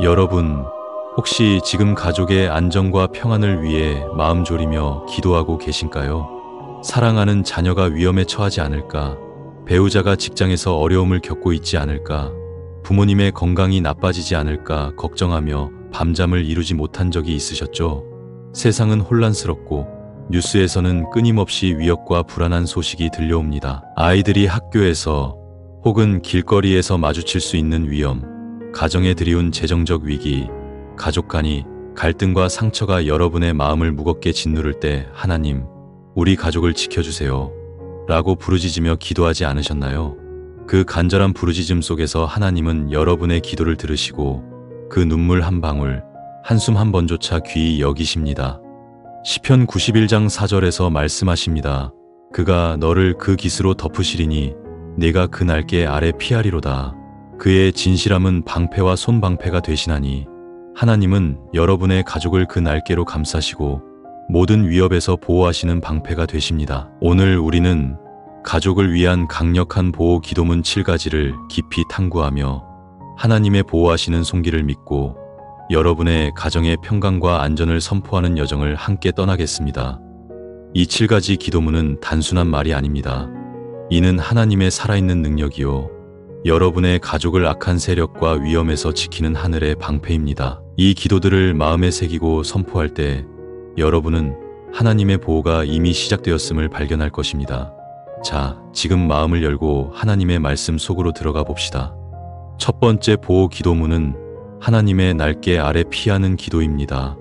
여러분, 혹시 지금 가족의 안정과 평안을 위해 마음 졸이며 기도하고 계신가요? 사랑하는 자녀가 위험에 처하지 않을까? 배우자가 직장에서 어려움을 겪고 있지 않을까? 부모님의 건강이 나빠지지 않을까 걱정하며 밤잠을 이루지 못한 적이 있으셨죠? 세상은 혼란스럽고 뉴스에서는 끊임없이 위협과 불안한 소식이 들려옵니다. 아이들이 학교에서 혹은 길거리에서 마주칠 수 있는 위험, 가정에 들이운 재정적 위기, 가족 간의 갈등과 상처가 여러분의 마음을 무겁게 짓누를 때 하나님, 우리 가족을 지켜주세요 라고 부르짖으며 기도하지 않으셨나요? 그 간절한 부르짖음 속에서 하나님은 여러분의 기도를 들으시고 그 눈물 한 방울, 한숨 한 번조차 귀히 여기십니다. 시편 91장 4절에서 말씀하십니다. 그가 너를 그 깃으로 덮으시리니 네가 그 날개 아래 피하리로다. 그의 진실함은 방패와 손방패가 되시나니 하나님은 여러분의 가족을 그 날개로 감싸시고 모든 위협에서 보호하시는 방패가 되십니다. 오늘 우리는 가족을 위한 강력한 보호 기도문 7가지를 깊이 탐구하며 하나님의 보호하시는 손길을 믿고 여러분의 가정의 평강과 안전을 선포하는 여정을 함께 떠나겠습니다. 이 7가지 기도문은 단순한 말이 아닙니다. 이는 하나님의 살아있는 능력이요, 여러분의 가족을 악한 세력과 위험에서 지키는 하늘의 방패입니다. 이 기도들을 마음에 새기고 선포할 때 여러분은 하나님의 보호가 이미 시작되었음을 발견할 것입니다. 자, 지금 마음을 열고 하나님의 말씀 속으로 들어가 봅시다. 첫 번째 보호 기도문은 하나님의 날개 아래 피하는 기도입니다.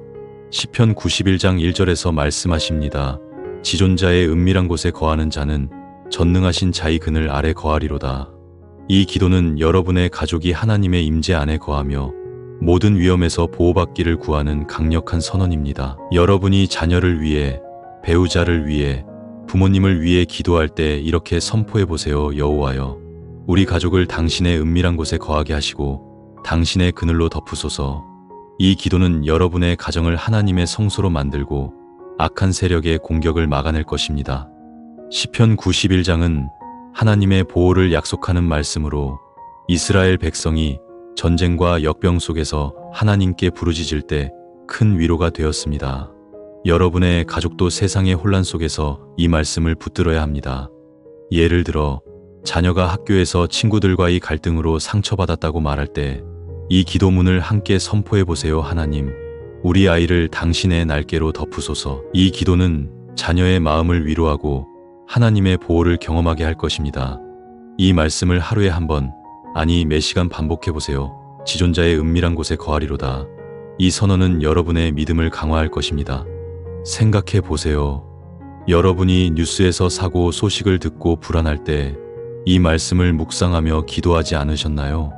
시편 91장 1절에서 말씀하십니다. 지존자의 은밀한 곳에 거하는 자는 전능하신 자의 그늘 아래 거하리로다. 이 기도는 여러분의 가족이 하나님의 임재 안에 거하며 모든 위험에서 보호받기를 구하는 강력한 선언입니다. 여러분이 자녀를 위해, 배우자를 위해, 부모님을 위해 기도할 때 이렇게 선포해 보세요. 여호와여, 우리 가족을 당신의 은밀한 곳에 거하게 하시고 당신의 그늘로 덮으소서. 이 기도는 여러분의 가정을 하나님의 성소로 만들고 악한 세력의 공격을 막아낼 것입니다. 시편 91장은 하나님의 보호를 약속하는 말씀으로 이스라엘 백성이 전쟁과 역병 속에서 하나님께 부르짖을 때 큰 위로가 되었습니다. 여러분의 가족도 세상의 혼란 속에서 이 말씀을 붙들어야 합니다. 예를 들어 자녀가 학교에서 친구들과의 갈등으로 상처받았다고 말할 때 이 기도문을 함께 선포해 보세요. 하나님, 우리 아이를 당신의 날개로 덮으소서. 이 기도는 자녀의 마음을 위로하고 하나님의 보호를 경험하게 할 것입니다. 이 말씀을 하루에 한 번, 아니 매 시간 반복해 보세요. 지존자의 은밀한 곳에 거하리로다. 이 선언은 여러분의 믿음을 강화할 것입니다. 생각해 보세요. 여러분이 뉴스에서 사고 소식을 듣고 불안할 때 이 말씀을 묵상하며 기도하지 않으셨나요?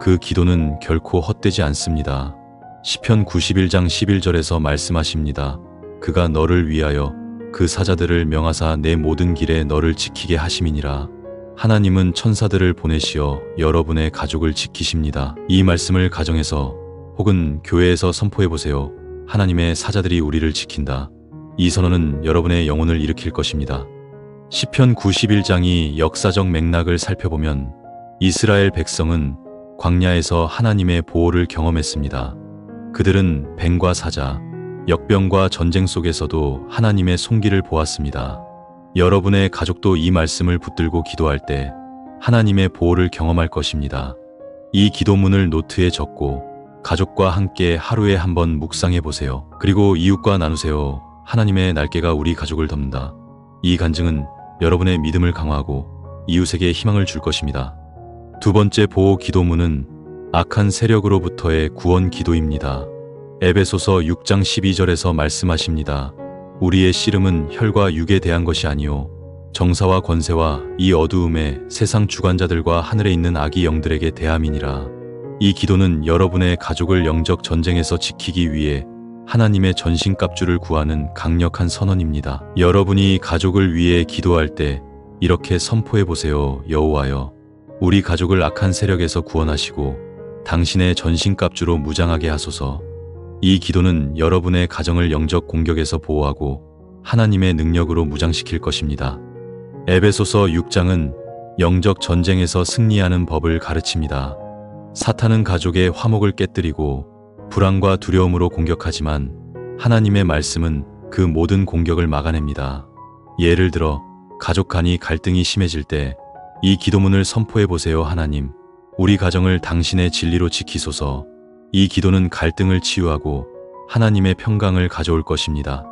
그 기도는 결코 헛되지 않습니다. 시편 91장 11절에서 말씀하십니다. 그가 너를 위하여 그 사자들을 명하사 내 모든 길에 너를 지키게 하심이니라. 하나님은 천사들을 보내시어 여러분의 가족을 지키십니다. 이 말씀을 가정에서 혹은 교회에서 선포해 보세요. 하나님의 사자들이 우리를 지킨다. 이 선언은 여러분의 영혼을 일으킬 것입니다. 시편 91장이 역사적 맥락을 살펴보면 이스라엘 백성은 광야에서 하나님의 보호를 경험했습니다. 그들은 뱀과 사자, 역병과 전쟁 속에서도 하나님의 손길을 보았습니다. 여러분의 가족도 이 말씀을 붙들고 기도할 때 하나님의 보호를 경험할 것입니다. 이 기도문을 노트에 적고 가족과 함께 하루에 한 번 묵상해 보세요. 그리고 이웃과 나누세요. 하나님의 날개가 우리 가족을 덮는다. 이 간증은 여러분의 믿음을 강화하고 이웃에게 희망을 줄 것입니다. 두 번째 보호 기도문은 악한 세력으로부터의 구원 기도입니다. 에베소서 6장 12절에서 말씀하십니다. 우리의 씨름은 혈과 육에 대한 것이 아니요 정사와 권세와 이 어두움의 세상 주관자들과 하늘에 있는 악의 영들에게 대함이니라. 이 기도는 여러분의 가족을 영적 전쟁에서 지키기 위해 하나님의 전신갑주를 구하는 강력한 선언입니다. 여러분이 가족을 위해 기도할 때 이렇게 선포해 보세요. 여호와여, 우리 가족을 악한 세력에서 구원하시고 당신의 전신갑주로 무장하게 하소서. 이 기도는 여러분의 가정을 영적 공격에서 보호하고 하나님의 능력으로 무장시킬 것입니다. 에베소서 6장은 영적 전쟁에서 승리하는 법을 가르칩니다. 사탄은 가족의 화목을 깨뜨리고 불안과 두려움으로 공격하지만 하나님의 말씀은 그 모든 공격을 막아냅니다. 예를 들어 가족 간의 갈등이 심해질 때 이 기도문을 선포해 보세요. 하나님, 우리 가정을 당신의 진리로 지키소서. 이 기도는 갈등을 치유하고 하나님의 평강을 가져올 것입니다.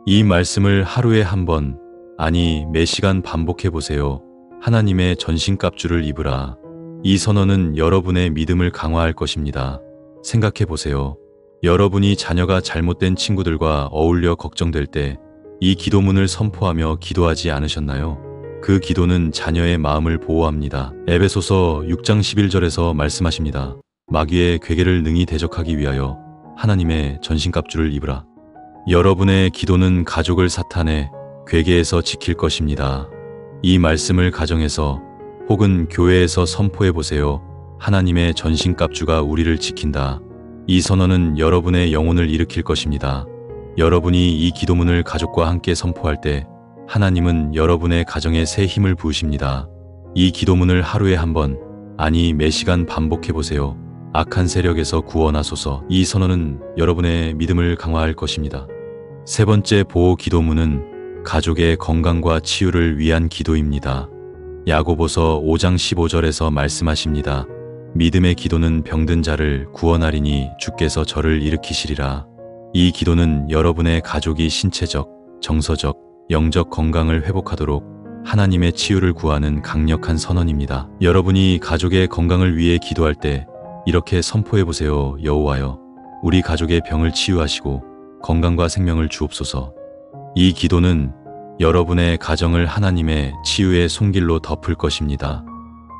이 말씀을 하루에 한 번, 아니 매 시간 반복해 보세요. 하나님의 전신갑주를 입으라. 이 선언은 여러분의 믿음을 강화할 것입니다. 생각해 보세요. 여러분이 자녀가 잘못된 친구들과 어울려 걱정될 때 이 기도문을 선포하며 기도하지 않으셨나요? 그 기도는 자녀의 마음을 보호합니다. 에베소서 6장 11절에서 말씀하십니다. 마귀의 괴계를 능히 대적하기 위하여 하나님의 전신갑주를 입으라. 여러분의 기도는 가족을 사탄의 괴계에서 지킬 것입니다. 이 말씀을 가정에서 혹은 교회에서 선포해 보세요. 하나님의 전신갑주가 우리를 지킨다. 이 선언은 여러분의 영혼을 일으킬 것입니다. 여러분이 이 기도문을 가족과 함께 선포할 때 하나님은 여러분의 가정에 새 힘을 부으십니다. 이 기도문을 하루에 한 번, 아니 매 시간 반복해 보세요. 악한 세력에서 구원하소서. 이 선언은 여러분의 믿음을 강화할 것입니다. 세 번째 보호 기도문은 가족의 건강과 치유를 위한 기도입니다. 야고보서 5장 15절에서 말씀하십니다. 믿음의 기도는 병든 자를 구원하리니 주께서 저를 일으키시리라. 이 기도는 여러분의 가족이 신체적, 정서적, 영적 건강을 회복하도록 하나님의 치유를 구하는 강력한 선언입니다. 여러분이 가족의 건강을 위해 기도할 때 이렇게 선포해 보세요. 여호와여, 우리 가족의 병을 치유하시고 건강과 생명을 주옵소서. 이 기도는 여러분의 가정을 하나님의 치유의 손길로 덮을 것입니다.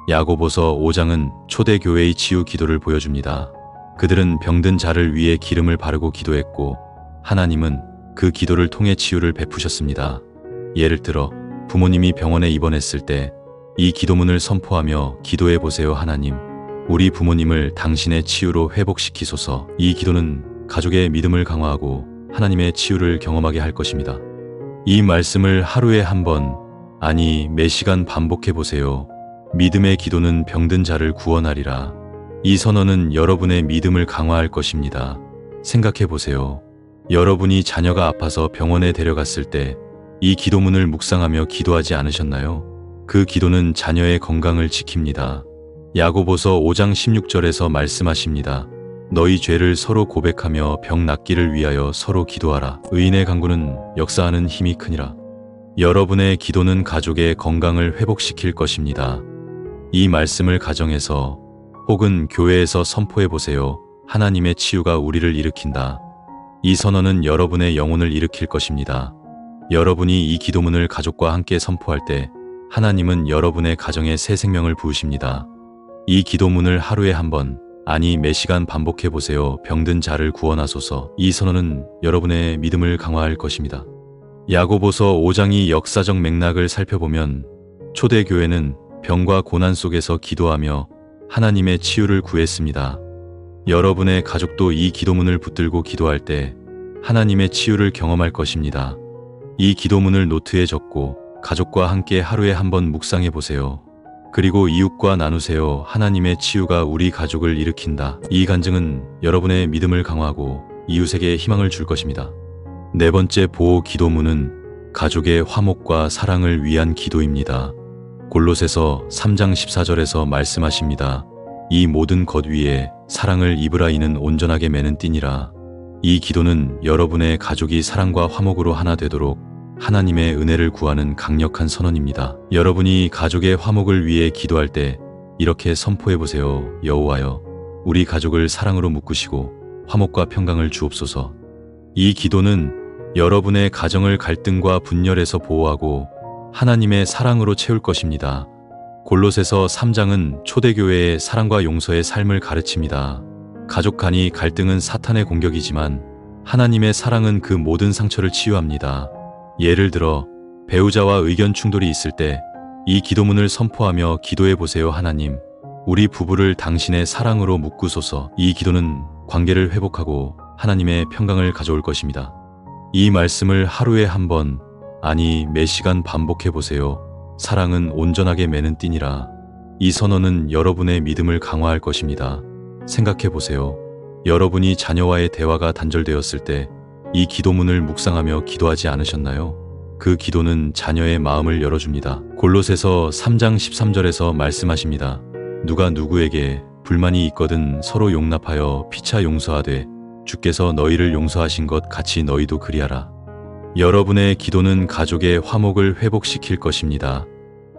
야고보서 5장은 초대교회의 치유 기도를 보여줍니다. 그들은 병든 자를 위해 기름을 바르고 기도했고 하나님은 그 기도를 통해 치유를 베푸셨습니다. 예를 들어 부모님이 병원에 입원했을 때 이 기도문을 선포하며 기도해 보세요. 하나님, 우리 부모님을 당신의 치유로 회복시키소서. 이 기도는 가족의 믿음을 강화하고 하나님의 치유를 경험하게 할 것입니다. 이 말씀을 하루에 한 번, 아니 매 시간 반복해 보세요. 믿음의 기도는 병든 자를 구원하리라. 이 선언은 여러분의 믿음을 강화할 것입니다. 생각해 보세요. 여러분이 자녀가 아파서 병원에 데려갔을 때 이 기도문을 묵상하며 기도하지 않으셨나요? 그 기도는 자녀의 건강을 지킵니다. 야고보서 5장 16절에서 말씀하십니다. 너희 죄를 서로 고백하며 병 낫기를 위하여 서로 기도하라. 의인의 간구는 역사하는 힘이 크니라. 여러분의 기도는 가족의 건강을 회복시킬 것입니다. 이 말씀을 가정에서 혹은 교회에서 선포해 보세요. 하나님의 치유가 우리를 일으킨다. 이 선언은 여러분의 영혼을 일으킬 것입니다. 여러분이 이 기도문을 가족과 함께 선포할 때 하나님은 여러분의 가정에 새 생명을 부으십니다. 이 기도문을 하루에 한 번, 아니 매 시간 반복해 보세요. 병든 자를 구원하소서. 이 선언은 여러분의 믿음을 강화할 것입니다. 야고보서 5장의 역사적 맥락을 살펴보면 초대교회는 병과 고난 속에서 기도하며 하나님의 치유를 구했습니다. 여러분의 가족도 이 기도문을 붙들고 기도할 때 하나님의 치유를 경험할 것입니다. 이 기도문을 노트에 적고 가족과 함께 하루에 한 번 묵상해 보세요. 그리고 이웃과 나누세요. 하나님의 치유가 우리 가족을 일으킨다. 이 간증은 여러분의 믿음을 강화하고 이웃에게 희망을 줄 것입니다. 네 번째 보호 기도문은 가족의 화목과 사랑을 위한 기도입니다. 골로새서 3장 14절에서 말씀하십니다. 이 모든 것 위에 사랑을 입으라. 이는 온전하게 매는 띠니라. 이 기도는 여러분의 가족이 사랑과 화목으로 하나 되도록 하나님의 은혜를 구하는 강력한 선언입니다. 여러분이 가족의 화목을 위해 기도할 때 이렇게 선포해 보세요. 여호와여, 우리 가족을 사랑으로 묶으시고 화목과 평강을 주옵소서. 이 기도는 여러분의 가정을 갈등과 분열에서 보호하고 하나님의 사랑으로 채울 것입니다. 골로새서 3장은 초대교회의 사랑과 용서의 삶을 가르칩니다. 가족 간의 갈등은 사탄의 공격이지만 하나님의 사랑은 그 모든 상처를 치유합니다. 예를 들어 배우자와 의견 충돌이 있을 때 이 기도문을 선포하며 기도해 보세요. 하나님, 우리 부부를 당신의 사랑으로 묶으소서. 이 기도는 관계를 회복하고 하나님의 평강을 가져올 것입니다. 이 말씀을 하루에 한 번, 아니 매 시간 반복해 보세요. 사랑은 온전하게 매는 띠니라. 이 선언은 여러분의 믿음을 강화할 것입니다. 생각해 보세요. 여러분이 자녀와의 대화가 단절되었을 때 이 기도문을 묵상하며 기도하지 않으셨나요? 그 기도는 자녀의 마음을 열어줍니다. 골로새서 3장 13절에서 말씀하십니다. 누가 누구에게 불만이 있거든 서로 용납하여 피차 용서하되 주께서 너희를 용서하신 것 같이 너희도 그리하라. 여러분의 기도는 가족의 화목을 회복시킬 것입니다.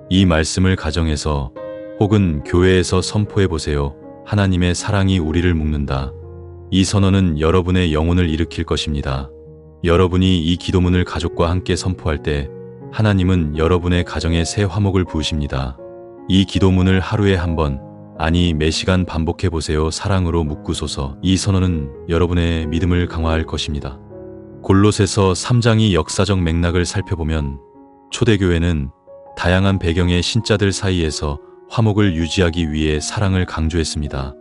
이 말씀을 가정에서 혹은 교회에서 선포해 보세요. 하나님의 사랑이 우리를 묶는다. 이 선언은 여러분의 영혼을 일으킬 것입니다. 여러분이 이 기도문을 가족과 함께 선포할 때 하나님은 여러분의 가정에 새 화목을 부으십니다. 이 기도문을 하루에 한 번, 아니 매 시간 반복해 보세요. 사랑으로 묶으소서. 이 선언은 여러분의 믿음을 강화할 것입니다. 골로새서 3장의 역사적 맥락을 살펴보면 초대교회는 다양한 배경의 신자들 사이에서 화목을 유지하기 위해 사랑을 강조했습니다.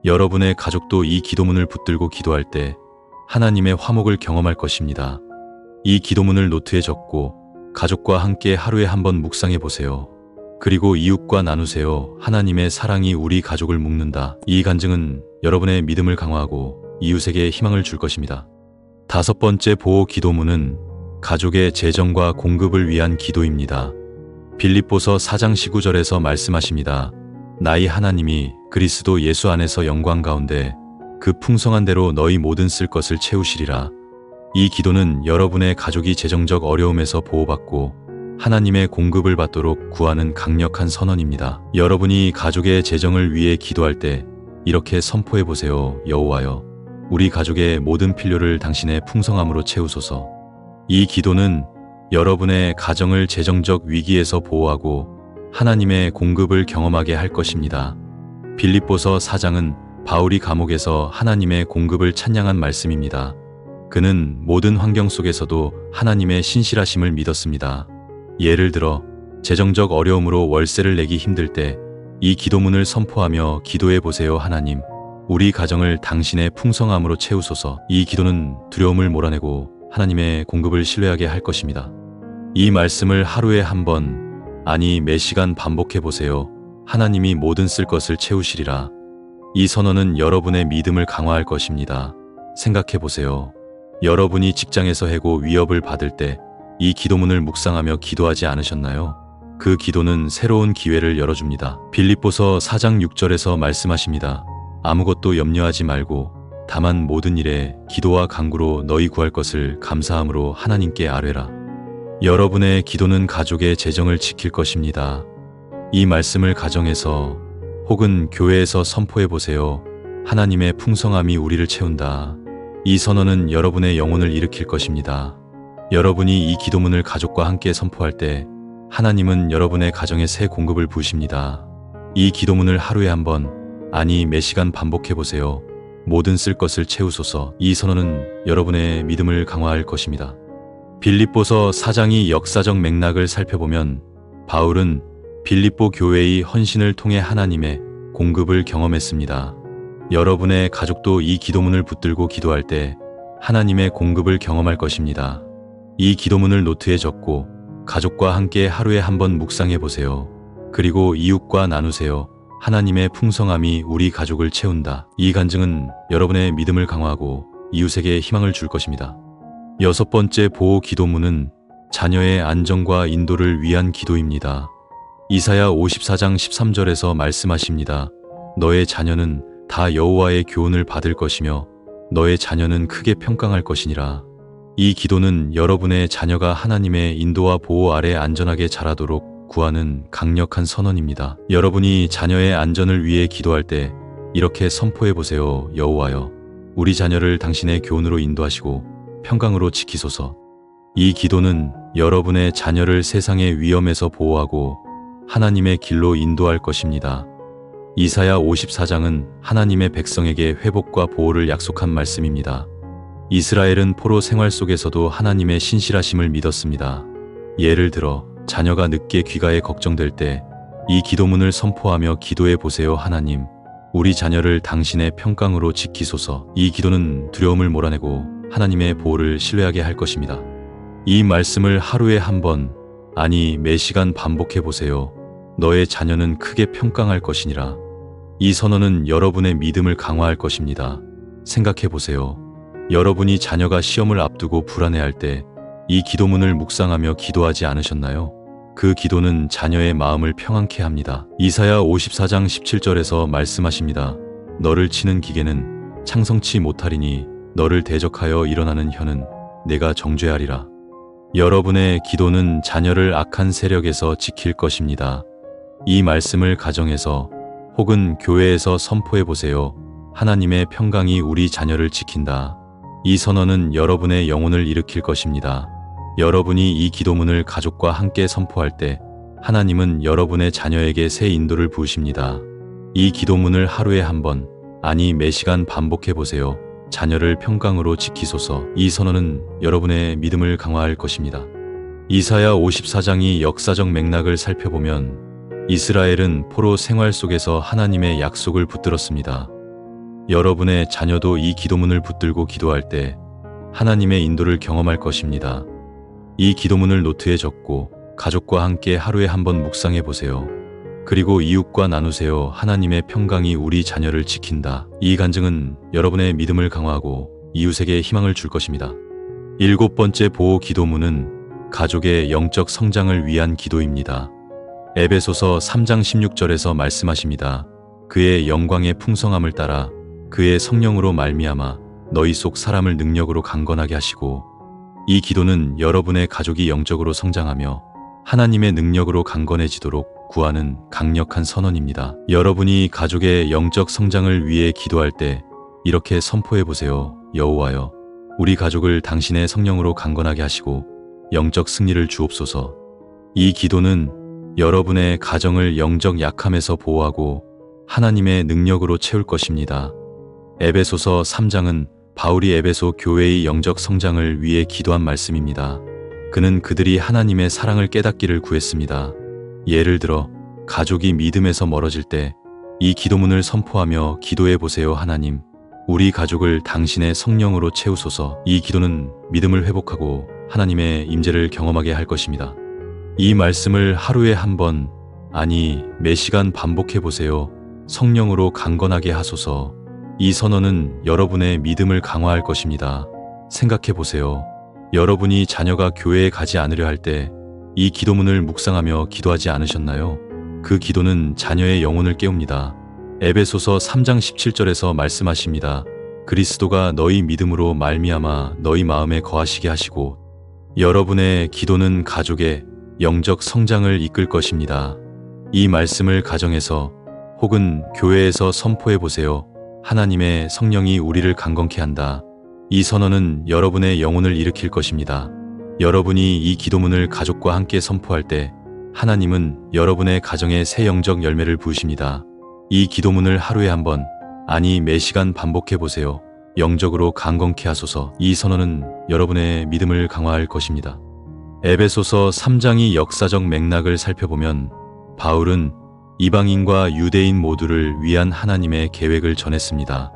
여러분의 가족도 이 기도문을 붙들고 기도할 때 하나님의 화목을 경험할 것입니다. 이 기도문을 노트에 적고 가족과 함께 하루에 한 번 묵상해 보세요. 그리고 이웃과 나누세요. 하나님의 사랑이 우리 가족을 묶는다. 이 간증은 여러분의 믿음을 강화하고 이웃에게 희망을 줄 것입니다. 5번째 보호 기도문은 가족의 재정과 공급을 위한 기도입니다. 빌립보서 4장 19절에서 말씀하십니다. 나의 하나님이 그리스도 예수 안에서 영광 가운데 그 풍성한 대로 너희 모든 쓸 것을 채우시리라. 이 기도는 여러분의 가족이 재정적 어려움에서 보호받고 하나님의 공급을 받도록 구하는 강력한 선언입니다. 여러분이 가족의 재정을 위해 기도할 때 이렇게 선포해 보세요. 여호와여, 우리 가족의 모든 필요를 당신의 풍성함으로 채우소서. 이 기도는 여러분의 가정을 재정적 위기에서 보호하고 하나님의 공급을 경험하게 할 것입니다. 빌립보서 4장은 바울이 감옥에서 하나님의 공급을 찬양한 말씀입니다. 그는 모든 환경 속에서도 하나님의 신실하심을 믿었습니다. 예를 들어 재정적 어려움으로 월세를 내기 힘들 때 이 기도문을 선포하며 기도해 보세요. 하나님, 우리 가정을 당신의 풍성함으로 채우소서. 이 기도는 두려움을 몰아내고 하나님의 공급을 신뢰하게 할 것입니다. 이 말씀을 하루에 한 번, 아니 매 시간 반복해 보세요. 하나님이 모든 쓸 것을 채우시리라. 이 선언은 여러분의 믿음을 강화할 것입니다. 생각해 보세요. 여러분이 직장에서 해고 위협을 받을 때 이 기도문을 묵상하며 기도하지 않으셨나요? 그 기도는 새로운 기회를 열어줍니다. 빌립보서 4장 6절에서 말씀하십니다. 아무것도 염려하지 말고 다만 모든 일에 기도와 간구로 너희 구할 것을 감사함으로 하나님께 아뢰라. 여러분의 기도는 가족의 재정을 지킬 것입니다. 이 말씀을 가정에서 혹은 교회에서 선포해 보세요. 하나님의 풍성함이 우리를 채운다. 이 선언은 여러분의 영혼을 일으킬 것입니다. 여러분이 이 기도문을 가족과 함께 선포할 때 하나님은 여러분의 가정에 새 공급을 부으십니다. 이 기도문을 하루에 한 번, 아니 매 시간 반복해 보세요. 모든 쓸 것을 채우소서. 이 선언은 여러분의 믿음을 강화할 것입니다. 빌립보서 4장의 역사적 맥락을 살펴보면 바울은 빌립보 교회의 헌신을 통해 하나님의 공급을 경험했습니다. 여러분의 가족도 이 기도문을 붙들고 기도할 때 하나님의 공급을 경험할 것입니다. 이 기도문을 노트에 적고 가족과 함께 하루에 한 번 묵상해 보세요. 그리고 이웃과 나누세요. 하나님의 풍성함이 우리 가족을 채운다. 이 간증은 여러분의 믿음을 강화하고 이웃에게 희망을 줄 것입니다. 6번째 보호 기도문은 자녀의 안정과 인도를 위한 기도입니다. 이사야 54장 13절에서 말씀하십니다. 너의 자녀는 다 여호와의 교훈을 받을 것이며 너의 자녀는 크게 평강할 것이니라. 이 기도는 여러분의 자녀가 하나님의 인도와 보호 아래 안전하게 자라도록 구하는 강력한 선언입니다. 여러분이 자녀의 안전을 위해 기도할 때 이렇게 선포해 보세요. 여호와여, 우리 자녀를 당신의 교훈으로 인도하시고 평강으로 지키소서. 이 기도는 여러분의 자녀를 세상의 위험에서 보호하고 하나님의 길로 인도할 것입니다. 이사야 54장은 하나님의 백성에게 회복과 보호를 약속한 말씀입니다. 이스라엘은 포로 생활 속에서도 하나님의 신실하심을 믿었습니다. 예를 들어 자녀가 늦게 귀가해 걱정될 때 이 기도문을 선포하며 기도해 보세요. 하나님, 우리 자녀를 당신의 평강으로 지키소서. 이 기도는 두려움을 몰아내고 하나님의 보호를 신뢰하게 할 것입니다. 이 말씀을 하루에 한 번, 아니 매 시간 반복해 보세요. 너의 자녀는 크게 평강할 것이니라. 이 선언은 여러분의 믿음을 강화할 것입니다. 생각해 보세요. 여러분이 자녀가 시험을 앞두고 불안해할 때 이 기도문을 묵상하며 기도하지 않으셨나요? 그 기도는 자녀의 마음을 평안케 합니다. 이사야 54장 17절에서 말씀하십니다. 너를 치는 기계는 창성치 못하리니 너를 대적하여 일어나는 혀는 내가 정죄하리라. 여러분의 기도는 자녀를 악한 세력에서 지킬 것입니다. 이 말씀을 가정에서 혹은 교회에서 선포해 보세요. 하나님의 평강이 우리 자녀를 지킨다. 이 선언은 여러분의 영혼을 일으킬 것입니다. 여러분이 이 기도문을 가족과 함께 선포할 때 하나님은 여러분의 자녀에게 새 인도를 부으십니다. 이 기도문을 하루에 한 번, 아니 매 시간 반복해 보세요. 자녀를 평강으로 지키소서. 이 선언은 여러분의 믿음을 강화할 것입니다. 이사야 54장이 역사적 맥락을 살펴보면 이스라엘은 포로 생활 속에서 하나님의 약속을 붙들었습니다. 여러분의 자녀도 이 기도문을 붙들고 기도할 때 하나님의 인도를 경험할 것입니다. 이 기도문을 노트에 적고 가족과 함께 하루에 한 번 묵상해 보세요. 그리고 이웃과 나누세요. 하나님의 평강이 우리 자녀를 지킨다. 이 간증은 여러분의 믿음을 강화하고 이웃에게 희망을 줄 것입니다. 7번째 보호 기도문은 가족의 영적 성장을 위한 기도입니다. 에베소서 3장 16절에서 말씀하십니다. 그의 영광의 풍성함을 따라 그의 성령으로 말미암아 너희 속 사람을 능력으로 강건하게 하시고. 이 기도는 여러분의 가족이 영적으로 성장하며 하나님의 능력으로 강건해지도록 구하는 강력한 선언입니다. 여러분이 가족의 영적 성장을 위해 기도할 때 이렇게 선포해 보세요. 여호와여, 우리 가족을 당신의 성령으로 강건하게 하시고 영적 승리를 주옵소서. 이 기도는 여러분의 가정을 영적 약함에서 보호하고 하나님의 능력으로 채울 것입니다. 에베소서 3장은 바울이 에베소 교회의 영적 성장을 위해 기도한 말씀입니다. 그는 그들이 하나님의 사랑을 깨닫기를 구했습니다. 예를 들어 가족이 믿음에서 멀어질 때 이 기도문을 선포하며 기도해 보세요. 하나님, 우리 가족을 당신의 성령으로 채우소서. 이 기도는 믿음을 회복하고 하나님의 임재를 경험하게 할 것입니다. 이 말씀을 하루에 한 번, 아니 매 시간 반복해 보세요. 성령으로 강건하게 하소서. 이 선언은 여러분의 믿음을 강화할 것입니다. 생각해 보세요. 여러분이 자녀가 교회에 가지 않으려 할 때 이 기도문을 묵상하며 기도하지 않으셨나요? 그 기도는 자녀의 영혼을 깨웁니다. 에베소서 3장 17절에서 말씀하십니다. 그리스도가 너희 믿음으로 말미암아 너희 마음에 거하시게 하시고. 여러분의 기도는 가족의 영적 성장을 이끌 것입니다. 이 말씀을 가정에서 혹은 교회에서 선포해 보세요. 하나님의 성령이 우리를 강건케 한다. 이 선언은 여러분의 영혼을 일으킬 것입니다. 여러분이 이 기도문을 가족과 함께 선포할 때 하나님은 여러분의 가정에 새 영적 열매를 부으십니다. 이 기도문을 하루에 한 번, 아니 매 시간 반복해 보세요. 영적으로 강건케 하소서. 이 선언은 여러분의 믿음을 강화할 것입니다. 에베소서 3장이 역사적 맥락을 살펴보면 바울은 이방인과 유대인 모두를 위한 하나님의 계획을 전했습니다.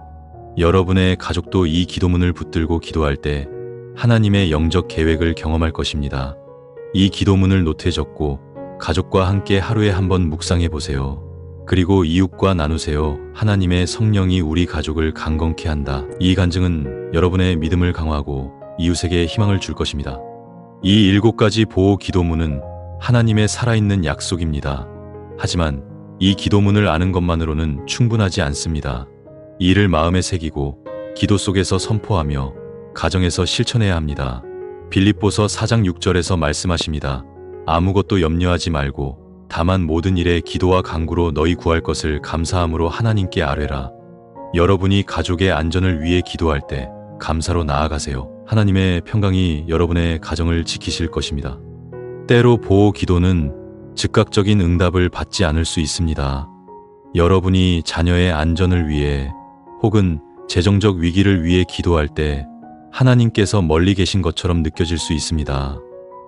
여러분의 가족도 이 기도문을 붙들고 기도할 때 하나님의 영적 계획을 경험할 것입니다. 이 기도문을 노트에 적고 가족과 함께 하루에 한 번 묵상해 보세요. 그리고 이웃과 나누세요. 하나님의 성령이 우리 가족을 강건케 한다. 이 간증은 여러분의 믿음을 강화하고 이웃에게 희망을 줄 것입니다. 이 7가지 보호 기도문은 하나님의 살아있는 약속입니다. 하지만 이 기도문을 아는 것만으로는 충분하지 않습니다. 이를 마음에 새기고 기도 속에서 선포하며 가정에서 실천해야 합니다. 빌립보서 4장 6절에서 말씀하십니다. 아무것도 염려하지 말고 다만 모든 일에 기도와 간구로 너희 구할 것을 감사함으로 하나님께 아뢰라. 여러분이 가족의 안전을 위해 기도할 때 감사로 나아가세요. 하나님의 평강이 여러분의 가정을 지키실 것입니다. 때로 보호 기도는 즉각적인 응답을 받지 않을 수 있습니다. 여러분이 자녀의 안전을 위해 혹은 재정적 위기를 위해 기도할 때 하나님께서 멀리 계신 것처럼 느껴질 수 있습니다.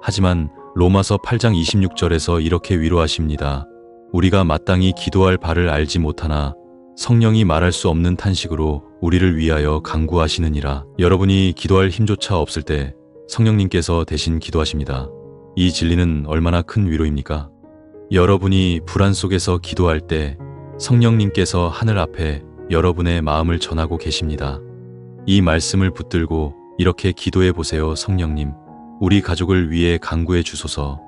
하지만 로마서 8장 26절에서 이렇게 위로하십니다. 우리가 마땅히 기도할 바를 알지 못하나 성령이 말할 수 없는 탄식으로 우리를 위하여 간구하시느니라. 여러분이 기도할 힘조차 없을 때 성령님께서 대신 기도하십니다. 이 진리는 얼마나 큰 위로입니까? 여러분이 불안 속에서 기도할 때 성령님께서 하늘 앞에 여러분의 마음을 전하고 계십니다. 이 말씀을 붙들고 이렇게 기도해 보세요. 성령님, 우리 가족을 위해 간구해 주소서.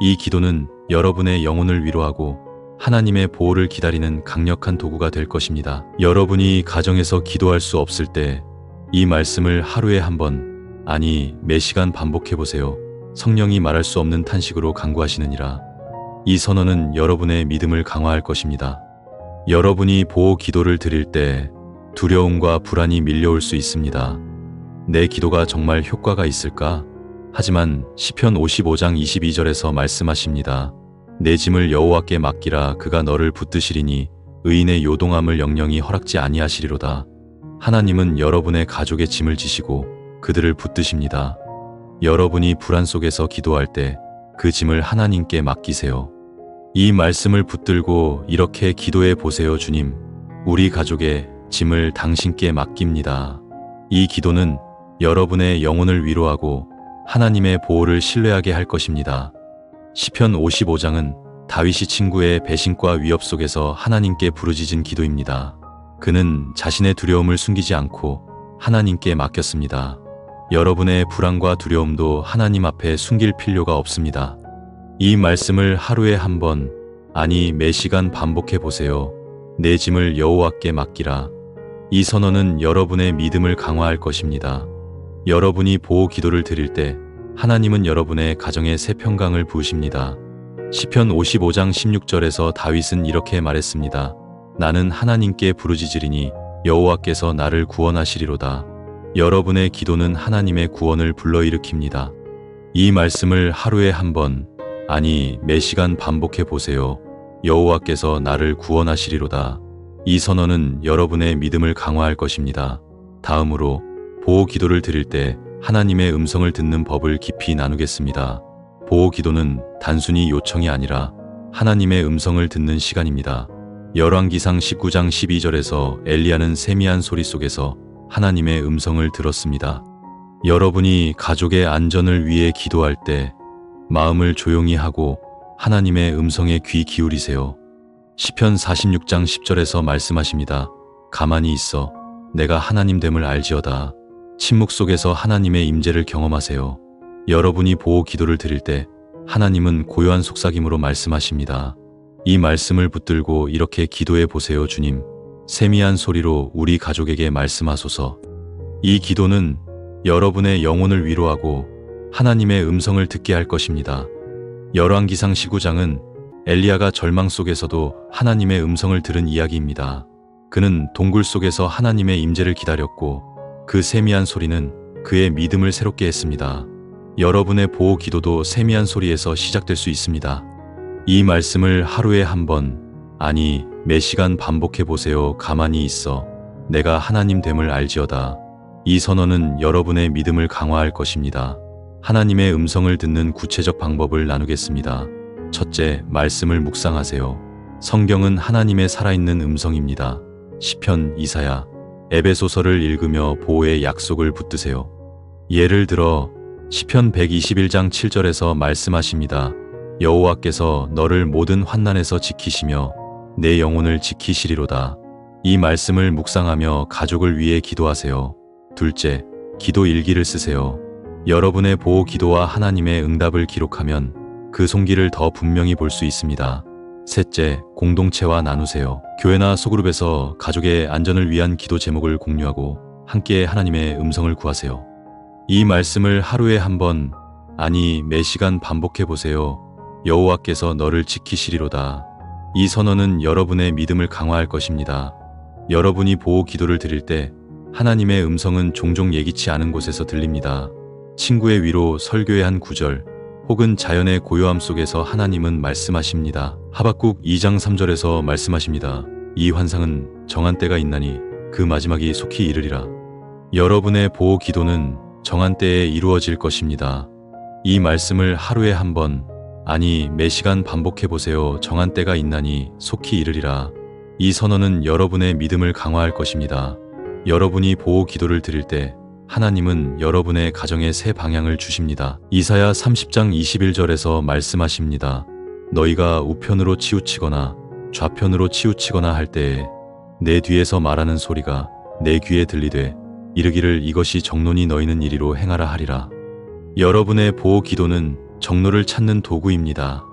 이 기도는 여러분의 영혼을 위로하고 하나님의 보호를 기다리는 강력한 도구가 될 것입니다. 여러분이 가정에서 기도할 수 없을 때 이 말씀을 하루에 한 번, 아니 매 시간 반복해 보세요. 성령이 말할 수 없는 탄식으로 간구하시느니라. 이 선언은 여러분의 믿음을 강화할 것입니다. 여러분이 보호 기도를 드릴 때 두려움과 불안이 밀려올 수 있습니다. 내 기도가 정말 효과가 있을까? 하지만 시편 55장 22절에서 말씀하십니다. 내 짐을 여호와께 맡기라. 그가 너를 붙드시리니 의인의 요동함을 영영이 허락지 아니하시리로다. 하나님은 여러분의 가족의 짐을 지시고 그들을 붙드십니다. 여러분이 불안 속에서 기도할 때 그 짐을 하나님께 맡기세요. 이 말씀을 붙들고 이렇게 기도해 보세요. 주님, 우리 가족의 짐을 당신께 맡깁니다. 이 기도는 여러분의 영혼을 위로하고 하나님의 보호를 신뢰하게 할 것입니다. 시편 55장은 다윗이 친구의 배신과 위협 속에서 하나님께 부르짖은 기도입니다. 그는 자신의 두려움을 숨기지 않고 하나님께 맡겼습니다. 여러분의 불안과 두려움도 하나님 앞에 숨길 필요가 없습니다. 이 말씀을 하루에 한 번, 아니 매 시간 반복해 보세요. 내 짐을 여호와께 맡기라. 이 선언은 여러분의 믿음을 강화할 것입니다. 여러분이 보호 기도를 드릴 때 하나님은 여러분의 가정에 새 평강을 부으십니다. 시편 55장 16절에서 다윗은 이렇게 말했습니다. 나는 하나님께 부르짖으리니 여호와께서 나를 구원하시리로다. 여러분의 기도는 하나님의 구원을 불러일으킵니다. 이 말씀을 하루에 한 번, 아니 매 시간 반복해 보세요. 여호와께서 나를 구원하시리로다. 이 선언은 여러분의 믿음을 강화할 것입니다. 다음으로 보호 기도를 드릴 때 하나님의 음성을 듣는 법을 깊이 나누겠습니다. 보호 기도는 단순히 요청이 아니라 하나님의 음성을 듣는 시간입니다. 열왕기상 19장 12절에서 엘리야는 세미한 소리 속에서 하나님의 음성을 들었습니다. 여러분이 가족의 안전을 위해 기도할 때 마음을 조용히 하고 하나님의 음성에 귀 기울이세요. 시편 46장 10절에서 말씀하십니다. 가만히 있어 내가 하나님 됨을 알지어다. 침묵 속에서 하나님의 임재를 경험하세요. 여러분이 보호 기도를 드릴 때 하나님은 고요한 속삭임으로 말씀하십니다. 이 말씀을 붙들고 이렇게 기도해 보세요. 주님, 세미한 소리로 우리 가족에게 말씀하소서. 이 기도는 여러분의 영혼을 위로하고 하나님의 음성을 듣게 할 것입니다. 열왕기상 19장은 엘리야가 절망 속에서도 하나님의 음성을 들은 이야기입니다. 그는 동굴 속에서 하나님의 임재를 기다렸고 그 세미한 소리는 그의 믿음을 새롭게 했습니다. 여러분의 보호 기도도 세미한 소리에서 시작될 수 있습니다. 이 말씀을 하루에 한 번, 아니 매 시간 반복해 보세요. 가만히 있어 내가 하나님 됨을 알지어다. 이 선언은 여러분의 믿음을 강화할 것입니다. 하나님의 음성을 듣는 구체적 방법을 나누겠습니다. 첫째, 말씀을 묵상하세요. 성경은 하나님의 살아있는 음성입니다. 시편, 이사야, 에베소서를 읽으며 보호의 약속을 붙드세요. 예를 들어 시편 121장 7절에서 말씀하십니다. 여호와께서 너를 모든 환난에서 지키시며 내 영혼을 지키시리로다. 이 말씀을 묵상하며 가족을 위해 기도하세요. 둘째, 기도 일기를 쓰세요. 여러분의 보호 기도와 하나님의 응답을 기록하면 그 손길을 더 분명히 볼 수 있습니다. 셋째, 공동체와 나누세요. 교회나 소그룹에서 가족의 안전을 위한 기도 제목을 공유하고 함께 하나님의 음성을 구하세요. 이 말씀을 하루에 한 번, 아니 매 시간 반복해 보세요. 여호와께서 너를 지키시리로다. 이 선언은 여러분의 믿음을 강화할 것입니다. 여러분이 보호 기도를 드릴 때 하나님의 음성은 종종 예기치 않은 곳에서 들립니다. 친구의 위로, 설교의 한 구절, 혹은 자연의 고요함 속에서 하나님은 말씀하십니다. 하박국 2장 3절에서 말씀하십니다. 이 환상은 정한 때가 있나니 그 마지막이 속히 이르리라. 여러분의 보호 기도는 정한 때에 이루어질 것입니다. 이 말씀을 하루에 한 번, 아니 매 시간 반복해 보세요. 정한 때가 있나니 속히 이르리라. 이 선언은 여러분의 믿음을 강화할 것입니다. 여러분이 보호 기도를 드릴 때 하나님은 여러분의 가정에 새 방향을 주십니다. 이사야 30장 21절에서 말씀하십니다. 너희가 우편으로 치우치거나 좌편으로 치우치거나 할 때에 내 뒤에서 말하는 소리가 내 귀에 들리되 이르기를 이것이 정론이 너희는 이리로 행하라 하리라. 여러분의 보호 기도는 정로를 찾는 도구입니다.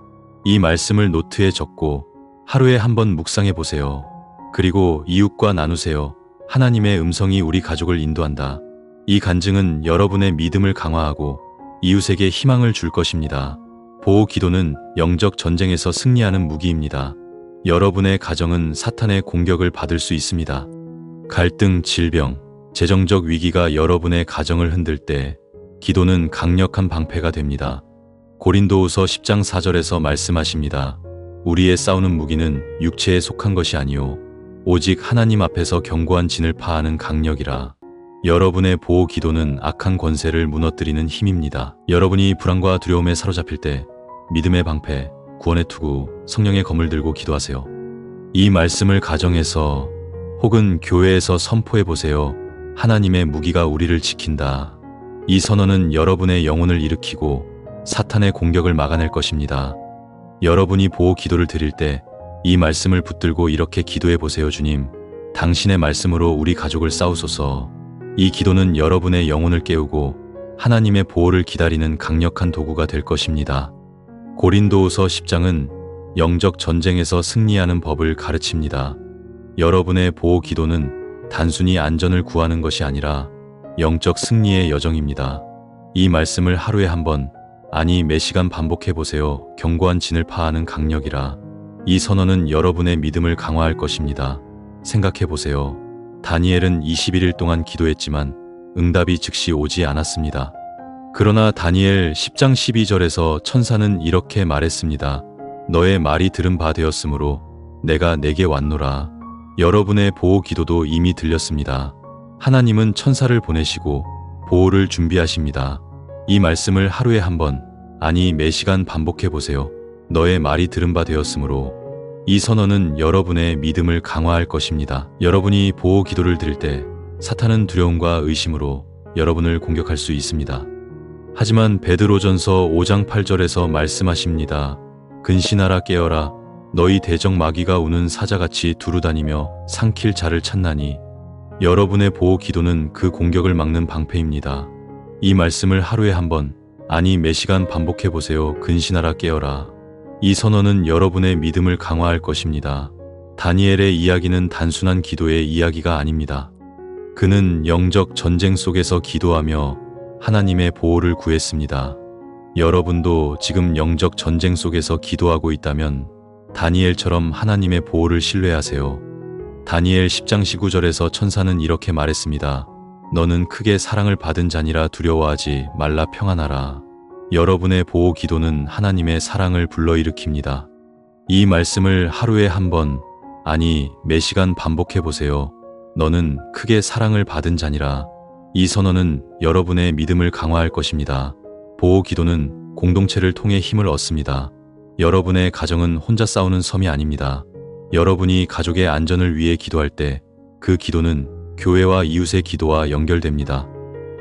이 말씀을 노트에 적고 하루에 한 번 묵상해 보세요. 그리고 이웃과 나누세요. 하나님의 음성이 우리 가족을 인도한다. 이 간증은 여러분의 믿음을 강화하고 이웃에게 희망을 줄 것입니다. 보호 기도는 영적 전쟁에서 승리하는 무기입니다. 여러분의 가정은 사탄의 공격을 받을 수 있습니다. 갈등, 질병, 재정적 위기가 여러분의 가정을 흔들 때 기도는 강력한 방패가 됩니다. 고린도후서 10장 4절에서 말씀하십니다. 우리의 싸우는 무기는 육체에 속한 것이 아니요 오직 하나님 앞에서 견고한 진을 파하는 강력이라. 여러분의 보호 기도는 악한 권세를 무너뜨리는 힘입니다. 여러분이 불안과 두려움에 사로잡힐 때 믿음의 방패, 구원의 투구, 성령의 검을 들고 기도하세요. 이 말씀을 가정에서 혹은 교회에서 선포해 보세요. 하나님의 무기가 우리를 지킨다. 이 선언은 여러분의 영혼을 일으키고 사탄의 공격을 막아낼 것입니다. 여러분이 보호 기도를 드릴 때 이 말씀을 붙들고 이렇게 기도해 보세요. 주님, 당신의 말씀으로 우리 가족을 싸우소서. 이 기도는 여러분의 영혼을 깨우고 하나님의 보호를 기다리는 강력한 도구가 될 것입니다. 고린도후서 10장은 영적 전쟁에서 승리하는 법을 가르칩니다. 여러분의 보호 기도는 단순히 안전을 구하는 것이 아니라 영적 승리의 여정입니다. 이 말씀을 하루에 한 번, 아니 매 시간 반복해 보세요. 견고한 진을 파하는 강력이라. 이 선언은 여러분의 믿음을 강화할 것입니다. 생각해 보세요. 다니엘은 21일 동안 기도했지만 응답이 즉시 오지 않았습니다. 그러나 다니엘 10장 12절에서 천사는 이렇게 말했습니다. 너의 말이 들은 바 되었으므로 내가 내게 왔노라. 여러분의 보호 기도도 이미 들렸습니다. 하나님은 천사를 보내시고 보호를 준비하십니다. 이 말씀을 하루에 한 번, 아니 매 시간 반복해 보세요. 너의 말이 들은 바 되었으므로. 이 선언은 여러분의 믿음을 강화할 것입니다. 여러분이 보호 기도를 드릴 때 사탄은 두려움과 의심으로 여러분을 공격할 수 있습니다. 하지만 베드로전서 5장 8절에서 말씀하십니다. 근신하라 깨어라. 너희 대적 마귀가 우는 사자같이 두루다니며 삼킬 자를 찾나니. 여러분의 보호 기도는 그 공격을 막는 방패입니다. 이 말씀을 하루에 한 번, 아니 매 시간 반복해 보세요. 근신하라 깨어라. 이 선언은 여러분의 믿음을 강화할 것입니다. 다니엘의 이야기는 단순한 기도의 이야기가 아닙니다. 그는 영적 전쟁 속에서 기도하며 하나님의 보호를 구했습니다. 여러분도 지금 영적 전쟁 속에서 기도하고 있다면 다니엘처럼 하나님의 보호를 신뢰하세요. 다니엘 10장 19절에서 천사는 이렇게 말했습니다. 너는 크게 사랑을 받은 자니라 두려워하지 말라 평안하라. 여러분의 보호 기도는 하나님의 사랑을 불러일으킵니다. 이 말씀을 하루에 한 번, 아니 매 시간 반복해 보세요. 너는 크게 사랑을 받은 자니라. 이 선언은 여러분의 믿음을 강화할 것입니다. 보호 기도는 공동체를 통해 힘을 얻습니다. 여러분의 가정은 혼자 싸우는 섬이 아닙니다. 여러분이 가족의 안전을 위해 기도할 때 그 기도는 교회와 이웃의 기도와 연결됩니다.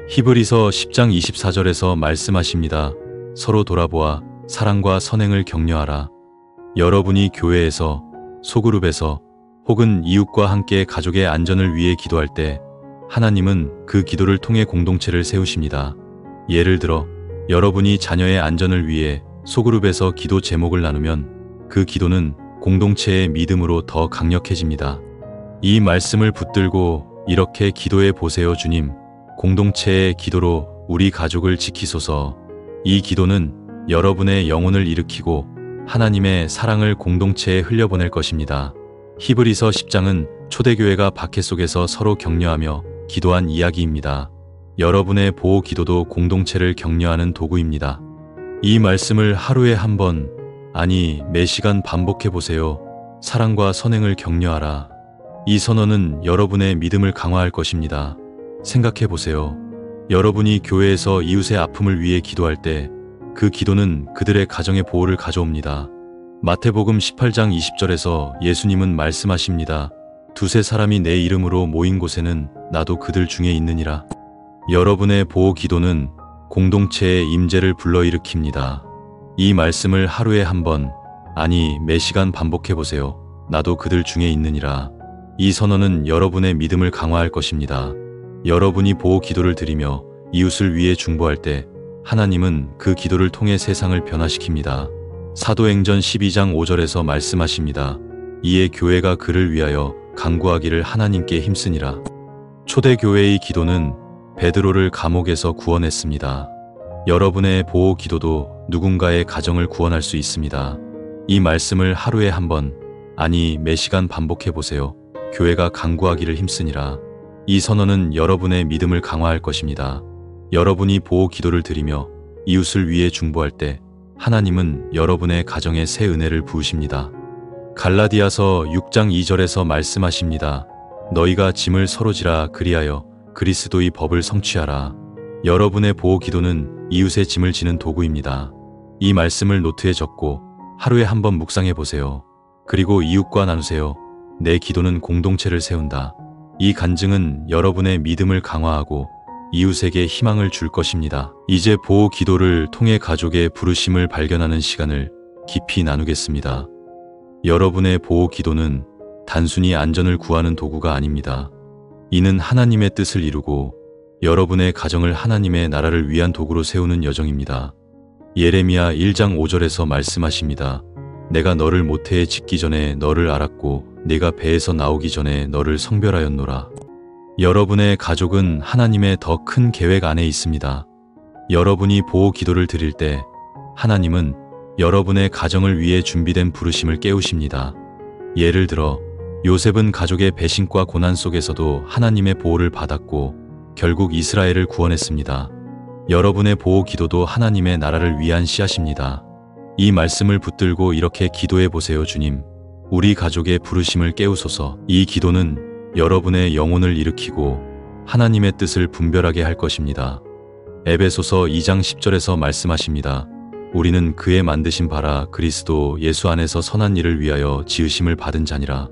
히브리서 10장 24절에서 말씀하십니다. 서로 돌아보아 사랑과 선행을 격려하라. 여러분이 교회에서, 소그룹에서 혹은 이웃과 함께 가족의 안전을 위해 기도할 때 하나님은 그 기도를 통해 공동체를 세우십니다. 예를 들어 여러분이 자녀의 안전을 위해 소그룹에서 기도 제목을 나누면 그 기도는 공동체의 믿음으로 더 강력해집니다. 이 말씀을 붙들고 이렇게 기도해 보세요. 주님, 공동체의 기도로 우리 가족을 지키소서. 이 기도는 여러분의 영혼을 일으키고 하나님의 사랑을 공동체에 흘려보낼 것입니다. 히브리서 10장은 초대교회가 박해 속에서 서로 격려하며 기도한 이야기입니다. 여러분의 보호 기도도 공동체를 격려하는 도구입니다. 이 말씀을 하루에 한 번, 아니 매 시간 반복해 보세요. 사랑과 선행을 격려하라. 이 선언은 여러분의 믿음을 강화할 것입니다. 생각해 보세요. 여러분이 교회에서 이웃의 아픔을 위해 기도할 때 그 기도는 그들의 가정의 보호를 가져옵니다. 마태복음 18장 20절에서 예수님은 말씀하십니다. 두세 사람이 내 이름으로 모인 곳에는 나도 그들 중에 있느니라. 여러분의 보호 기도는 공동체의 임재를 불러일으킵니다. 이 말씀을 하루에 한 번, 아니, 매시간 반복해보세요. 나도 그들 중에 있느니라. 이 선언은 여러분의 믿음을 강화할 것입니다. 여러분이 보호 기도를 드리며 이웃을 위해 중보할 때 하나님은 그 기도를 통해 세상을 변화시킵니다. 사도행전 12장 5절에서 말씀하십니다. 이에 교회가 그를 위하여 간구하기를 하나님께 힘쓰니라. 초대교회의 기도는 베드로를 감옥에서 구원했습니다. 여러분의 보호 기도도 누군가의 가정을 구원할 수 있습니다. 이 말씀을 하루에 한 번, 아니 매시간 반복해보세요. 교회가 간구하기를 힘쓰니라. 이 선언은 여러분의 믿음을 강화할 것입니다. 여러분이 보호 기도를 드리며 이웃을 위해 중보할 때 하나님은 여러분의 가정에 새 은혜를 부으십니다. 갈라디아서 6장 2절에서 말씀하십니다. 너희가 짐을 서로 지라 그리하여 그리스도의 법을 성취하라. 여러분의 보호 기도는 이웃의 짐을 지는 도구입니다. 이 말씀을 노트에 적고 하루에 한 번 묵상해 보세요. 그리고 이웃과 나누세요. 내 기도는 공동체를 세운다. 이 간증은 여러분의 믿음을 강화하고 이웃에게 희망을 줄 것입니다. 이제 보호 기도를 통해 가족의 부르심을 발견하는 시간을 깊이 나누겠습니다. 여러분의 보호 기도는 단순히 안전을 구하는 도구가 아닙니다. 이는 하나님의 뜻을 이루고 여러분의 가정을 하나님의 나라를 위한 도구로 세우는 여정입니다. 예레미야 1장 5절에서 말씀하십니다. 내가 너를 모태에 짓기 전에 너를 알았고 네가 배에서 나오기 전에 너를 성별하였노라. 여러분의 가족은 하나님의 더 큰 계획 안에 있습니다. 여러분이 보호 기도를 드릴 때 하나님은 여러분의 가정을 위해 준비된 부르심을 깨우십니다. 예를 들어 요셉은 가족의 배신과 고난 속에서도 하나님의 보호를 받았고 결국 이스라엘을 구원했습니다. 여러분의 보호 기도도 하나님의 나라를 위한 씨앗입니다. 이 말씀을 붙들고 이렇게 기도해 보세요. 주님, 우리 가족의 부르심을 깨우소서. 이 기도는 여러분의 영혼을 일으키고 하나님의 뜻을 분별하게 할 것입니다. 에베소서 2장 10절에서 말씀하십니다. 우리는 그의 만드신 바라 그리스도 예수 안에서 선한 일을 위하여 지으심을 받은 자니라.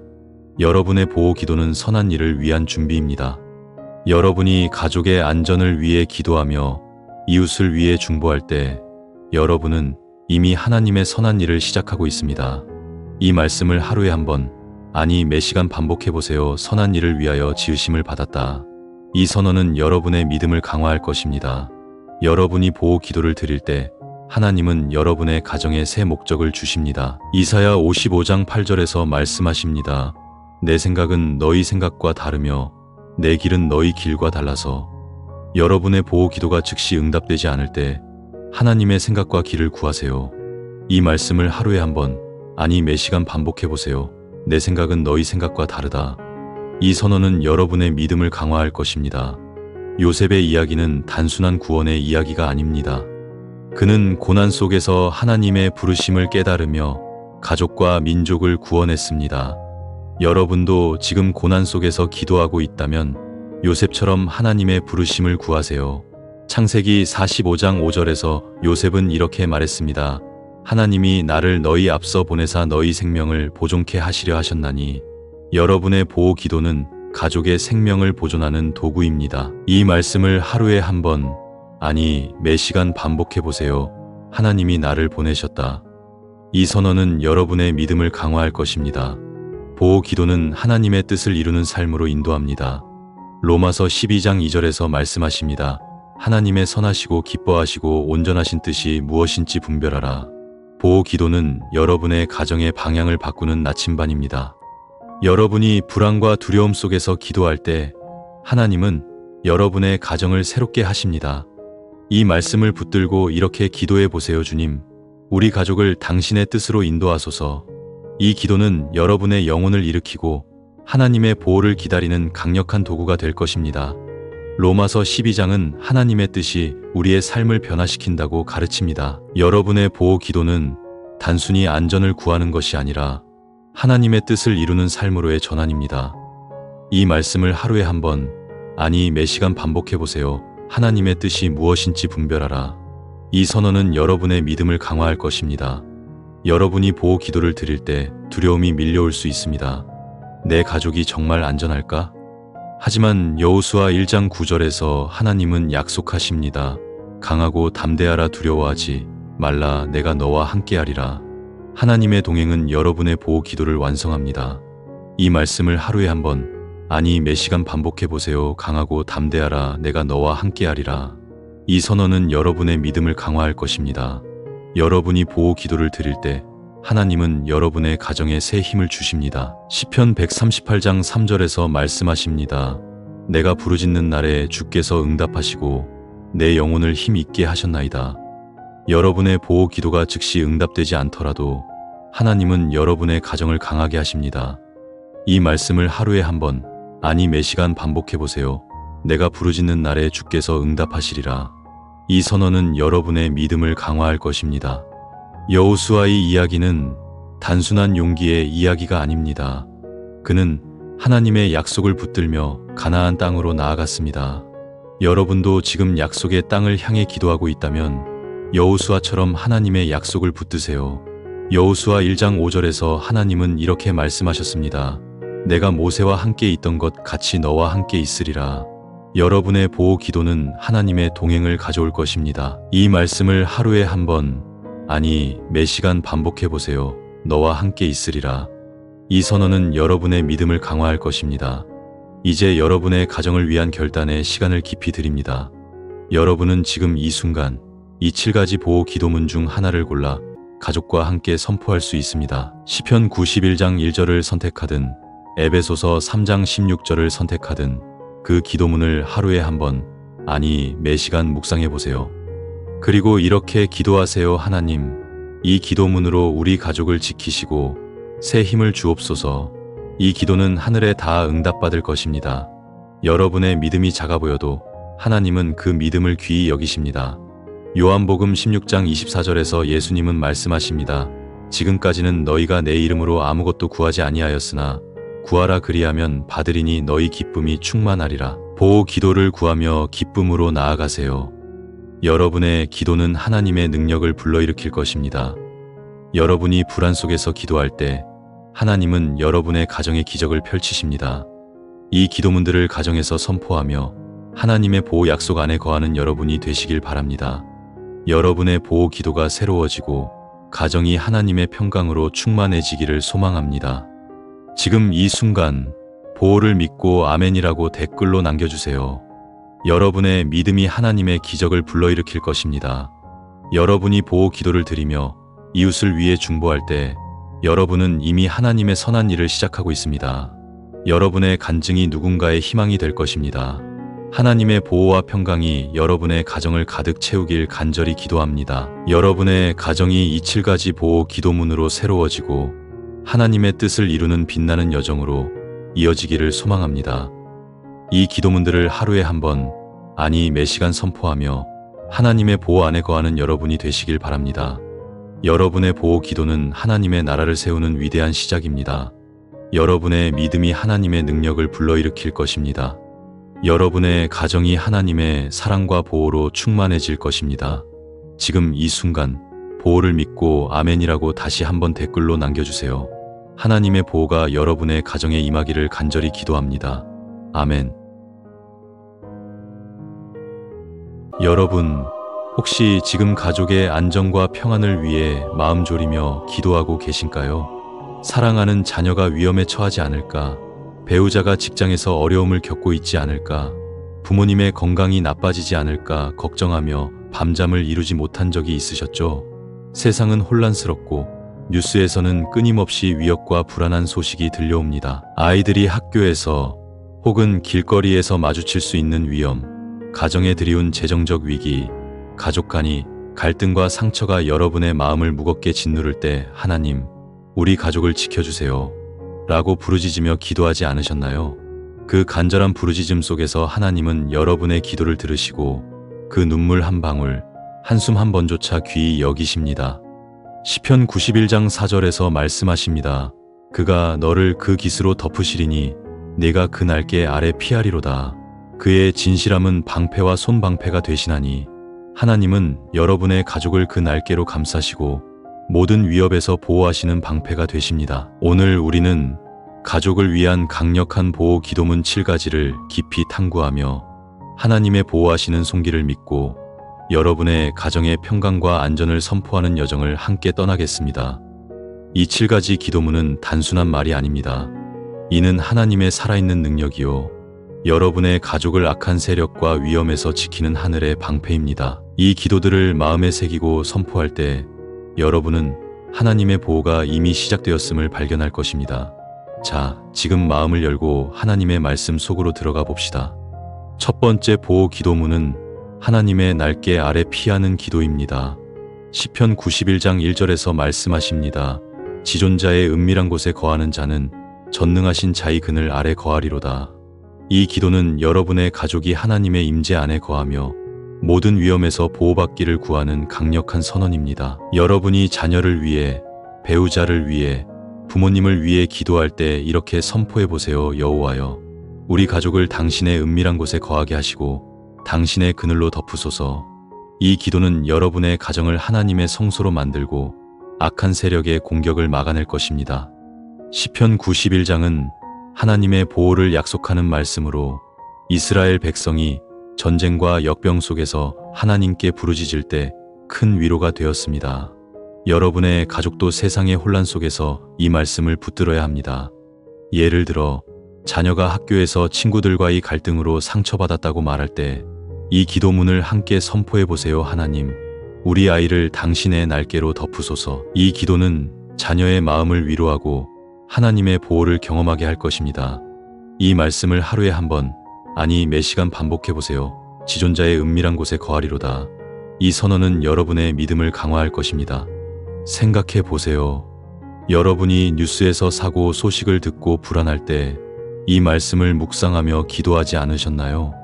여러분의 보호 기도는 선한 일을 위한 준비입니다. 여러분이 가족의 안전을 위해 기도하며 이웃을 위해 중보할 때 여러분은 이미 하나님의 선한 일을 시작하고 있습니다. 이 말씀을 하루에 한 번, 아니 매시간 반복해보세요. 선한 일을 위하여 지으심을 받았다. 이 선언은 여러분의 믿음을 강화할 것입니다. 여러분이 보호 기도를 드릴 때 하나님은 여러분의 가정에 새 목적을 주십니다. 이사야 55장 8절에서 말씀하십니다. 내 생각은 너희 생각과 다르며 내 길은 너희 길과 달라서. 여러분의 보호 기도가 즉시 응답되지 않을 때 하나님의 생각과 길을 구하세요. 이 말씀을 하루에 한 번, 아니 매시간 반복해보세요. 내 생각은 너희 생각과 다르다. 이 선언은 여러분의 믿음을 강화할 것입니다. 요셉의 이야기는 단순한 구원의 이야기가 아닙니다. 그는 고난 속에서 하나님의 부르심을 깨달으며 가족과 민족을 구원했습니다. 여러분도 지금 고난 속에서 기도하고 있다면 요셉처럼 하나님의 부르심을 구하세요. 창세기 45장 5절에서 요셉은 이렇게 말했습니다. 하나님이 나를 너희 앞서 보내사 너희 생명을 보존케 하시려 하셨나니. 여러분의 보호 기도는 가족의 생명을 보존하는 도구입니다. 이 말씀을 하루에 한 번, 아니 매시간 반복해보세요. 하나님이 나를 보내셨다. 이 선언은 여러분의 믿음을 강화할 것입니다. 보호 기도는 하나님의 뜻을 이루는 삶으로 인도합니다. 로마서 12장 2절에서 말씀하십니다. 하나님의 선하시고 기뻐하시고 온전하신 뜻이 무엇인지 분별하라. 보호 기도는 여러분의 가정의 방향을 바꾸는 나침반입니다. 여러분이 불안과 두려움 속에서 기도할 때 하나님은 여러분의 가정을 새롭게 하십니다. 이 말씀을 붙들고 이렇게 기도해 보세요. 주님, 우리 가족을 당신의 뜻으로 인도하소서. 이 기도는 여러분의 영혼을 일으키고 하나님의 보호를 기다리는 강력한 도구가 될 것입니다. 로마서 12장은 하나님의 뜻이 우리의 삶을 변화시킨다고 가르칩니다. 여러분의 보호 기도는 단순히 안전을 구하는 것이 아니라 하나님의 뜻을 이루는 삶으로의 전환입니다. 이 말씀을 하루에 한 번, 아니 매시간 반복해보세요. 하나님의 뜻이 무엇인지 분별하라. 이 선언은 여러분의 믿음을 강화할 것입니다. 여러분이 보호 기도를 드릴 때 두려움이 밀려올 수 있습니다. 내 가족이 정말 안전할까? 하지만 여호수아 1장 9절에서 하나님은 약속하십니다. 강하고 담대하라. 두려워하지 말라. 내가 너와 함께하리라. 하나님의 동행은 여러분의 보호 기도를 완성합니다. 이 말씀을 하루에 한 번, 아니 몇 시간 반복해 보세요. 강하고 담대하라. 내가 너와 함께하리라. 이 선언은 여러분의 믿음을 강화할 것입니다. 여러분이 보호 기도를 드릴 때 하나님은 여러분의 가정에 새 힘을 주십니다. 시편 138장 3절에서 말씀하십니다. 내가 부르짖는 날에 주께서 응답하시고 내 영혼을 힘 있게 하셨나이다. 여러분의 보호 기도가 즉시 응답되지 않더라도 하나님은 여러분의 가정을 강하게 하십니다. 이 말씀을 하루에 한 번, 아니 몇 시간 반복해 보세요. 내가 부르짖는 날에 주께서 응답하시리라. 이 선언은 여러분의 믿음을 강화할 것입니다. 여호수아의 이야기는 단순한 용기의 이야기가 아닙니다. 그는 하나님의 약속을 붙들며 가나안 땅으로 나아갔습니다. 여러분도 지금 약속의 땅을 향해 기도하고 있다면 여호수아처럼 하나님의 약속을 붙드세요. 여호수아 1장 5절에서 하나님은 이렇게 말씀하셨습니다. 내가 모세와 함께 있던 것 같이 너와 함께 있으리라. 여러분의 보호 기도는 하나님의 동행을 가져올 것입니다. 이 말씀을 하루에 한 번, 아니 몇 시간 반복해 보세요. 너와 함께 있으리라. 이 선언은 여러분의 믿음을 강화할 것입니다. 이제 여러분의 가정을 위한 결단에 시간을 깊이 드립니다. 여러분은 지금 이 순간 이 7가지 보호 기도문 중 하나를 골라 가족과 함께 선포할 수 있습니다. 시편 91장 1절을 선택하든 에베소서 3장 16절을 선택하든 그 기도문을 하루에 한 번, 아니 몇 시간 묵상해 보세요. 그리고 이렇게 기도하세요. 하나님, 이 기도문으로 우리 가족을 지키시고 새 힘을 주옵소서. 이 기도는 하늘에 다 응답받을 것입니다. 여러분의 믿음이 작아 보여도 하나님은 그 믿음을 귀히 여기십니다. 요한복음 16장 24절에서 예수님은 말씀하십니다. 지금까지는 너희가 내 이름으로 아무것도 구하지 아니하였으나 구하라 그리하면 받으리니 너희 기쁨이 충만하리라. 보호 기도를 구하며 기쁨으로 나아가세요. 여러분의 기도는 하나님의 능력을 불러일으킬 것입니다. 여러분이 불안 속에서 기도할 때 하나님은 여러분의 가정의 기적을 펼치십니다. 이 기도문들을 가정에서 선포하며 하나님의 보호 약속 안에 거하는 여러분이 되시길 바랍니다. 여러분의 보호 기도가 새로워지고 가정이 하나님의 평강으로 충만해지기를 소망합니다. 지금 이 순간 보호를 믿고 아멘이라고 댓글로 남겨주세요. 여러분의 믿음이 하나님의 기적을 불러일으킬 것입니다. 여러분이 보호 기도를 드리며 이웃을 위해 중보할 때 여러분은 이미 하나님의 선한 일을 시작하고 있습니다. 여러분의 간증이 누군가의 희망이 될 것입니다. 하나님의 보호와 평강이 여러분의 가정을 가득 채우길 간절히 기도합니다. 여러분의 가정이 이 7가지 보호 기도문으로 새로워지고 하나님의 뜻을 이루는 빛나는 여정으로 이어지기를 소망합니다. 이 기도문들을 하루에 한 번, 아니 몇 시간 선포하며 하나님의 보호 안에 거하는 여러분이 되시길 바랍니다. 여러분의 보호 기도는 하나님의 나라를 세우는 위대한 시작입니다. 여러분의 믿음이 하나님의 능력을 불러일으킬 것입니다. 여러분의 가정이 하나님의 사랑과 보호로 충만해질 것입니다. 지금 이 순간 보호를 믿고 아멘이라고 다시 한번 댓글로 남겨주세요. 하나님의 보호가 여러분의 가정에 임하기를 간절히 기도합니다. 아멘. 여러분, 혹시 지금 가족의 안정과 평안을 위해 마음 졸이며 기도하고 계신가요? 사랑하는 자녀가 위험에 처하지 않을까? 배우자가 직장에서 어려움을 겪고 있지 않을까? 부모님의 건강이 나빠지지 않을까 걱정하며 밤잠을 이루지 못한 적이 있으셨죠? 세상은 혼란스럽고 뉴스에서는 끊임없이 위협과 불안한 소식이 들려옵니다. 아이들이 학교에서 혹은 길거리에서 마주칠 수 있는 위험, 가정에 들이운 재정적 위기, 가족 간의 갈등과 상처가 여러분의 마음을 무겁게 짓누를 때 하나님, 우리 가족을 지켜주세요 라고 부르짖으며 기도하지 않으셨나요? 그 간절한 부르짖음 속에서 하나님은 여러분의 기도를 들으시고 그 눈물 한 방울, 한숨 한 번조차 귀히 여기십니다. 시편 91장 4절에서 말씀하십니다. 그가 너를 그 깃으로 덮으시리니 네가 그 날개 아래 피하리로다. 그의 진실함은 방패와 손방패가 되시나니 하나님은 여러분의 가족을 그 날개로 감싸시고 모든 위협에서 보호하시는 방패가 되십니다. 오늘 우리는 가족을 위한 강력한 보호 기도문 7가지를 깊이 탐구하며 하나님의 보호하시는 손길을 믿고 여러분의 가정의 평강과 안전을 선포하는 여정을 함께 떠나겠습니다. 이 7가지 기도문은 단순한 말이 아닙니다. 이는 하나님의 살아있는 능력이요, 여러분의 가족을 악한 세력과 위험에서 지키는 하늘의 방패입니다. 이 기도들을 마음에 새기고 선포할 때 여러분은 하나님의 보호가 이미 시작되었음을 발견할 것입니다. 자, 지금 마음을 열고 하나님의 말씀 속으로 들어가 봅시다. 첫 번째 보호 기도문은 하나님의 날개 아래 피하는 기도입니다. 시편 91장 1절에서 말씀하십니다. 지존자의 은밀한 곳에 거하는 자는 전능하신 자의 그늘 아래 거하리로다. 이 기도는 여러분의 가족이 하나님의 임재 안에 거하며 모든 위험에서 보호받기를 구하는 강력한 선언입니다. 여러분이 자녀를 위해, 배우자를 위해, 부모님을 위해 기도할 때 이렇게 선포해 보세요. 여호와여, 우리 가족을 당신의 은밀한 곳에 거하게 하시고 당신의 그늘로 덮으소서. 이 기도는 여러분의 가정을 하나님의 성소로 만들고 악한 세력의 공격을 막아낼 것입니다. 시편 91장은 하나님의 보호를 약속하는 말씀으로 이스라엘 백성이 전쟁과 역병 속에서 하나님께 부르짖을 때 큰 위로가 되었습니다. 여러분의 가족도 세상의 혼란 속에서 이 말씀을 붙들어야 합니다. 예를 들어 자녀가 학교에서 친구들과의 갈등으로 상처받았다고 말할 때 이 기도문을 함께 선포해 보세요. 하나님, 우리 아이를 당신의 날개로 덮으소서. 이 기도는 자녀의 마음을 위로하고 하나님의 보호를 경험하게 할 것입니다. 이 말씀을 하루에 한 번, 아니 매 시간 반복해 보세요. 지존자의 은밀한 곳에 거하리로다. 이 선언은 여러분의 믿음을 강화할 것입니다. 생각해 보세요. 여러분이 뉴스에서 사고 소식을 듣고 불안할 때 이 말씀을 묵상하며 기도하지 않으셨나요?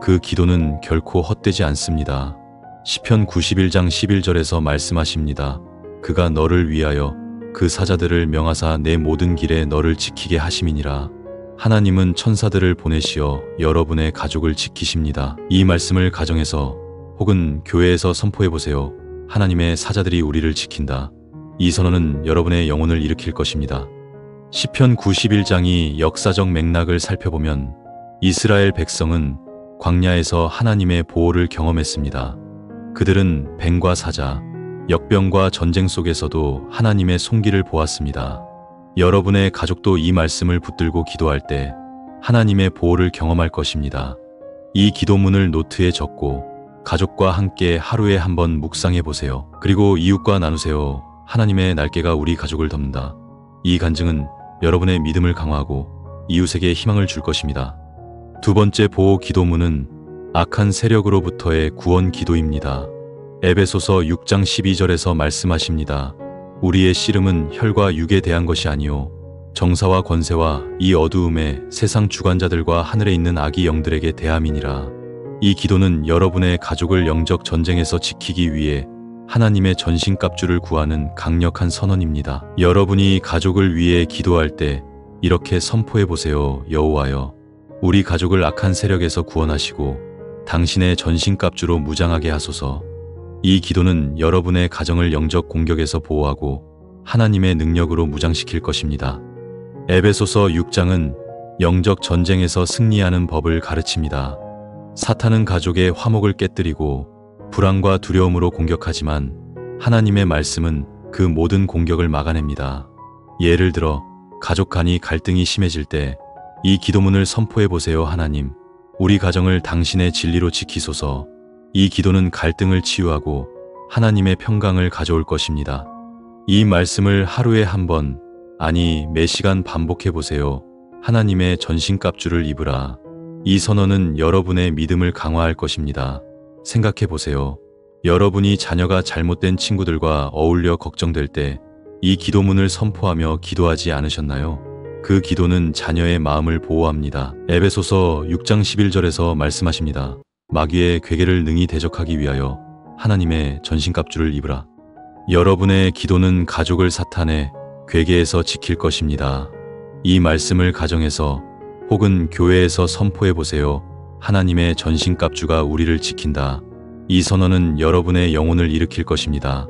그 기도는 결코 헛되지 않습니다. 시편 91장 11절에서 말씀하십니다. 그가 너를 위하여 그 사자들을 명하사 내 모든 길에 너를 지키게 하심이니라. 하나님은 천사들을 보내시어 여러분의 가족을 지키십니다. 이 말씀을 가정에서 혹은 교회에서 선포해 보세요. 하나님의 사자들이 우리를 지킨다. 이 선언은 여러분의 영혼을 일으킬 것입니다. 시편 91장이 역사적 맥락을 살펴보면 이스라엘 백성은 광야에서 하나님의 보호를 경험했습니다. 그들은 뱀과 사자, 역병과 전쟁 속에서도 하나님의 손길을 보았습니다. 여러분의 가족도 이 말씀을 붙들고 기도할 때 하나님의 보호를 경험할 것입니다. 이 기도문을 노트에 적고 가족과 함께 하루에 한 번 묵상해 보세요. 그리고 이웃과 나누세요. 하나님의 날개가 우리 가족을 덮는다. 이 간증은 여러분의 믿음을 강화하고 이웃에게 희망을 줄 것입니다. 두 번째 보호 기도문은 악한 세력으로부터의 구원 기도입니다. 에베소서 6장 12절에서 말씀하십니다. 우리의 씨름은 혈과 육에 대한 것이 아니요 정사와 권세와 이 어두움의 세상 주관자들과 하늘에 있는 악의 영들에게 대함이니라. 이 기도는 여러분의 가족을 영적 전쟁에서 지키기 위해 하나님의 전신갑주를 구하는 강력한 선언입니다. 여러분이 가족을 위해 기도할 때 이렇게 선포해 보세요. 여호와여, 우리 가족을 악한 세력에서 구원하시고 당신의 전신갑주로 무장하게 하소서. 이 기도는 여러분의 가정을 영적 공격에서 보호하고 하나님의 능력으로 무장시킬 것입니다. 에베소서 6장은 영적 전쟁에서 승리하는 법을 가르칩니다. 사탄은 가족의 화목을 깨뜨리고 불안과 두려움으로 공격하지만 하나님의 말씀은 그 모든 공격을 막아냅니다. 예를 들어 가족 간의 갈등이 심해질 때 이 기도문을 선포해 보세요. 하나님, 우리 가정을 당신의 진리로 지키소서. 이 기도는 갈등을 치유하고 하나님의 평강을 가져올 것입니다. 이 말씀을 하루에 한 번, 아니 매 시간 반복해 보세요. 하나님의 전신갑주를 입으라. 이 선언은 여러분의 믿음을 강화할 것입니다. 생각해 보세요. 여러분이 자녀가 잘못된 친구들과 어울려 걱정될 때 이 기도문을 선포하며 기도하지 않으셨나요? 그 기도는 자녀의 마음을 보호합니다. 에베소서 6장 11절에서 말씀하십니다. 마귀의 괴계를 능히 대적하기 위하여 하나님의 전신갑주를 입으라. 여러분의 기도는 가족을 사탄의 괴계에서 지킬 것입니다. 이 말씀을 가정에서 혹은 교회에서 선포해 보세요. 하나님의 전신갑주가 우리를 지킨다. 이 선언은 여러분의 영혼을 일으킬 것입니다.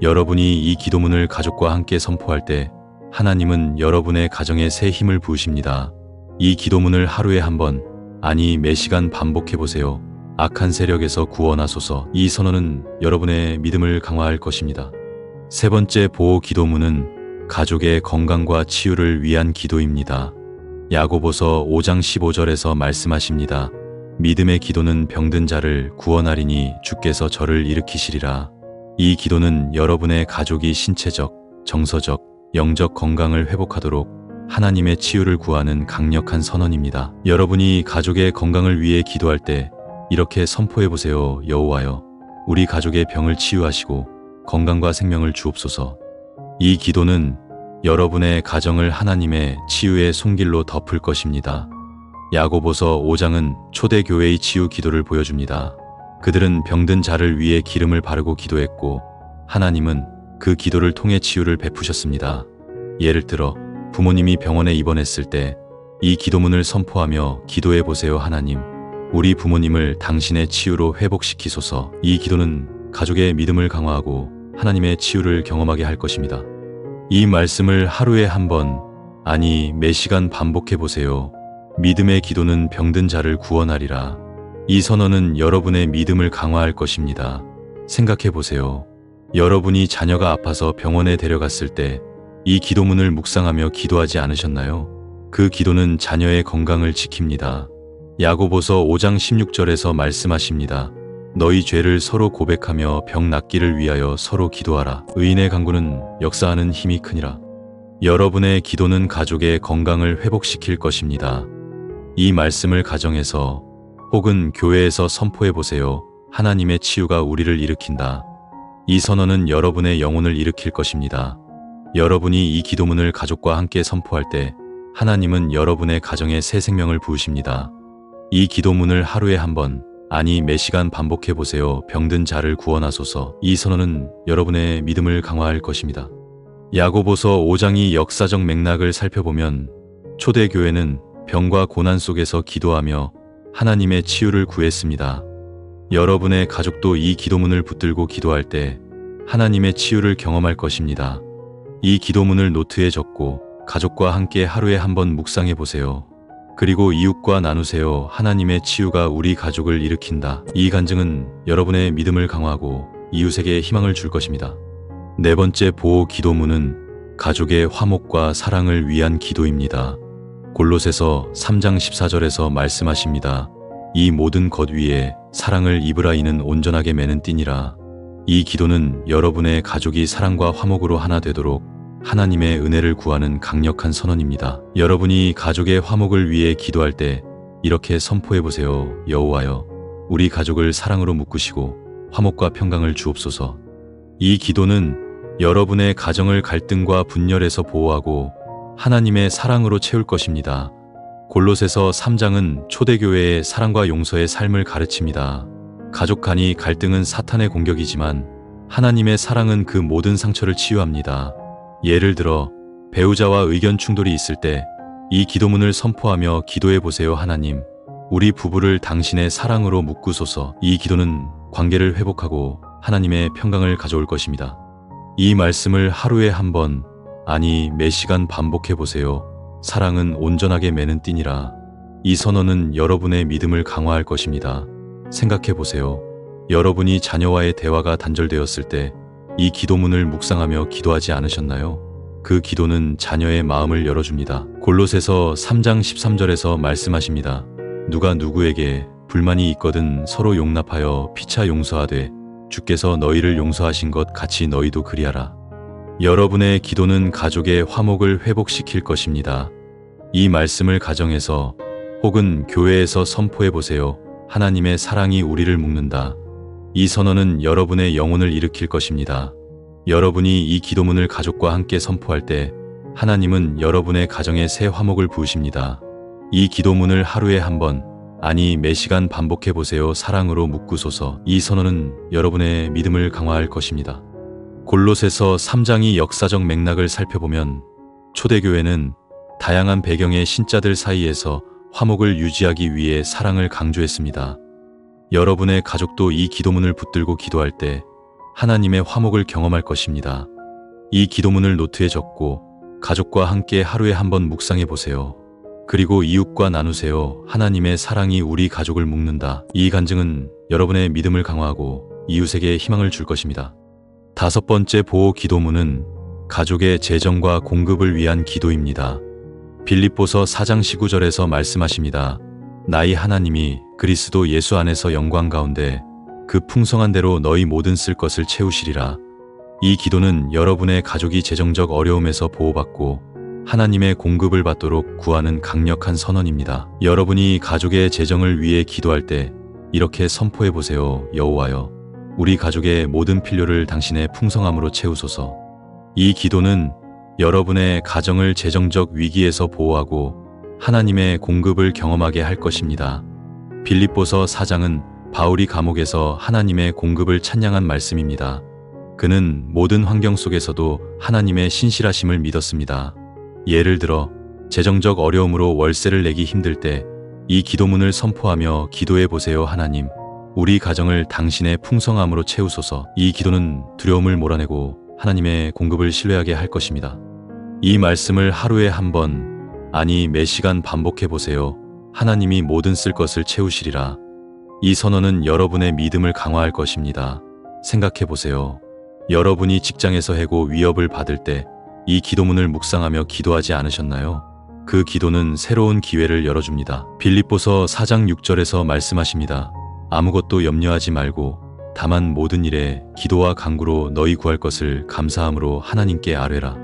여러분이 이 기도문을 가족과 함께 선포할 때 하나님은 여러분의 가정에 새 힘을 부으십니다. 이 기도문을 하루에 한 번, 아니 매 시간 반복해 보세요. 악한 세력에서 구원하소서. 이 선언은 여러분의 믿음을 강화할 것입니다. 세 번째 보호 기도문은 가족의 건강과 치유를 위한 기도입니다. 야고보서 5장 15절에서 말씀하십니다. 믿음의 기도는 병든 자를 구원하리니 주께서 저를 일으키시리라. 이 기도는 여러분의 가족이 신체적, 정서적, 영적 건강을 회복하도록 하나님의 치유를 구하는 강력한 선언입니다. 여러분이 가족의 건강을 위해 기도할 때 이렇게 선포해 보세요. 여호와여, 우리 가족의 병을 치유하시고 건강과 생명을 주옵소서. 이 기도는 여러분의 가정을 하나님의 치유의 손길로 덮을 것입니다. 야고보서 5장은 초대교회의 치유 기도를 보여줍니다. 그들은 병든 자를 위해 기름을 바르고 기도했고 하나님은 그 기도를 통해 치유를 베푸셨습니다. 예를 들어 부모님이 병원에 입원했을 때 이 기도문을 선포하며 기도해 보세요. 하나님, 우리 부모님을 당신의 치유로 회복시키소서. 이 기도는 가족의 믿음을 강화하고 하나님의 치유를 경험하게 할 것입니다. 이 말씀을 하루에 한 번, 아니 매 시간 반복해 보세요. 믿음의 기도는 병든 자를 구원하리라. 이 선언은 여러분의 믿음을 강화할 것입니다. 생각해 보세요. 여러분이 자녀가 아파서 병원에 데려갔을 때 이 기도문을 묵상하며 기도하지 않으셨나요? 그 기도는 자녀의 건강을 지킵니다. 야고보서 5장 16절에서 말씀하십니다. 너희 죄를 서로 고백하며 병 낫기를 위하여 서로 기도하라. 의인의 간구는 역사하는 힘이 크니라. 여러분의 기도는 가족의 건강을 회복시킬 것입니다. 이 말씀을 가정에서 혹은 교회에서 선포해 보세요. 하나님의 치유가 우리를 일으킨다. 이 선언은 여러분의 영혼을 일으킬 것입니다. 여러분이 이 기도문을 가족과 함께 선포할 때 하나님은 여러분의 가정에 새 생명을 부으십니다. 이 기도문을 하루에 한 번, 아니 매 시간 반복해 보세요. 병든 자를 구원하소서. 이 선언은 여러분의 믿음을 강화할 것입니다. 야고보서 5장의 역사적 맥락을 살펴보면 초대교회는 병과 고난 속에서 기도하며 하나님의 치유를 구했습니다. 여러분의 가족도 이 기도문을 붙들고 기도할 때 하나님의 치유를 경험할 것입니다. 이 기도문을 노트에 적고 가족과 함께 하루에 한 번 묵상해 보세요. 그리고 이웃과 나누세요. 하나님의 치유가 우리 가족을 일으킨다. 이 간증은 여러분의 믿음을 강화하고 이웃에게 희망을 줄 것입니다. 네 번째 보호 기도문은 가족의 화목과 사랑을 위한 기도입니다. 골로새서 3장 14절에서 말씀하십니다. 이 모든 것 위에 사랑을 입으라. 이는 온전하게 매는 띠니라. 이 기도는 여러분의 가족이 사랑과 화목으로 하나 되도록 하나님의 은혜를 구하는 강력한 선언입니다. 여러분이 가족의 화목을 위해 기도할 때 이렇게 선포해 보세요. 여호와여, 우리 가족을 사랑으로 묶으시고 화목과 평강을 주옵소서. 이 기도는 여러분의 가정을 갈등과 분열에서 보호하고 하나님의 사랑으로 채울 것입니다. 골로새서 3장은 초대교회의 사랑과 용서의 삶을 가르칩니다. 가족 간의 갈등은 사탄의 공격이지만 하나님의 사랑은 그 모든 상처를 치유합니다. 예를 들어 배우자와 의견 충돌이 있을 때 이 기도문을 선포하며 기도해 보세요. 하나님, 우리 부부를 당신의 사랑으로 묶으소서. 이 기도는 관계를 회복하고 하나님의 평강을 가져올 것입니다. 이 말씀을 하루에 한 번, 아니 매 시간 반복해 보세요. 사랑은 온전하게 매는 띠니라. 이 선언은 여러분의 믿음을 강화할 것입니다. 생각해 보세요. 여러분이 자녀와의 대화가 단절되었을 때 이 기도문을 묵상하며 기도하지 않으셨나요? 그 기도는 자녀의 마음을 열어줍니다. 골로새서 3장 13절에서 말씀하십니다. 누가 누구에게 불만이 있거든 서로 용납하여 피차 용서하되 주께서 너희를 용서하신 것 같이 너희도 그리하라. 여러분의 기도는 가족의 화목을 회복시킬 것입니다. 이 말씀을 가정에서 혹은 교회에서 선포해 보세요. 하나님의 사랑이 우리를 묶는다. 이 선언은 여러분의 영혼을 일으킬 것입니다. 여러분이 이 기도문을 가족과 함께 선포할 때 하나님은 여러분의 가정에 새 화목을 부으십니다. 이 기도문을 하루에 한 번, 아니 매 시간 반복해 보세요. 사랑으로 묶으소서. 이 선언은 여러분의 믿음을 강화할 것입니다. 골로새서 3장의 역사적 맥락을 살펴보면 초대교회는 다양한 배경의 신자들 사이에서 화목을 유지하기 위해 사랑을 강조했습니다. 여러분의 가족도 이 기도문을 붙들고 기도할 때 하나님의 화목을 경험할 것입니다. 이 기도문을 노트에 적고 가족과 함께 하루에 한 번 묵상해 보세요. 그리고 이웃과 나누세요. 하나님의 사랑이 우리 가족을 묶는다. 이 간증은 여러분의 믿음을 강화하고 이웃에게 희망을 줄 것입니다. 다섯 번째 보호 기도문은 가족의 재정과 공급을 위한 기도입니다. 빌립보서 4장 19절에서 말씀하십니다. 나의 하나님이 그리스도 예수 안에서 영광 가운데 그 풍성한 대로 너희 모든 쓸 것을 채우시리라. 이 기도는 여러분의 가족이 재정적 어려움에서 보호받고 하나님의 공급을 받도록 구하는 강력한 선언입니다. 여러분이 가족의 재정을 위해 기도할 때 이렇게 선포해 보세요. 여호와여, 우리 가족의 모든 필요를 당신의 풍성함으로 채우소서. 이 기도는 여러분의 가정을 재정적 위기에서 보호하고 하나님의 공급을 경험하게 할 것입니다. 빌립보서 4장은 바울이 감옥에서 하나님의 공급을 찬양한 말씀입니다. 그는 모든 환경 속에서도 하나님의 신실하심을 믿었습니다. 예를 들어 재정적 어려움으로 월세를 내기 힘들 때 이 기도문을 선포하며 기도해 보세요. 하나님, 우리 가정을 당신의 풍성함으로 채우소서. 이 기도는 두려움을 몰아내고 하나님의 공급을 신뢰하게 할 것입니다. 이 말씀을 하루에 한 번, 아니 매 시간 반복해 보세요. 하나님이 모든 쓸 것을 채우시리라. 이 선언은 여러분의 믿음을 강화할 것입니다. 생각해 보세요. 여러분이 직장에서 해고 위협을 받을 때 이 기도문을 묵상하며 기도하지 않으셨나요? 그 기도는 새로운 기회를 열어줍니다. 빌립보서 4장 6절에서 말씀하십니다. 아무것도 염려하지 말고 다만 모든 일에 기도와 간구로 너희 구할 것을 감사함으로 하나님께 아뢰라.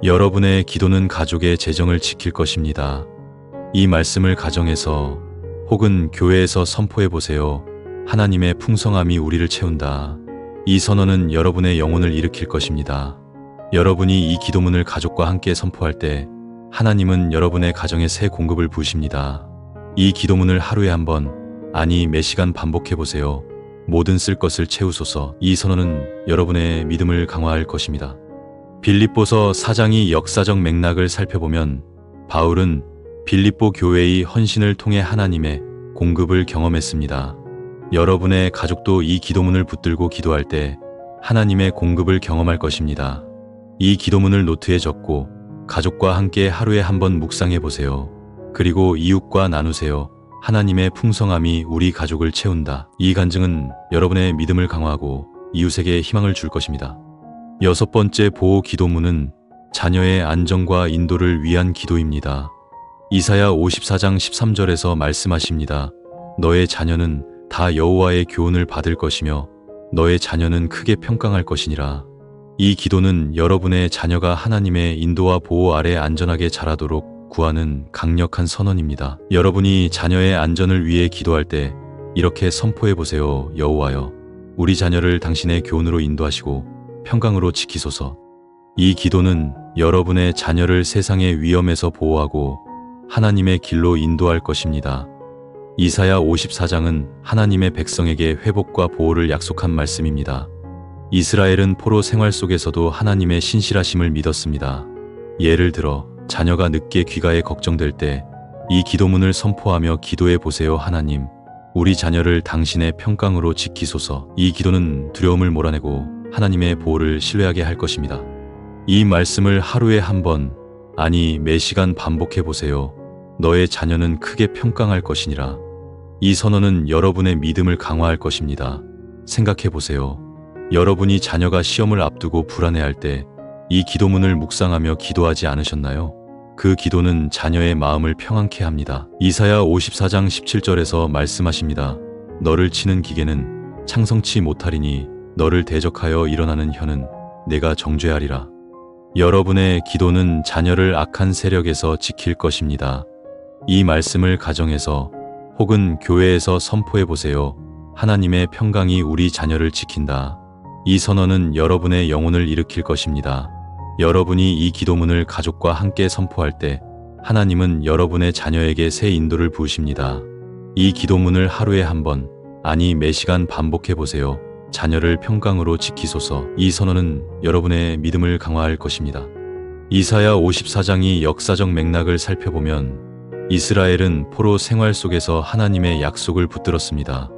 여러분의 기도는 가족의 재정을 지킬 것입니다. 이 말씀을 가정에서 혹은 교회에서 선포해 보세요. 하나님의 풍성함이 우리를 채운다. 이 선언은 여러분의 영혼을 일으킬 것입니다. 여러분이 이 기도문을 가족과 함께 선포할 때 하나님은 여러분의 가정에 새 공급을 부으십니다. 이 기도문을 하루에 한 번, 아니 매 시간 반복해 보세요. 모든 쓸 것을 채우소서. 이 선언은 여러분의 믿음을 강화할 것입니다. 빌립보서 4장의 역사적 맥락을 살펴보면 바울은 빌립보 교회의 헌신을 통해 하나님의 공급을 경험했습니다. 여러분의 가족도 이 기도문을 붙들고 기도할 때 하나님의 공급을 경험할 것입니다. 이 기도문을 노트에 적고 가족과 함께 하루에 한 번 묵상해 보세요. 그리고 이웃과 나누세요. 하나님의 풍성함이 우리 가족을 채운다. 이 간증은 여러분의 믿음을 강화하고 이웃에게 희망을 줄 것입니다. 6번째 보호 기도문은 자녀의 안정과 인도를 위한 기도입니다. 이사야 54장 13절에서 말씀하십니다. 너의 자녀는 다 여호와의 교훈을 받을 것이며 너의 자녀는 크게 평강할 것이니라. 이 기도는 여러분의 자녀가 하나님의 인도와 보호 아래 안전하게 자라도록 구하는 강력한 선언입니다. 여러분이 자녀의 안전을 위해 기도할 때 이렇게 선포해 보세요. 여호와여, 우리 자녀를 당신의 교훈으로 인도하시고 평강으로 지키소서. 이 기도는 여러분의 자녀를 세상의 위험에서 보호하고 하나님의 길로 인도할 것입니다. 이사야 54장은 하나님의 백성에게 회복과 보호를 약속한 말씀입니다. 이스라엘은 포로 생활 속에서도 하나님의 신실하심을 믿었습니다. 예를 들어 자녀가 늦게 귀가해 걱정될 때 이 기도문을 선포하며 기도해 보세요. 하나님, 우리 자녀를 당신의 평강으로 지키소서. 이 기도는 두려움을 몰아내고 하나님의 보호를 신뢰하게 할 것입니다. 이 말씀을 하루에 한 번, 아니 매 시간 반복해 보세요. 너의 자녀는 크게 평강할 것이니라. 이 선언은 여러분의 믿음을 강화할 것입니다. 생각해 보세요. 여러분이 자녀가 시험을 앞두고 불안해할 때 이 기도문을 묵상하며 기도하지 않으셨나요? 그 기도는 자녀의 마음을 평안케 합니다. 이사야 54장 17절에서 말씀하십니다. 너를 치는 기계는 창성치 못하리니 너를 대적하여 일어나는 혀는 내가 정죄하리라. 여러분의 기도는 자녀를 악한 세력에서 지킬 것입니다. 이 말씀을 가정에서 혹은 교회에서 선포해 보세요. 하나님의 평강이 우리 자녀를 지킨다. 이 선언은 여러분의 영혼을 일으킬 것입니다. 여러분이 이 기도문을 가족과 함께 선포할 때 하나님은 여러분의 자녀에게 새 인도를 부으십니다. 이 기도문을 하루에 한 번, 아니 매 시간 반복해 보세요. 자녀를 평강으로 지키소서. 이 선언은 여러분의 믿음을 강화할 것입니다. 이사야 54장이 역사적 맥락을 살펴보면 이스라엘은 포로 생활 속에서 하나님의 약속을 붙들었습니다.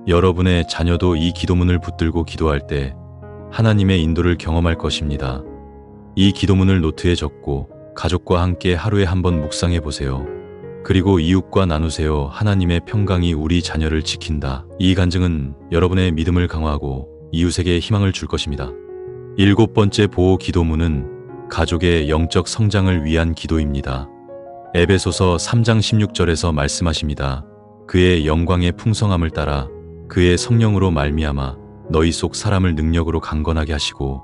여러분의 자녀도 이 기도문을 붙들고 기도할 때 하나님의 인도를 경험할 것입니다. 이 기도문을 노트에 적고 가족과 함께 하루에 한 번 묵상해 보세요. 그리고 이웃과 나누세요. 하나님의 평강이 우리 자녀를 지킨다. 이 간증은 여러분의 믿음을 강화하고 이웃에게 희망을 줄 것입니다. 7번째 보호 기도문은 가족의 영적 성장을 위한 기도입니다. 에베소서 3장 16절에서 말씀하십니다. 그의 영광의 풍성함을 따라 그의 성령으로 말미암아 너희 속 사람을 능력으로 강건하게 하시고.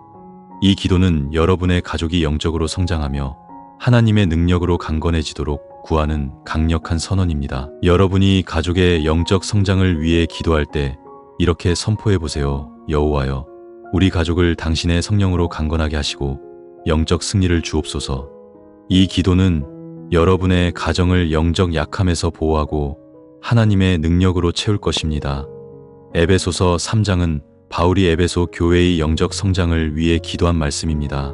이 기도는 여러분의 가족이 영적으로 성장하며 하나님의 능력으로 강건해지도록 구하는 강력한 선언입니다. 여러분이 가족의 영적 성장을 위해 기도할 때 이렇게 선포해 보세요. 여호와여, 우리 가족을 당신의 성령으로 강건하게 하시고 영적 승리를 주옵소서. 이 기도는 여러분의 가정을 영적 약함에서 보호하고 하나님의 능력으로 채울 것입니다. 에베소서 3장은 바울이 에베소 교회의 영적 성장을 위해 기도한 말씀입니다.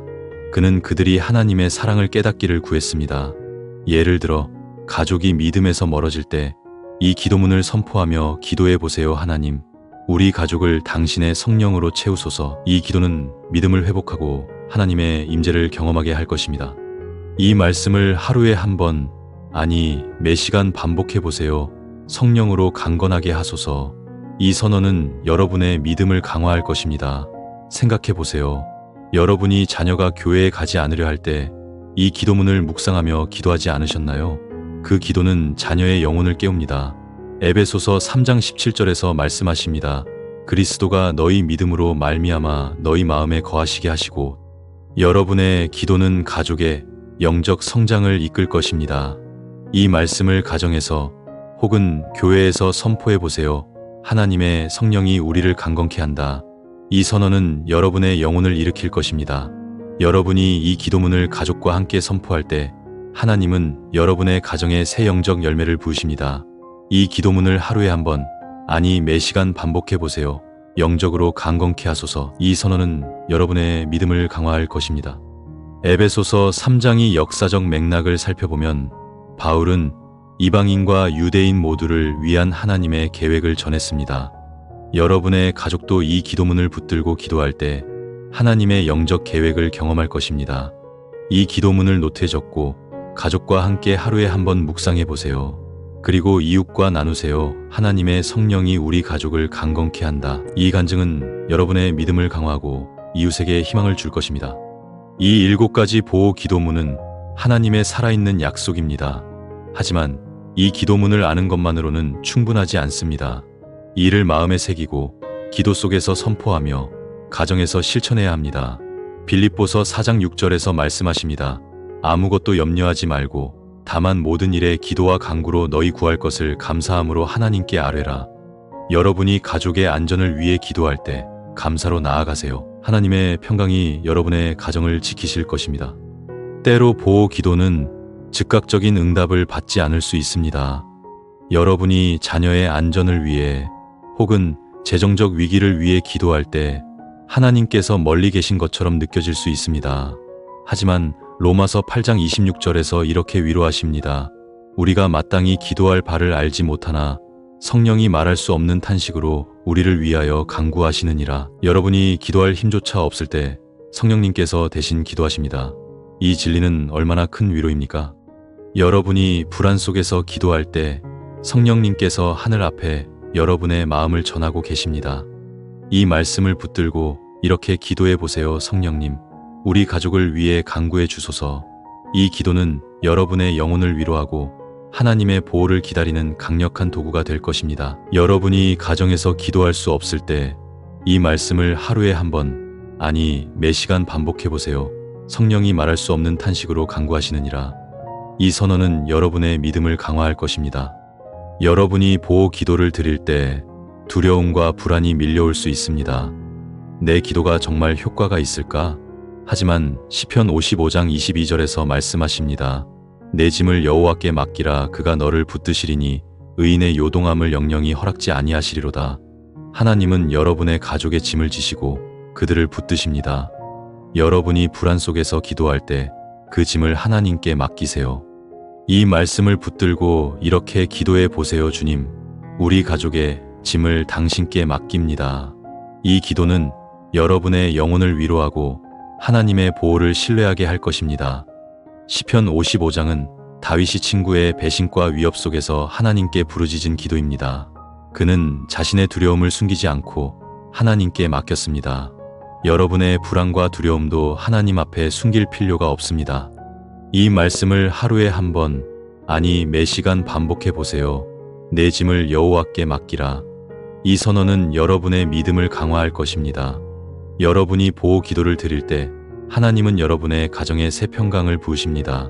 그는 그들이 하나님의 사랑을 깨닫기를 구했습니다. 예를 들어 가족이 믿음에서 멀어질 때 이 기도문을 선포하며 기도해 보세요. 하나님, 우리 가족을 당신의 성령으로 채우소서. 이 기도는 믿음을 회복하고 하나님의 임재를 경험하게 할 것입니다. 이 말씀을 하루에 한 번, 아니 매 시간 반복해 보세요. 성령으로 강건하게 하소서. 이 선언은 여러분의 믿음을 강화할 것입니다. 생각해 보세요. 여러분이 자녀가 교회에 가지 않으려 할 때 이 기도문을 묵상하며 기도하지 않으셨나요? 그 기도는 자녀의 영혼을 깨웁니다. 에베소서 3장 17절에서 말씀하십니다. 그리스도가 너희 믿음으로 말미암아 너희 마음에 거하시게 하시고. 여러분의 기도는 가족의 영적 성장을 이끌 것입니다. 이 말씀을 가정에서 혹은 교회에서 선포해 보세요. 하나님의 성령이 우리를 강건케 한다. 이 선언은 여러분의 영혼을 일으킬 것입니다. 여러분이 이 기도문을 가족과 함께 선포할 때 하나님은 여러분의 가정에 새 영적 열매를 부으십니다. 이 기도문을 하루에 한 번, 아니 매 시간 반복해 보세요. 영적으로 강건케 하소서. 이 선언은 여러분의 믿음을 강화할 것입니다. 에베소서 3장의 역사적 맥락을 살펴보면 바울은 이방인과 유대인 모두를 위한 하나님의 계획을 전했습니다. 여러분의 가족도 이 기도문을 붙들고 기도할 때 하나님의 영적 계획을 경험할 것입니다. 이 기도문을 노트에 적고 가족과 함께 하루에 한 번 묵상해 보세요. 그리고 이웃과 나누세요. 하나님의 성령이 우리 가족을 강건케 한다. 이 간증은 여러분의 믿음을 강화하고 이웃에게 희망을 줄 것입니다. 이 7가지 보호 기도문은 하나님의 살아있는 약속입니다. 하지만 이 기도문을 아는 것만으로는 충분하지 않습니다. 이를 마음에 새기고 기도 속에서 선포하며 가정에서 실천해야 합니다. 빌립보서 4장 6절에서 말씀하십니다. 아무것도 염려하지 말고 다만 모든 일에 기도와 간구로 너희 구할 것을 감사함으로 하나님께 아뢰라. 여러분이 가족의 안전을 위해 기도할 때 감사로 나아가세요. 하나님의 평강이 여러분의 가정을 지키실 것입니다. 때로 보호 기도는 즉각적인 응답을 받지 않을 수 있습니다. 여러분이 자녀의 안전을 위해 혹은 재정적 위기를 위해 기도할 때 하나님께서 멀리 계신 것처럼 느껴질 수 있습니다. 하지만 로마서 8장 26절에서 이렇게 위로하십니다. 우리가 마땅히 기도할 바를 알지 못하나 성령이 말할 수 없는 탄식으로 우리를 위하여 간구하시느니라. 여러분이 기도할 힘조차 없을 때 성령님께서 대신 기도하십니다. 이 진리는 얼마나 큰 위로입니까? 여러분이 불안 속에서 기도할 때 성령님께서 하늘 앞에 여러분의 마음을 전하고 계십니다. 이 말씀을 붙들고 이렇게 기도해 보세요. 성령님, 우리 가족을 위해 간구해 주소서. 이 기도는 여러분의 영혼을 위로하고 하나님의 보호를 기다리는 강력한 도구가 될 것입니다. 여러분이 가정에서 기도할 수 없을 때 이 말씀을 하루에 한 번, 아니 매 시간 반복해 보세요. 성령이 말할 수 없는 탄식으로 간구하시느니라. 이 선언은 여러분의 믿음을 강화할 것입니다. 여러분이 보호 기도를 드릴 때 두려움과 불안이 밀려올 수 있습니다. 내 기도가 정말 효과가 있을까? 하지만 시편 55장 22절에서 말씀하십니다. 내 짐을 여호와께 맡기라. 그가 너를 붙드시리니 의인의 요동함을 영영이 허락지 아니하시리로다. 하나님은 여러분의 가족의 짐을 지시고 그들을 붙드십니다. 여러분이 불안 속에서 기도할 때 그 짐을 하나님께 맡기세요. 이 말씀을 붙들고 이렇게 기도해 보세요. 주님, 우리 가족의 짐을 당신께 맡깁니다. 이 기도는 여러분의 영혼을 위로하고 하나님의 보호를 신뢰하게 할 것입니다. 시편 55장은 다윗이 친구의 배신과 위협 속에서 하나님께 부르짖은 기도입니다. 그는 자신의 두려움을 숨기지 않고 하나님께 맡겼습니다. 여러분의 불안과 두려움도 하나님 앞에 숨길 필요가 없습니다. 이 말씀을 하루에 한 번, 아니 매 시간 반복해 보세요. 내 짐을 여호와께 맡기라. 이 선언은 여러분의 믿음을 강화할 것입니다. 여러분이 보호 기도를 드릴 때 하나님은 여러분의 가정에 새 평강을 부으십니다.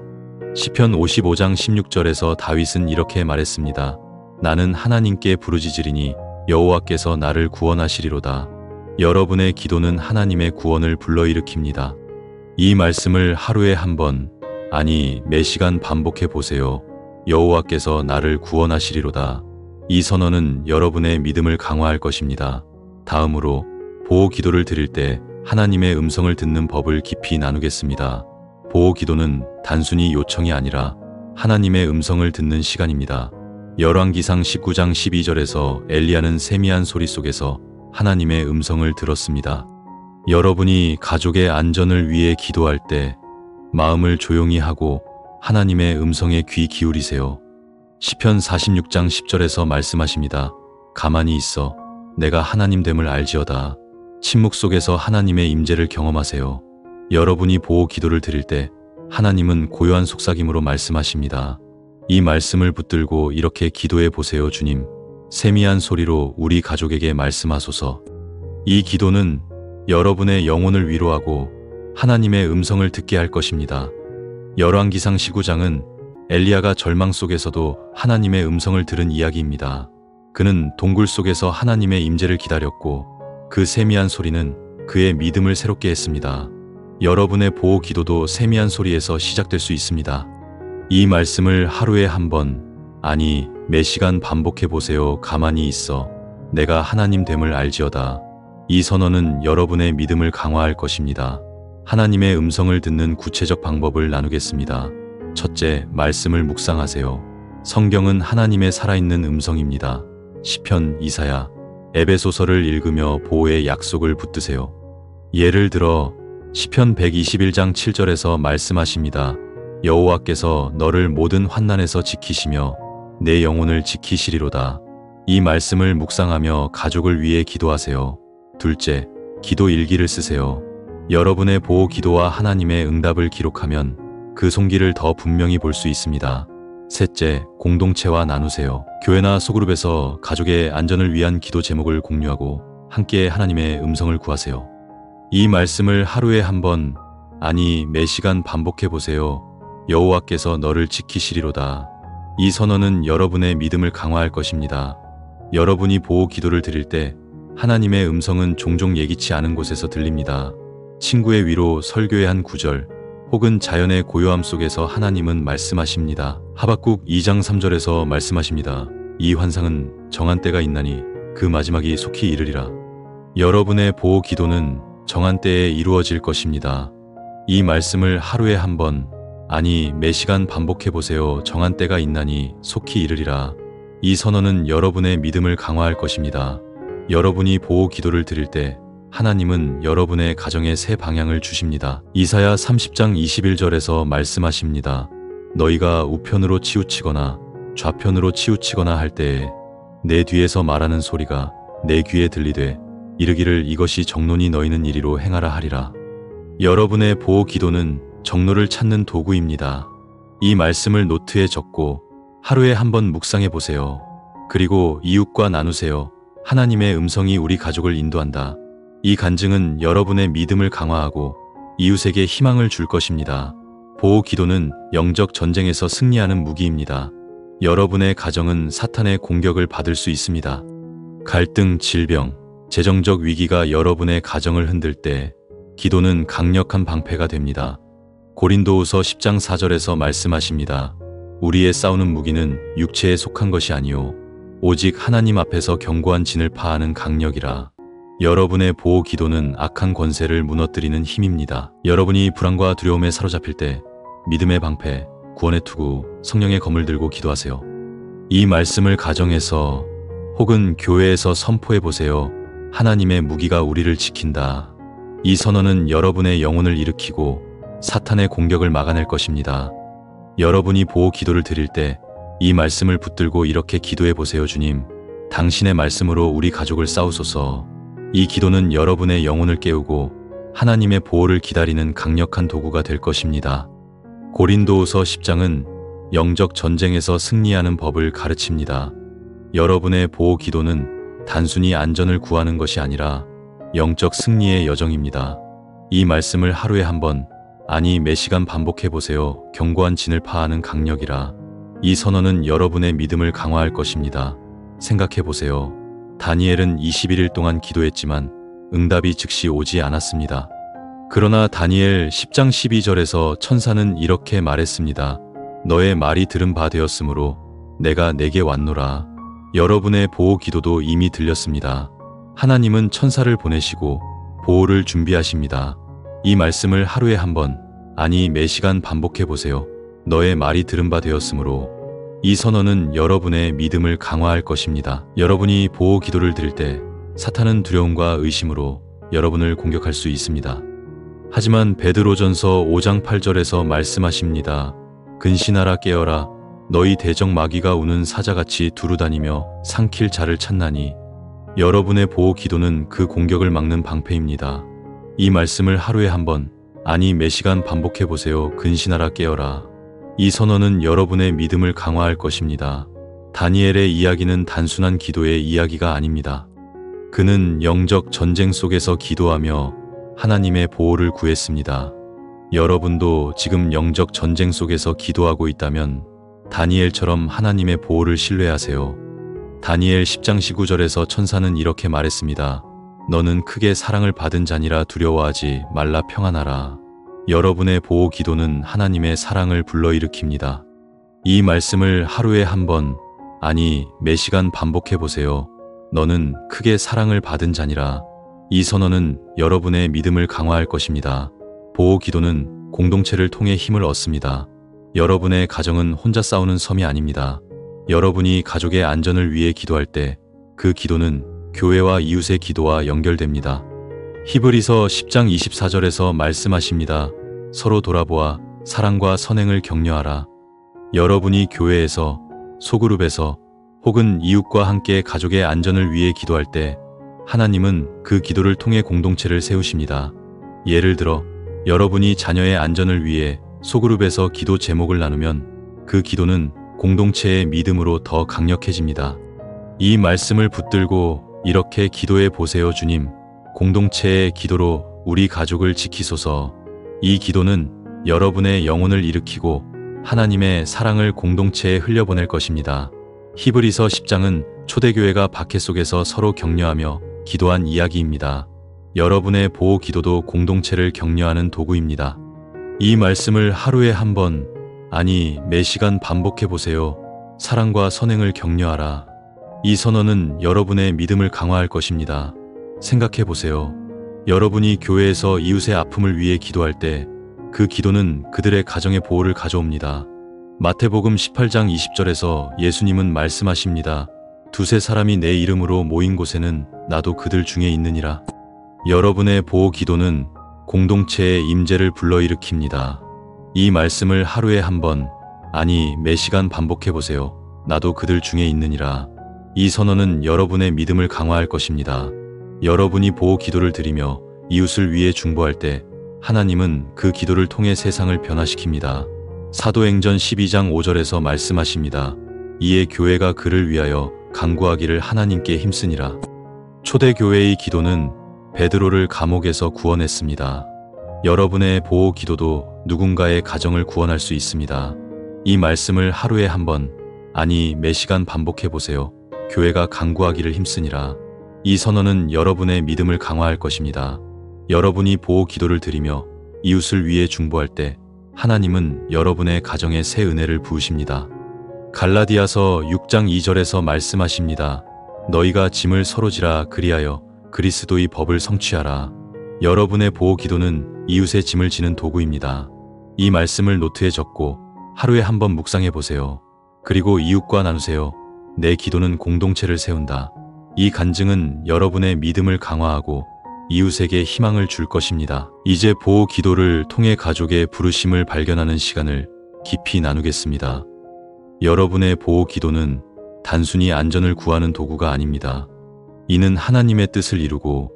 시편 55장 16절에서 다윗은 이렇게 말했습니다. 나는 하나님께 부르짖으리니 여호와께서 나를 구원하시리로다. 여러분의 기도는 하나님의 구원을 불러일으킵니다. 이 말씀을 하루에 한 번, 아니 매 시간 반복해 보세요. 여호와께서 나를 구원하시리로다. 이 선언은 여러분의 믿음을 강화할 것입니다. 다음으로 보호 기도를 드릴 때 하나님의 음성을 듣는 법을 깊이 나누겠습니다. 보호 기도는 단순히 요청이 아니라 하나님의 음성을 듣는 시간입니다. 열왕기상 19장 12절에서 엘리야는 세미한 소리 속에서 하나님의 음성을 들었습니다. 여러분이 가족의 안전을 위해 기도할 때 마음을 조용히 하고 하나님의 음성에 귀 기울이세요. 시편 46장 10절에서 말씀하십니다. 가만히 있어 내가 하나님됨을 알지어다. 침묵 속에서 하나님의 임재를 경험하세요. 여러분이 보호 기도를 드릴 때 하나님은 고요한 속삭임으로 말씀하십니다. 이 말씀을 붙들고 이렇게 기도해 보세요. 주님, 세미한 소리로 우리 가족에게 말씀하소서. 이 기도는 여러분의 영혼을 위로하고 하나님의 음성을 듣게 할 것입니다. 열왕기상 19장은 엘리야가 절망 속에서도 하나님의 음성을 들은 이야기입니다. 그는 동굴 속에서 하나님의 임재를 기다렸고 그 세미한 소리는 그의 믿음을 새롭게 했습니다. 여러분의 보호 기도도 세미한 소리에서 시작될 수 있습니다. 이 말씀을 하루에 한 번, 아니 매 시간 반복해 보세요. 가만히 있어 내가 하나님됨을 알지어다. 이 선언은 여러분의 믿음을 강화할 것입니다. 하나님의 음성을 듣는 구체적 방법을 나누겠습니다. 첫째, 말씀을 묵상하세요. 성경은 하나님의 살아있는 음성입니다. 시편, 이사야, 에베소서를 읽으며 보호의 약속을 붙드세요. 예를 들어 시편 121장 7절에서 말씀하십니다. 여호와께서 너를 모든 환난에서 지키시며 내 영혼을 지키시리로다. 이 말씀을 묵상하며 가족을 위해 기도하세요. 둘째, 기도 일기를 쓰세요. 여러분의 보호 기도와 하나님의 응답을 기록하면 그 손길을 더 분명히 볼 수 있습니다. 셋째, 공동체와 나누세요. 교회나 소그룹에서 가족의 안전을 위한 기도 제목을 공유하고 함께 하나님의 음성을 구하세요. 이 말씀을 하루에 한 번, 아니 매 시간 반복해 보세요. 여호와께서 너를 지키시리로다. 이 선언은 여러분의 믿음을 강화할 것입니다. 여러분이 보호 기도를 드릴 때 하나님의 음성은 종종 예기치 않은 곳에서 들립니다. 친구의 위로, 설교의 한 구절, 혹은 자연의 고요함 속에서 하나님은 말씀하십니다. 하박국 2장 3절에서 말씀하십니다. 이 환상은 정한 때가 있나니 그 마지막이 속히 이르리라. 여러분의 보호 기도는 정한 때에 이루어질 것입니다. 이 말씀을 하루에 한 번, 아니 매 시간 반복해 보세요. 정한 때가 있나니 속히 이르리라. 이 선언은 여러분의 믿음을 강화할 것입니다. 여러분이 보호 기도를 드릴 때 하나님은 여러분의 가정에 새 방향을 주십니다. 이사야 30장 21절에서 말씀하십니다. 너희가 우편으로 치우치거나 좌편으로 치우치거나 할 때에 내 뒤에서 말하는 소리가 내 귀에 들리되 이르기를 이것이 정론이 너희는 이리로 행하라 하리라. 여러분의 보호 기도는 정로를 찾는 도구입니다. 이 말씀을 노트에 적고 하루에 한 번 묵상해 보세요. 그리고 이웃과 나누세요. 하나님의 음성이 우리 가족을 인도한다. 이 간증은 여러분의 믿음을 강화하고 이웃에게 희망을 줄 것입니다. 보호 기도는 영적 전쟁에서 승리하는 무기입니다. 여러분의 가정은 사탄의 공격을 받을 수 있습니다. 갈등, 질병, 재정적 위기가 여러분의 가정을 흔들 때 기도는 강력한 방패가 됩니다. 고린도후서 10장 4절에서 말씀하십니다. 우리의 싸우는 무기는 육체에 속한 것이 아니요 오직 하나님 앞에서 견고한 진을 파하는 강력이라. 여러분의 보호 기도는 악한 권세를 무너뜨리는 힘입니다. 여러분이 불안과 두려움에 사로잡힐 때 믿음의 방패, 구원의 투구, 성령의 검을 들고 기도하세요. 이 말씀을 가정에서 혹은 교회에서 선포해 보세요. 하나님의 무기가 우리를 지킨다. 이 선언은 여러분의 영혼을 일으키고 사탄의 공격을 막아낼 것입니다. 여러분이 보호 기도를 드릴 때 이 말씀을 붙들고 이렇게 기도해 보세요. 주님, 당신의 말씀으로 우리 가족을 싸우소서. 이 기도는 여러분의 영혼을 깨우고 하나님의 보호를 기다리는 강력한 도구가 될 것입니다. 고린도후서 10장은 영적 전쟁에서 승리하는 법을 가르칩니다. 여러분의 보호 기도는 단순히 안전을 구하는 것이 아니라 영적 승리의 여정입니다. 이 말씀을 하루에 한 번, 아니 매 시간 반복해 보세요. 견고한 진을 파하는 강력이라. 이 선언은 여러분의 믿음을 강화할 것입니다. 생각해 보세요. 다니엘은 21일 동안 기도했지만 응답이 즉시 오지 않았습니다. 그러나 다니엘 10장 12절에서 천사는 이렇게 말했습니다. 너의 말이 들은 바 되었으므로 내가 내게 왔노라. 여러분의 보호 기도도 이미 들렸습니다. 하나님은 천사를 보내시고 보호를 준비하십니다. 이 말씀을 하루에 한 번, 아니 매 시간 반복해 보세요. 너의 말이 들은 바 되었으므로. 이 선언은 여러분의 믿음을 강화할 것입니다. 여러분이 보호 기도를 드릴 때 사탄은 두려움과 의심으로 여러분을 공격할 수 있습니다. 하지만 베드로전서 5장 8절에서 말씀하십니다. 근신하라 깨어라. 너희 대적 마귀가 우는 사자같이 두루다니며 삼킬 자를 찾나니. 여러분의 보호 기도는 그 공격을 막는 방패입니다. 이 말씀을 하루에 한 번, 아니 매 시간 반복해 보세요. 근신하라 깨어라. 이 선언은 여러분의 믿음을 강화할 것입니다. 다니엘의 이야기는 단순한 기도의 이야기가 아닙니다. 그는 영적 전쟁 속에서 기도하며 하나님의 보호를 구했습니다. 여러분도 지금 영적 전쟁 속에서 기도하고 있다면 다니엘처럼 하나님의 보호를 신뢰하세요. 다니엘 10장 19절에서 천사는 이렇게 말했습니다. 너는 크게 사랑을 받은 자니라 두려워하지 말라 평안하라. 여러분의 보호 기도는 하나님의 사랑을 불러일으킵니다. 이 말씀을 하루에 한 번, 아니 매 시간 반복해 보세요. 너는 크게 사랑을 받은 자니라. 이 선언은 여러분의 믿음을 강화할 것입니다. 보호 기도는 공동체를 통해 힘을 얻습니다. 여러분의 가정은 혼자 싸우는 섬이 아닙니다. 여러분이 가족의 안전을 위해 기도할 때 그 기도는 교회와 이웃의 기도와 연결됩니다. 히브리서 10장 24절에서 말씀하십니다. 서로 돌아보아 사랑과 선행을 격려하라. 여러분이 교회에서, 소그룹에서 혹은 이웃과 함께 가족의 안전을 위해 기도할 때 하나님은 그 기도를 통해 공동체를 세우십니다. 예를 들어 여러분이 자녀의 안전을 위해 소그룹에서 기도 제목을 나누면 그 기도는 공동체의 믿음으로 더 강력해집니다. 이 말씀을 붙들고 이렇게 기도해 보세요. 주님, 공동체의 기도로 우리 가족을 지키소서. 이 기도는 여러분의 영혼을 일으키고 하나님의 사랑을 공동체에 흘려보낼 것입니다. 히브리서 10장은 초대교회가 박해 속에서 서로 격려하며 기도한 이야기입니다. 여러분의 보호 기도도 공동체를 격려하는 도구입니다. 이 말씀을 하루에 한 번, 아니 매 시간 반복해 보세요. 사랑과 선행을 격려하라. 이 선언은 여러분의 믿음을 강화할 것입니다. 생각해 보세요. 여러분이 교회에서 이웃의 아픔을 위해 기도할 때 그 기도는 그들의 가정의 보호를 가져옵니다. 마태복음 18장 20절에서 예수님은 말씀하십니다. 두세 사람이 내 이름으로 모인 곳에는 나도 그들 중에 있느니라. 여러분의 보호 기도는 공동체의 임재를 불러일으킵니다. 이 말씀을 하루에 한 번, 아니 매 시간 반복해 보세요. 나도 그들 중에 있느니라. 이 선언은 여러분의 믿음을 강화할 것입니다. 여러분이 보호 기도를 드리며 이웃을 위해 중보할 때 하나님은 그 기도를 통해 세상을 변화시킵니다. 사도행전 12장 5절에서 말씀하십니다. 이에 교회가 그를 위하여 간구하기를 하나님께 힘쓰니라. 초대교회의 기도는 베드로를 감옥에서 구원했습니다. 여러분의 보호 기도도 누군가의 가정을 구원할 수 있습니다. 이 말씀을 하루에 한 번, 아니 매 시간 반복해 보세요. 교회가 간구하기를 힘쓰니라. 이 선언은 여러분의 믿음을 강화할 것입니다. 여러분이 보호 기도를 드리며 이웃을 위해 중보할 때 하나님은 여러분의 가정에 새 은혜를 부으십니다. 갈라디아서 6장 2절에서 말씀하십니다. 너희가 짐을 서로 지라 그리하여 그리스도의 법을 성취하라. 여러분의 보호 기도는 이웃의 짐을 지는 도구입니다. 이 말씀을 노트에 적고 하루에 한 번 묵상해 보세요. 그리고 이웃과 나누세요. 내 기도는 공동체를 세운다. 이 간증은 여러분의 믿음을 강화하고 이웃에게 희망을 줄 것입니다. 이제 보호 기도를 통해 가족의 부르심을 발견하는 시간을 깊이 나누겠습니다. 여러분의 보호 기도는 단순히 안전을 구하는 도구가 아닙니다. 이는 하나님의 뜻을 이루고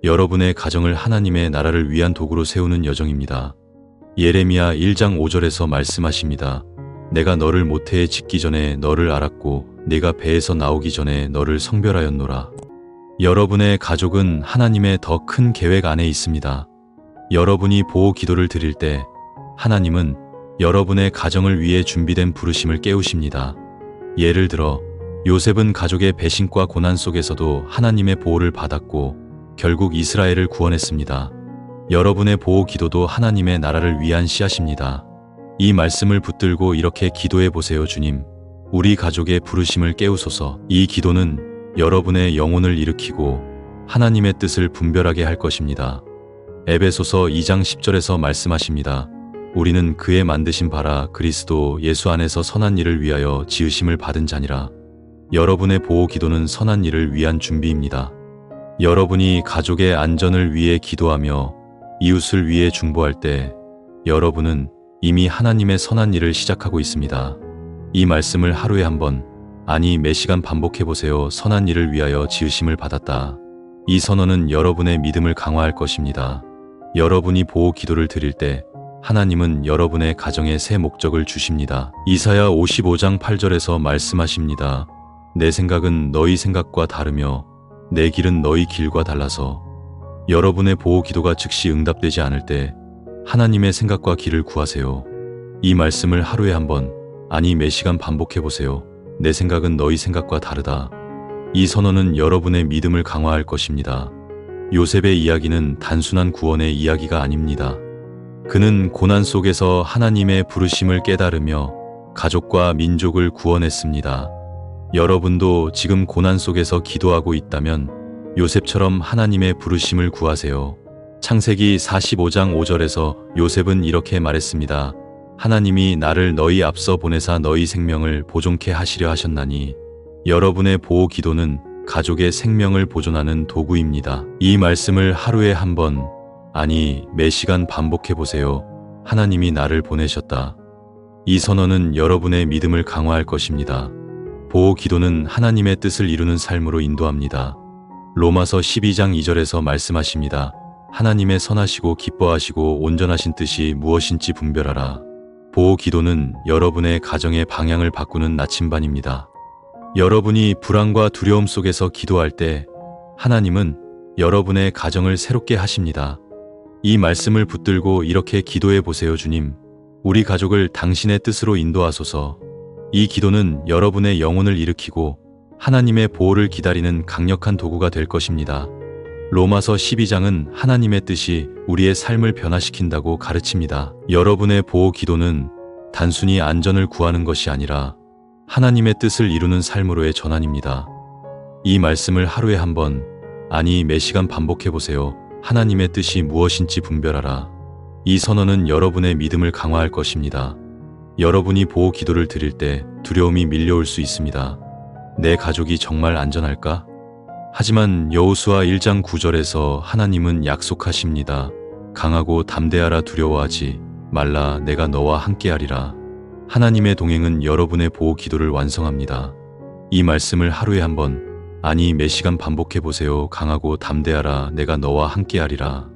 여러분의 가정을 하나님의 나라를 위한 도구로 세우는 여정입니다. 예레미야 1장 5절에서 말씀하십니다. 내가 너를 모태에 짓기 전에 너를 알았고 네가 배에서 나오기 전에 너를 성별하였노라. 여러분의 가족은 하나님의 더 큰 계획 안에 있습니다. 여러분이 보호 기도를 드릴 때 하나님은 여러분의 가정을 위해 준비된 부르심을 깨우십니다. 예를 들어 요셉은 가족의 배신과 고난 속에서도 하나님의 보호를 받았고 결국 이스라엘을 구원했습니다. 여러분의 보호 기도도 하나님의 나라를 위한 씨앗입니다. 이 말씀을 붙들고 이렇게 기도해 보세요. 주님, 우리 가족의 부르심을 깨우소서. 이 기도는 여러분의 영혼을 일으키고 하나님의 뜻을 분별하게 할 것입니다. 에베소서 2장 10절에서 말씀하십니다. 우리는 그의 만드신 바라 그리스도 예수 안에서 선한 일을 위하여 지으심을 받은 자니라. 여러분의 보호 기도는 선한 일을 위한 준비입니다. 여러분이 가족의 안전을 위해 기도하며 이웃을 위해 중보할 때 여러분은 이미 하나님의 선한 일을 시작하고 있습니다. 이 말씀을 하루에 한 번, 아니 매 시간 반복해 보세요. 선한 일을 위하여 지으심을 받았다. 이 선언은 여러분의 믿음을 강화할 것입니다. 여러분이 보호 기도를 드릴 때 하나님은 여러분의 가정에 새 목적을 주십니다. 이사야 55장 8절에서 말씀하십니다. 내 생각은 너희 생각과 다르며 내 길은 너희 길과 달라서. 여러분의 보호 기도가 즉시 응답되지 않을 때 하나님의 생각과 길을 구하세요. 이 말씀을 하루에 한 번, 아니 매 시간 반복해 보세요. 내 생각은 너희 생각과 다르다. 이 선언은 여러분의 믿음을 강화할 것입니다. 요셉의 이야기는 단순한 구원의 이야기가 아닙니다. 그는 고난 속에서 하나님의 부르심을 깨달으며 가족과 민족을 구원했습니다. 여러분도 지금 고난 속에서 기도하고 있다면 요셉처럼 하나님의 부르심을 구하세요. 창세기 45장 5절에서 요셉은 이렇게 말했습니다. 하나님이 나를 너희 앞서 보내사 너희 생명을 보존케 하시려 하셨나니. 여러분의 보호 기도는 가족의 생명을 보존하는 도구입니다. 이 말씀을 하루에 한 번, 아니 매 시간 반복해 보세요. 하나님이 나를 보내셨다. 이 선언은 여러분의 믿음을 강화할 것입니다. 보호 기도는 하나님의 뜻을 이루는 삶으로 인도합니다. 로마서 12장 2절에서 말씀하십니다. 하나님의 선하시고 기뻐하시고 온전하신 뜻이 무엇인지 분별하라. 보호 기도는 여러분의 가정의 방향을 바꾸는 나침반입니다. 여러분이 불안과 두려움 속에서 기도할 때 하나님은 여러분의 가정을 새롭게 하십니다. 이 말씀을 붙들고 이렇게 기도해 보세요. 주님, 우리 가족을 당신의 뜻으로 인도하소서. 이 기도는 여러분의 영혼을 일으키고 하나님의 보호를 기다리는 강력한 도구가 될 것입니다. 로마서 12장은 하나님의 뜻이 우리의 삶을 변화시킨다고 가르칩니다. 여러분의 보호 기도는 단순히 안전을 구하는 것이 아니라 하나님의 뜻을 이루는 삶으로의 전환입니다. 이 말씀을 하루에 한 번, 아니 매 시간 반복해 보세요. 하나님의 뜻이 무엇인지 분별하라. 이 선언은 여러분의 믿음을 강화할 것입니다. 여러분이 보호 기도를 드릴 때 두려움이 밀려올 수 있습니다. 내 가족이 정말 안전할까? 하지만 여호수아 1장 9절에서 하나님은 약속하십니다. 강하고 담대하라. 두려워하지 말라. 내가 너와 함께하리라. 하나님의 동행은 여러분의 보호 기도를 완성합니다. 이 말씀을 하루에 한 번, 아니 매 시간 반복해 보세요. 강하고 담대하라. 내가 너와 함께하리라.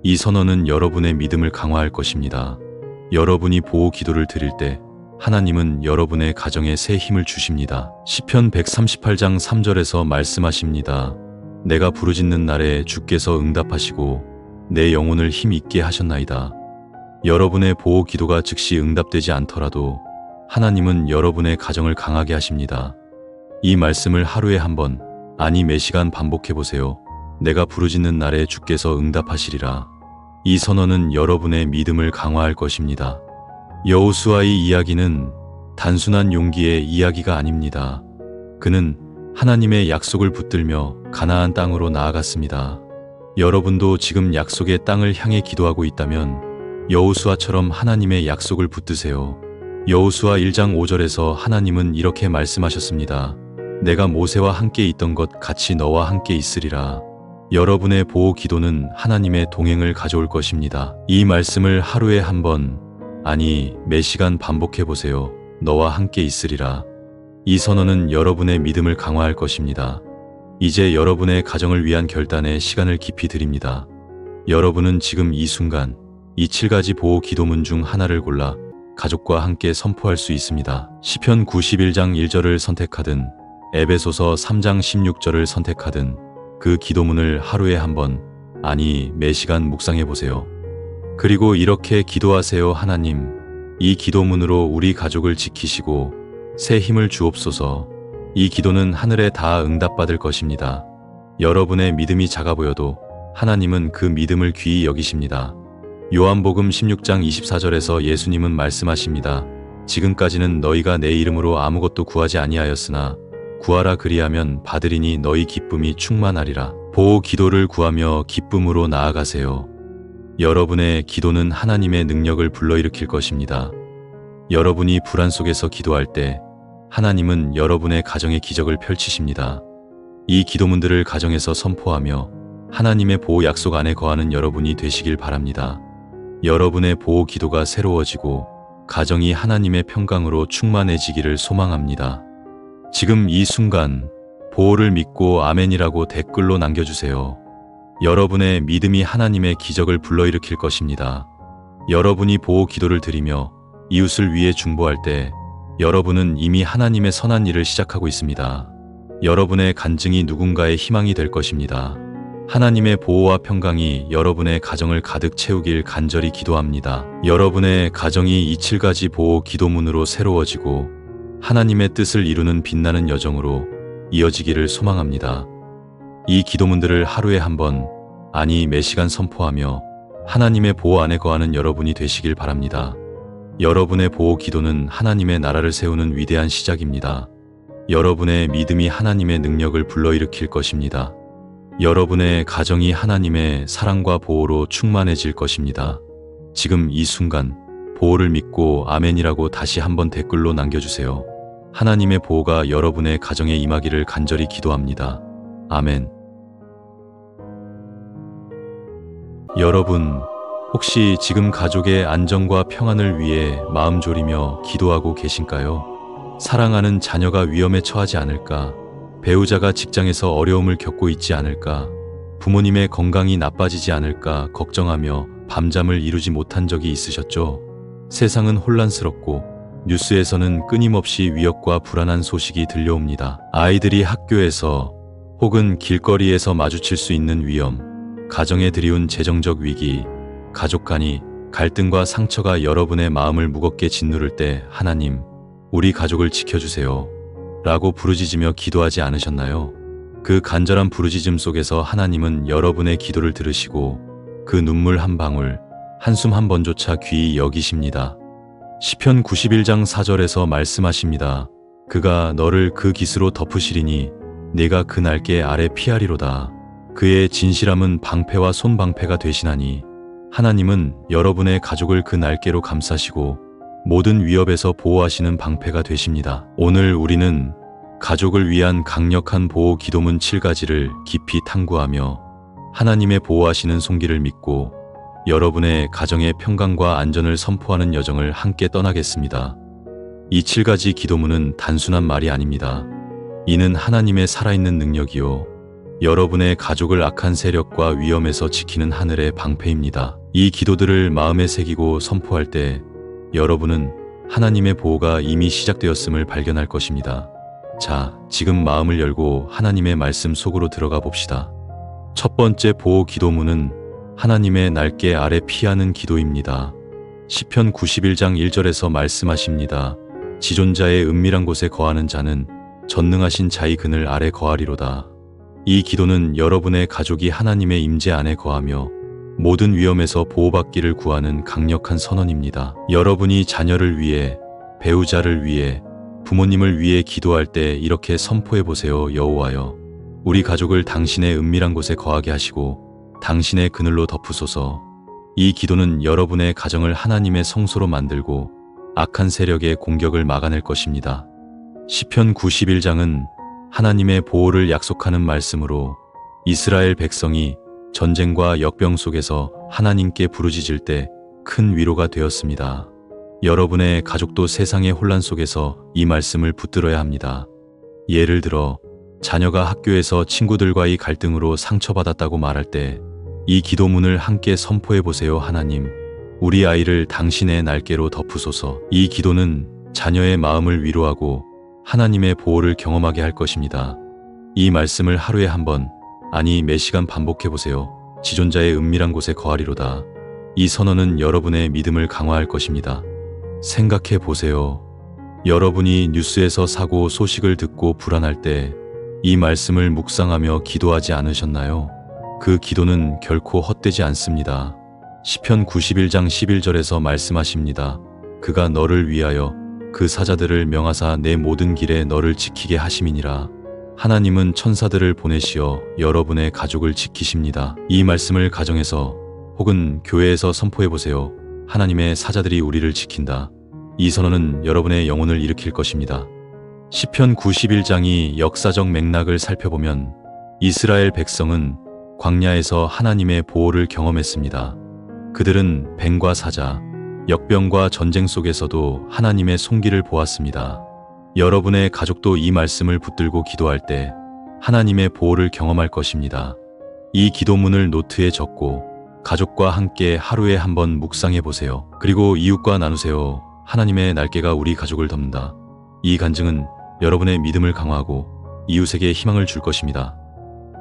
이 선언은 여러분의 믿음을 강화할 것입니다. 여러분이 보호 기도를 드릴 때 하나님은 여러분의 가정에 새 힘을 주십니다. 시편 138장 3절에서 말씀하십니다. 내가 부르짖는 날에 주께서 응답하시고 내 영혼을 힘 있게 하셨나이다. 여러분의 보호 기도가 즉시 응답되지 않더라도 하나님은 여러분의 가정을 강하게 하십니다. 이 말씀을 하루에 한 번, 아니 매 시간 반복해 보세요. 내가 부르짖는 날에 주께서 응답하시리라. 이 선언은 여러분의 믿음을 강화할 것입니다. 여호수아의 이야기는 단순한 용기의 이야기가 아닙니다. 그는 하나님의 약속을 붙들며 가나안 땅으로 나아갔습니다. 여러분도 지금 약속의 땅을 향해 기도하고 있다면 여호수아처럼 하나님의 약속을 붙드세요. 여호수아 1장 5절에서 하나님은 이렇게 말씀하셨습니다. 내가 모세와 함께 있던 것 같이 너와 함께 있으리라. 여러분의 보호 기도는 하나님의 동행을 가져올 것입니다. 이 말씀을 하루에 한 번, 아니 매 시간 반복해 보세요. 너와 함께 있으리라. 이 선언은 여러분의 믿음을 강화할 것입니다. 이제 여러분의 가정을 위한 결단에 시간을 깊이 드립니다. 여러분은 지금 이 순간 이 7가지 보호 기도문 중 하나를 골라 가족과 함께 선포할 수 있습니다. 시편 91장 1절을 선택하든 에베소서 3장 16절을 선택하든 그 기도문을 하루에 한 번, 아니 매시간 묵상해 보세요. 그리고 이렇게 기도하세요. 하나님, 이 기도문으로 우리 가족을 지키시고 새 힘을 주옵소서. 이 기도는 하늘에 다 응답받을 것입니다. 여러분의 믿음이 작아 보여도 하나님은 그 믿음을 귀히 여기십니다. 요한복음 16장 24절에서 예수님은 말씀하십니다. 지금까지는 너희가 내 이름으로 아무것도 구하지 아니하였으나 구하라 그리하면 받으리니 너희 기쁨이 충만하리라. 보호 기도를 구하며 기쁨으로 나아가세요. 여러분의 기도는 하나님의 능력을 불러일으킬 것입니다. 여러분이 불안 속에서 기도할 때 하나님은 여러분의 가정의 기적을 펼치십니다. 이 기도문들을 가정에서 선포하며 하나님의 보호 약속 안에 거하는 여러분이 되시길 바랍니다. 여러분의 보호 기도가 새로워지고 가정이 하나님의 평강으로 충만해지기를 소망합니다. 지금 이 순간 보호를 믿고 아멘이라고 댓글로 남겨주세요. 여러분의 믿음이 하나님의 기적을 불러일으킬 것입니다. 여러분이 보호 기도를 드리며 이웃을 위해 중보할 때 여러분은 이미 하나님의 선한 일을 시작하고 있습니다. 여러분의 간증이 누군가의 희망이 될 것입니다. 하나님의 보호와 평강이 여러분의 가정을 가득 채우길 간절히 기도합니다. 여러분의 가정이 이 7가지 보호 기도문으로 새로워지고 하나님의 뜻을 이루는 빛나는 여정으로 이어지기를 소망합니다. 이 기도문들을 하루에 한 번, 아니 매시간 선포하며 하나님의 보호 안에 거하는 여러분이 되시길 바랍니다. 여러분의 보호 기도는 하나님의 나라를 세우는 위대한 시작입니다. 여러분의 믿음이 하나님의 능력을 불러일으킬 것입니다. 여러분의 가정이 하나님의 사랑과 보호로 충만해질 것입니다. 지금 이 순간 보호를 믿고 아멘이라고 다시 한번 댓글로 남겨주세요. 하나님의 보호가 여러분의 가정에 임하기를 간절히 기도합니다. 아멘. 여러분, 혹시 지금 가족의 안정과 평안을 위해 마음 졸이며 기도하고 계신가요? 사랑하는 자녀가 위험에 처하지 않을까? 배우자가 직장에서 어려움을 겪고 있지 않을까? 부모님의 건강이 나빠지지 않을까 걱정하며 밤잠을 이루지 못한 적이 있으셨죠? 세상은 혼란스럽고 뉴스에서는 끊임없이 위협과 불안한 소식이 들려옵니다. 아이들이 학교에서 혹은 길거리에서 마주칠 수 있는 위험, 가정에 들이운 재정적 위기, 가족 간의 갈등과 상처가 여러분의 마음을 무겁게 짓누를 때 하나님, 우리 가족을 지켜주세요 라고 부르짖으며 기도하지 않으셨나요? 그 간절한 부르짖음 속에서 하나님은 여러분의 기도를 들으시고 그 눈물 한 방울, 한숨 한 번조차 귀히 여기십니다. 시편 91장 4절에서 말씀하십니다. 그가 너를 그 깃으로 덮으시리니 네가 그 날개 아래 피하리로다. 그의 진실함은 방패와 손방패가 되시나니 하나님은 여러분의 가족을 그 날개로 감싸시고 모든 위협에서 보호하시는 방패가 되십니다. 오늘 우리는 가족을 위한 강력한 보호 기도문 7가지를 깊이 탐구하며 하나님의 보호하시는 손길을 믿고 여러분의 가정의 평강과 안전을 선포하는 여정을 함께 떠나겠습니다. 이 7가지 기도문은 단순한 말이 아닙니다. 이는 하나님의 살아있는 능력이요, 여러분의 가족을 악한 세력과 위험에서 지키는 하늘의 방패입니다. 이 기도들을 마음에 새기고 선포할 때 여러분은 하나님의 보호가 이미 시작되었음을 발견할 것입니다. 자, 지금 마음을 열고 하나님의 말씀 속으로 들어가 봅시다. 첫 번째 보호 기도문은 하나님의 날개 아래 피하는 기도입니다. 시편 91장 1절에서 말씀하십니다. 지존자의 은밀한 곳에 거하는 자는 전능하신 자의 그늘 아래 거하리로다. 이 기도는 여러분의 가족이 하나님의 임재 안에 거하며 모든 위험에서 보호받기를 구하는 강력한 선언입니다. 여러분이 자녀를 위해, 배우자를 위해, 부모님을 위해 기도할 때 이렇게 선포해 보세요. 여호와여, 우리 가족을 당신의 은밀한 곳에 거하게 하시고 당신의 그늘로 덮으소서. 이 기도는 여러분의 가정을 하나님의 성소로 만들고 악한 세력의 공격을 막아낼 것입니다. 시편 91장은 하나님의 보호를 약속하는 말씀으로 이스라엘 백성이 전쟁과 역병 속에서 하나님께 부르짖을 때 큰 위로가 되었습니다. 여러분의 가족도 세상의 혼란 속에서 이 말씀을 붙들어야 합니다. 예를 들어 자녀가 학교에서 친구들과의 갈등으로 상처받았다고 말할 때 이 기도문을 함께 선포해 보세요. 하나님, 우리 아이를 당신의 날개로 덮으소서. 이 기도는 자녀의 마음을 위로하고 하나님의 보호를 경험하게 할 것입니다. 이 말씀을 하루에 한 번, 아니 매 시간 반복해 보세요. 지존자의 은밀한 곳에 거하리로다. 이 선언은 여러분의 믿음을 강화할 것입니다. 생각해 보세요. 여러분이 뉴스에서 사고 소식을 듣고 불안할 때 이 말씀을 묵상하며 기도하지 않으셨나요? 그 기도는 결코 헛되지 않습니다. 시편 91장 11절에서 말씀하십니다. 그가 너를 위하여 그 사자들을 명하사 내 모든 길에 너를 지키게 하심이니라. 하나님은 천사들을 보내시어 여러분의 가족을 지키십니다. 이 말씀을 가정에서 혹은 교회에서 선포해 보세요. 하나님의 사자들이 우리를 지킨다. 이 선언은 여러분의 영혼을 일으킬 것입니다. 시편 91장이 역사적 맥락을 살펴보면 이스라엘 백성은 광야에서 하나님의 보호를 경험했습니다. 그들은 뱀과 사자, 역병과 전쟁 속에서도 하나님의 손길을 보았습니다. 여러분의 가족도 이 말씀을 붙들고 기도할 때 하나님의 보호를 경험할 것입니다. 이 기도문을 노트에 적고 가족과 함께 하루에 한 번 묵상해 보세요. 그리고 이웃과 나누세요. 하나님의 날개가 우리 가족을 덮는다. 이 간증은 여러분의 믿음을 강화하고 이웃에게 희망을 줄 것입니다.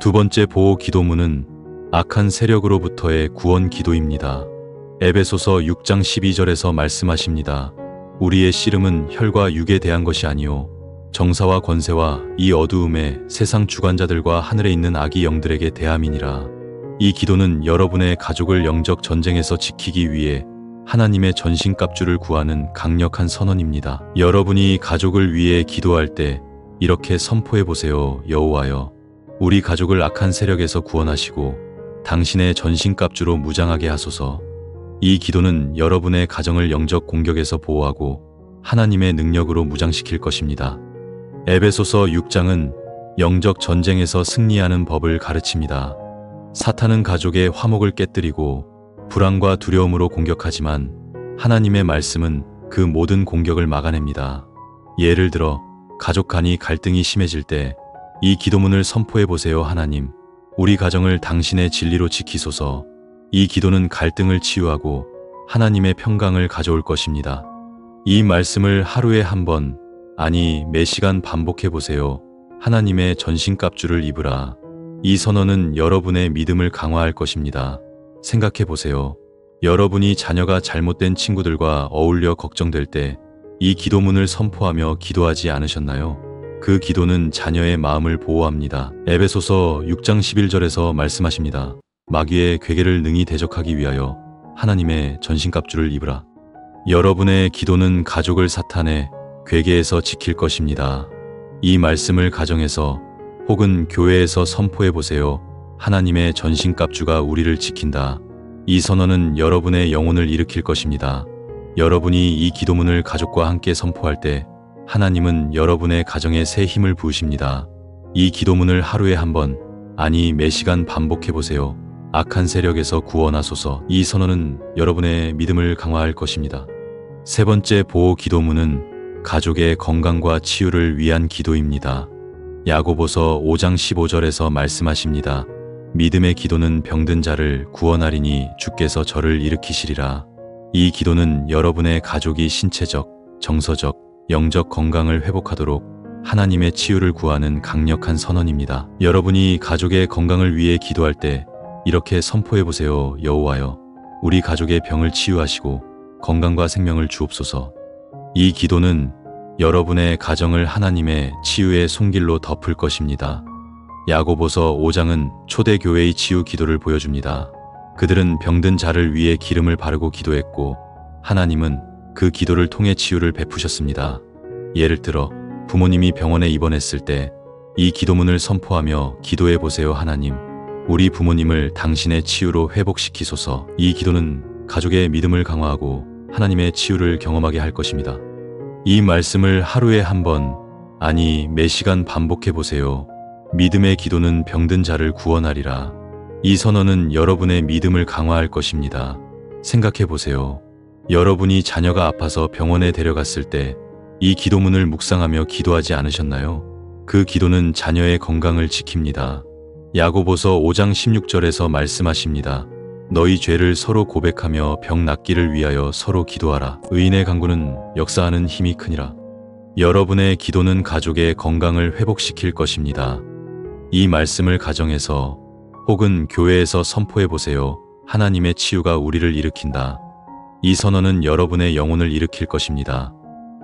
두 번째 보호 기도문은 악한 세력으로부터의 구원 기도입니다. 에베소서 6장 12절에서 말씀하십니다. 우리의 씨름은 혈과 육에 대한 것이 아니요 정사와 권세와 이 어두움의 세상 주관자들과 하늘에 있는 악의 영들에게 대함이니라. 이 기도는 여러분의 가족을 영적 전쟁에서 지키기 위해 하나님의 전신갑주를 구하는 강력한 선언입니다. 여러분이 가족을 위해 기도할 때 이렇게 선포해 보세요. 여호와여, 우리 가족을 악한 세력에서 구원하시고 당신의 전신갑주로 무장하게 하소서. 이 기도는 여러분의 가정을 영적 공격에서 보호하고 하나님의 능력으로 무장시킬 것입니다. 에베소서 6장은 영적 전쟁에서 승리하는 법을 가르칩니다. 사탄은 가족의 화목을 깨뜨리고 불안과 두려움으로 공격하지만 하나님의 말씀은 그 모든 공격을 막아냅니다. 예를 들어 가족 간의 갈등이 심해질 때 이 기도문을 선포해 보세요. 하나님, 우리 가정을 당신의 진리로 지키소서. 이 기도는 갈등을 치유하고 하나님의 평강을 가져올 것입니다. 이 말씀을 하루에 한 번, 아니 매 시간 반복해 보세요. 하나님의 전신갑주를 입으라. 이 선언은 여러분의 믿음을 강화할 것입니다. 생각해 보세요. 여러분이 자녀가 잘못된 친구들과 어울려 걱정될 때 이 기도문을 선포하며 기도하지 않으셨나요? 그 기도는 자녀의 마음을 보호합니다. 에베소서 6장 11절에서 말씀하십니다. 마귀의 괴계를 능히 대적하기 위하여 하나님의 전신갑주를 입으라. 여러분의 기도는 가족을 사탄의 괴계에서 지킬 것입니다. 이 말씀을 가정에서 혹은 교회에서 선포해 보세요. 하나님의 전신갑주가 우리를 지킨다. 이 선언은 여러분의 영혼을 일으킬 것입니다. 여러분이 이 기도문을 가족과 함께 선포할 때 하나님은 여러분의 가정에 새 힘을 부으십니다. 이 기도문을 하루에 한 번, 아니 매 시간 반복해 보세요. 악한 세력에서 구원하소서. 이 선언은 여러분의 믿음을 강화할 것입니다. 세 번째 보호 기도문은 가족의 건강과 치유를 위한 기도입니다. 야고보서 5장 15절에서 말씀하십니다. 믿음의 기도는 병든 자를 구원하리니 주께서 저를 일으키시리라. 이 기도는 여러분의 가족이 신체적, 정서적, 영적 건강을 회복하도록 하나님의 치유를 구하는 강력한 선언입니다. 여러분이 가족의 건강을 위해 기도할 때 이렇게 선포해 보세요. 여호와여, 우리 가족의 병을 치유하시고 건강과 생명을 주옵소서. 이 기도는 여러분의 가정을 하나님의 치유의 손길로 덮을 것입니다. 야고보서 5장은 초대교회의 치유 기도를 보여줍니다. 그들은 병든 자를 위해 기름을 바르고 기도했고 하나님은 그 기도를 통해 치유를 베푸셨습니다. 예를 들어 부모님이 병원에 입원했을 때 이 기도문을 선포하며 기도해 보세요. 하나님, 우리 부모님을 당신의 치유로 회복시키소서. 이 기도는 가족의 믿음을 강화하고 하나님의 치유를 경험하게 할 것입니다. 이 말씀을 하루에 한 번, 아니 매 시간 반복해 보세요. 믿음의 기도는 병든 자를 구원하리라. 이 선언은 여러분의 믿음을 강화할 것입니다. 생각해 보세요. 여러분이 자녀가 아파서 병원에 데려갔을 때 이 기도문을 묵상하며 기도하지 않으셨나요? 그 기도는 자녀의 건강을 지킵니다. 야고보서 5장 16절에서 말씀하십니다. 너희 죄를 서로 고백하며 병 낫기를 위하여 서로 기도하라. 의인의 간구는 역사하는 힘이 크니라. 여러분의 기도는 가족의 건강을 회복시킬 것입니다. 이 말씀을 가정에서 혹은 교회에서 선포해 보세요. 하나님의 치유가 우리를 일으킨다. 이 선언은 여러분의 영혼을 일으킬 것입니다.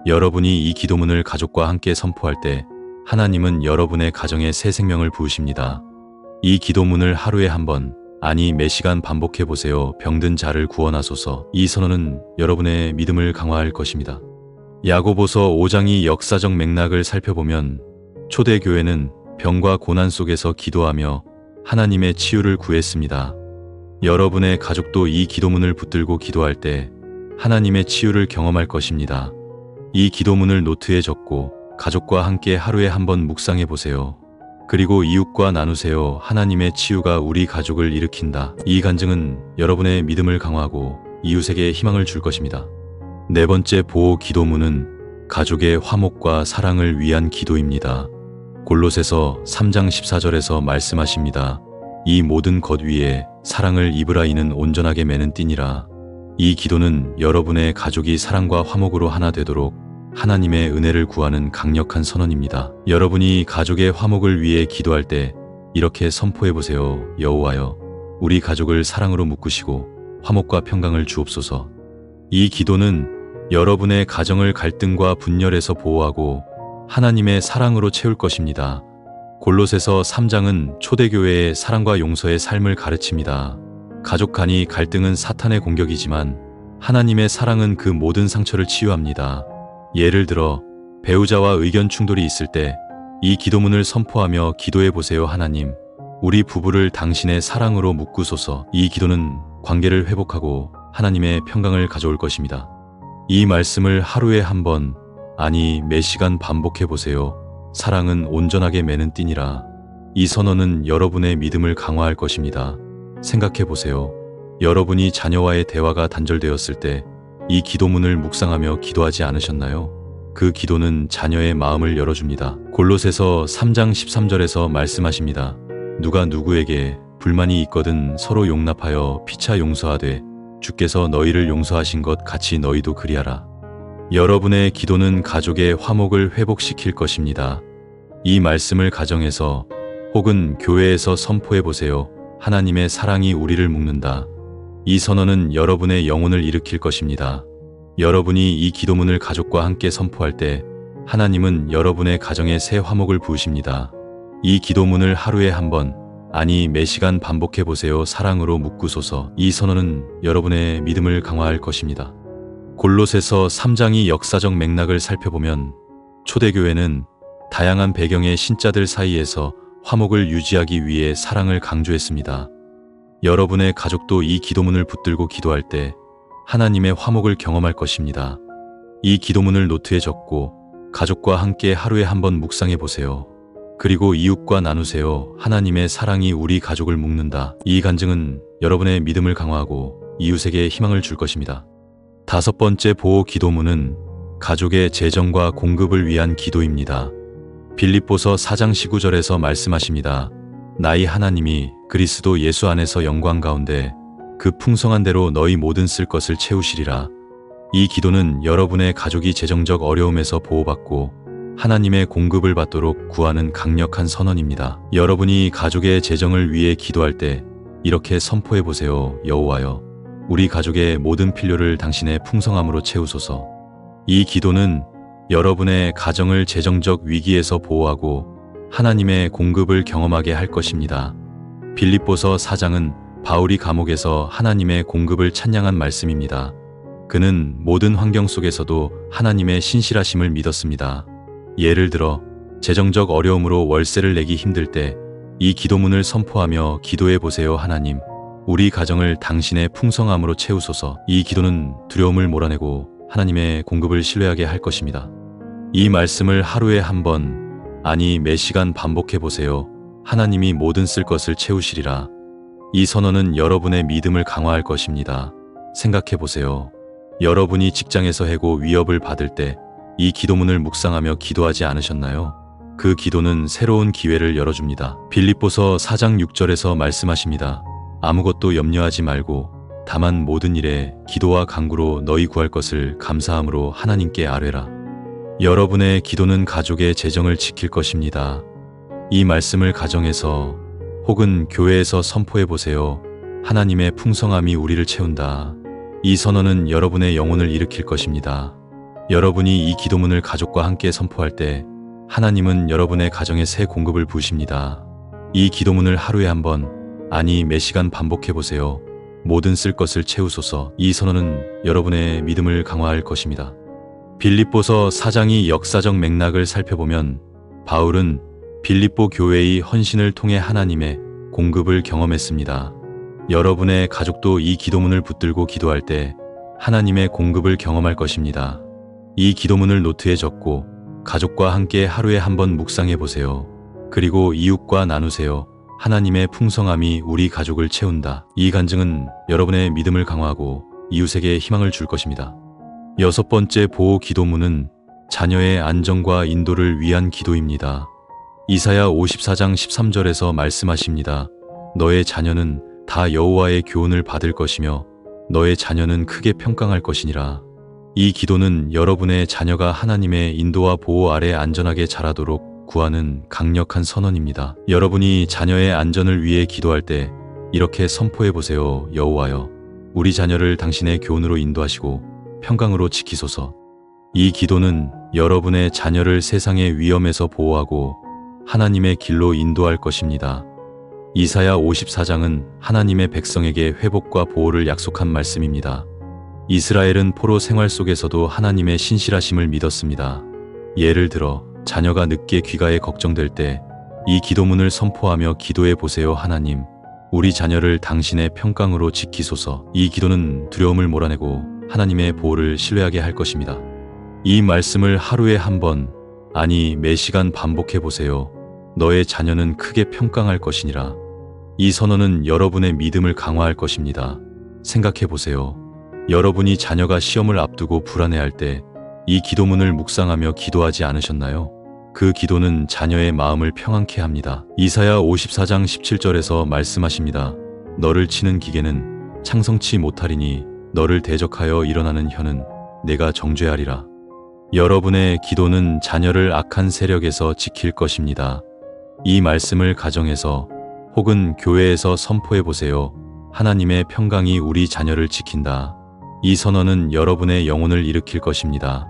여러분이 이 기도문을 가족과 함께 선포할 때 하나님은 여러분의 가정에 새 생명을 부으십니다. 이 기도문을 하루에 한 번, 아니 매 시간 반복해 보세요. 병든 자를 구원하소서. 이 선언은 여러분의 믿음을 강화할 것입니다. 야고보서 5장의 역사적 맥락을 살펴보면 초대교회는 병과 고난 속에서 기도하며 하나님의 치유를 구했습니다. 여러분의 가족도 이 기도문을 붙들고 기도할 때 하나님의 치유를 경험할 것입니다. 이 기도문을 노트에 적고 가족과 함께 하루에 한 번 묵상해 보세요. 그리고 이웃과 나누세요. 하나님의 치유가 우리 가족을 일으킨다. 이 간증은 여러분의 믿음을 강화하고 이웃에게 희망을 줄 것입니다. 네 번째 보호 기도문은 가족의 화목과 사랑을 위한 기도입니다. 골로새서 3장 14절에서 말씀하십니다. 이 모든 것 위에 사랑을 입으라. 이는 온전하게 매는 띠니라. 이 기도는 여러분의 가족이 사랑과 화목으로 하나 되도록 하나님의 은혜를 구하는 강력한 선언입니다. 여러분이 가족의 화목을 위해 기도할 때 이렇게 선포해 보세요. 여호와여, 우리 가족을 사랑으로 묶으시고 화목과 평강을 주옵소서. 이 기도는 여러분의 가정을 갈등과 분열에서 보호하고 하나님의 사랑으로 채울 것입니다. 골로새서 3장은 초대교회의 사랑과 용서의 삶을 가르칩니다. 가족 간의 갈등은 사탄의 공격이지만 하나님의 사랑은 그 모든 상처를 치유합니다. 예를 들어 배우자와 의견 충돌이 있을 때 이 기도문을 선포하며 기도해 보세요. 하나님, 우리 부부를 당신의 사랑으로 묶으소서. 이 기도는 관계를 회복하고 하나님의 평강을 가져올 것입니다. 이 말씀을 하루에 한 번, 아니 매 시간 반복해 보세요. 사랑은 온전하게 매는 띠니라. 이 선언은 여러분의 믿음을 강화할 것입니다. 생각해 보세요. 여러분이 자녀와의 대화가 단절되었을 때 이 기도문을 묵상하며 기도하지 않으셨나요? 그 기도는 자녀의 마음을 열어줍니다. 골로새서 3장 13절에서 말씀하십니다. 누가 누구에게 불만이 있거든 서로 용납하여 피차 용서하되 주께서 너희를 용서하신 것 같이 너희도 그리하라. 여러분의 기도는 가족의 화목을 회복시킬 것입니다. 이 말씀을 가정에서 혹은 교회에서 선포해 보세요. 하나님의 사랑이 우리를 묶는다. 이 선언은 여러분의 영혼을 일으킬 것입니다. 여러분이 이 기도문을 가족과 함께 선포할 때 하나님은 여러분의 가정에 새 화목을 부으십니다. 이 기도문을 하루에 한 번, 아니 매 시간 반복해 보세요. 사랑으로 묶으소서. 이 선언은 여러분의 믿음을 강화할 것입니다. 골로새서 3장의 역사적 맥락을 살펴보면 초대교회는 다양한 배경의 신자들 사이에서 화목을 유지하기 위해 사랑을 강조했습니다. 여러분의 가족도 이 기도문을 붙들고 기도할 때 하나님의 화목을 경험할 것입니다. 이 기도문을 노트에 적고 가족과 함께 하루에 한 번 묵상해 보세요. 그리고 이웃과 나누세요. 하나님의 사랑이 우리 가족을 묶는다. 이 간증은 여러분의 믿음을 강화하고 이웃에게 희망을 줄 것입니다. 다섯 번째 보호 기도문은 가족의 재정과 공급을 위한 기도입니다. 빌립보서 4장 19절에서 말씀하십니다. 나의 하나님이 그리스도 예수 안에서 영광 가운데 그 풍성한 대로 너희 모든 쓸 것을 채우시리라. 이 기도는 여러분의 가족이 재정적 어려움에서 보호받고 하나님의 공급을 받도록 구하는 강력한 선언입니다. 여러분이 가족의 재정을 위해 기도할 때 이렇게 선포해 보세요. 여호와여, 우리 가족의 모든 필요를 당신의 풍성함으로 채우소서. 이 기도는 여러분의 가정을 재정적 위기에서 보호하고 하나님의 공급을 경험하게 할 것입니다. 빌립보서 4장은 바울이 감옥에서 하나님의 공급을 찬양한 말씀입니다. 그는 모든 환경 속에서도 하나님의 신실하심을 믿었습니다. 예를 들어 재정적 어려움으로 월세를 내기 힘들 때 이 기도문을 선포하며 기도해 보세요. 하나님, 우리 가정을 당신의 풍성함으로 채우소서. 이 기도는 두려움을 몰아내고 하나님의 공급을 신뢰하게 할 것입니다. 이 말씀을 하루에 한 번, 아니 매 시간 반복해 보세요. 하나님이 모든 쓸 것을 채우시리라. 이 선언은 여러분의 믿음을 강화할 것입니다. 생각해 보세요. 여러분이 직장에서 해고 위협을 받을 때 이 기도문을 묵상하며 기도하지 않으셨나요? 그 기도는 새로운 기회를 열어줍니다. 빌립보서 4장 6절에서 말씀하십니다. 아무것도 염려하지 말고 다만 모든 일에 기도와 간구로 너희 구할 것을 감사함으로 하나님께 아뢰라. 여러분의 기도는 가족의 재정을 지킬 것입니다. 이 말씀을 가정에서 혹은 교회에서 선포해 보세요. 하나님의 풍성함이 우리를 채운다. 이 선언은 여러분의 영혼을 일으킬 것입니다. 여러분이 이 기도문을 가족과 함께 선포할 때 하나님은 여러분의 가정에 새 공급을 부으십니다. 이 기도문을 하루에 한 번, 아니 매 시간 반복해 보세요. 모든 쓸 것을 채우소서. 이 선언은 여러분의 믿음을 강화할 것입니다. 빌립보서 4장의 역사적 맥락을 살펴보면 바울은 빌립보 교회의 헌신을 통해 하나님의 공급을 경험했습니다. 여러분의 가족도 이 기도문을 붙들고 기도할 때 하나님의 공급을 경험할 것입니다. 이 기도문을 노트에 적고 가족과 함께 하루에 한 번 묵상해 보세요. 그리고 이웃과 나누세요. 하나님의 풍성함이 우리 가족을 채운다. 이 간증은 여러분의 믿음을 강화하고 이웃에게 희망을 줄 것입니다. 6번째 보호 기도문은 자녀의 안정과 인도를 위한 기도입니다. 이사야 54장 13절에서 말씀하십니다. 너의 자녀는 다 여호와의 교훈을 받을 것이며 너의 자녀는 크게 평강할 것이니라. 이 기도는 여러분의 자녀가 하나님의 인도와 보호 아래 안전하게 자라도록 구하는 강력한 선언입니다. 여러분이 자녀의 안전을 위해 기도할 때 이렇게 선포해 보세요. 여호와여, 우리 자녀를 당신의 교훈으로 인도하시고 평강으로 지키소서. 이 기도는 여러분의 자녀를 세상의 위험에서 보호하고 하나님의 길로 인도할 것입니다. 이사야 54장은 하나님의 백성에게 회복과 보호를 약속한 말씀입니다. 이스라엘은 포로 생활 속에서도 하나님의 신실하심을 믿었습니다. 예를 들어 자녀가 늦게 귀가해 걱정될 때 이 기도문을 선포하며 기도해 보세요. 하나님, 우리 자녀를 당신의 평강으로 지키소서. 이 기도는 두려움을 몰아내고 하나님의 보호를 신뢰하게 할 것입니다. 이 말씀을 하루에 한 번, 아니 매 시간 반복해 보세요. 너의 자녀는 크게 평강할 것이니라. 이 선언은 여러분의 믿음을 강화할 것입니다. 생각해 보세요. 여러분이 자녀가 시험을 앞두고 불안해할 때 이 기도문을 묵상하며 기도하지 않으셨나요? 그 기도는 자녀의 마음을 평안케 합니다. 이사야 54장 17절에서 말씀하십니다. 너를 치는 기계는 창성치 못하리니 너를 대적하여 일어나는 혀는 내가 정죄하리라. 여러분의 기도는 자녀를 악한 세력에서 지킬 것입니다. 이 말씀을 가정에서 혹은 교회에서 선포해 보세요. 하나님의 평강이 우리 자녀를 지킨다. 이 선언은 여러분의 영혼을 일으킬 것입니다.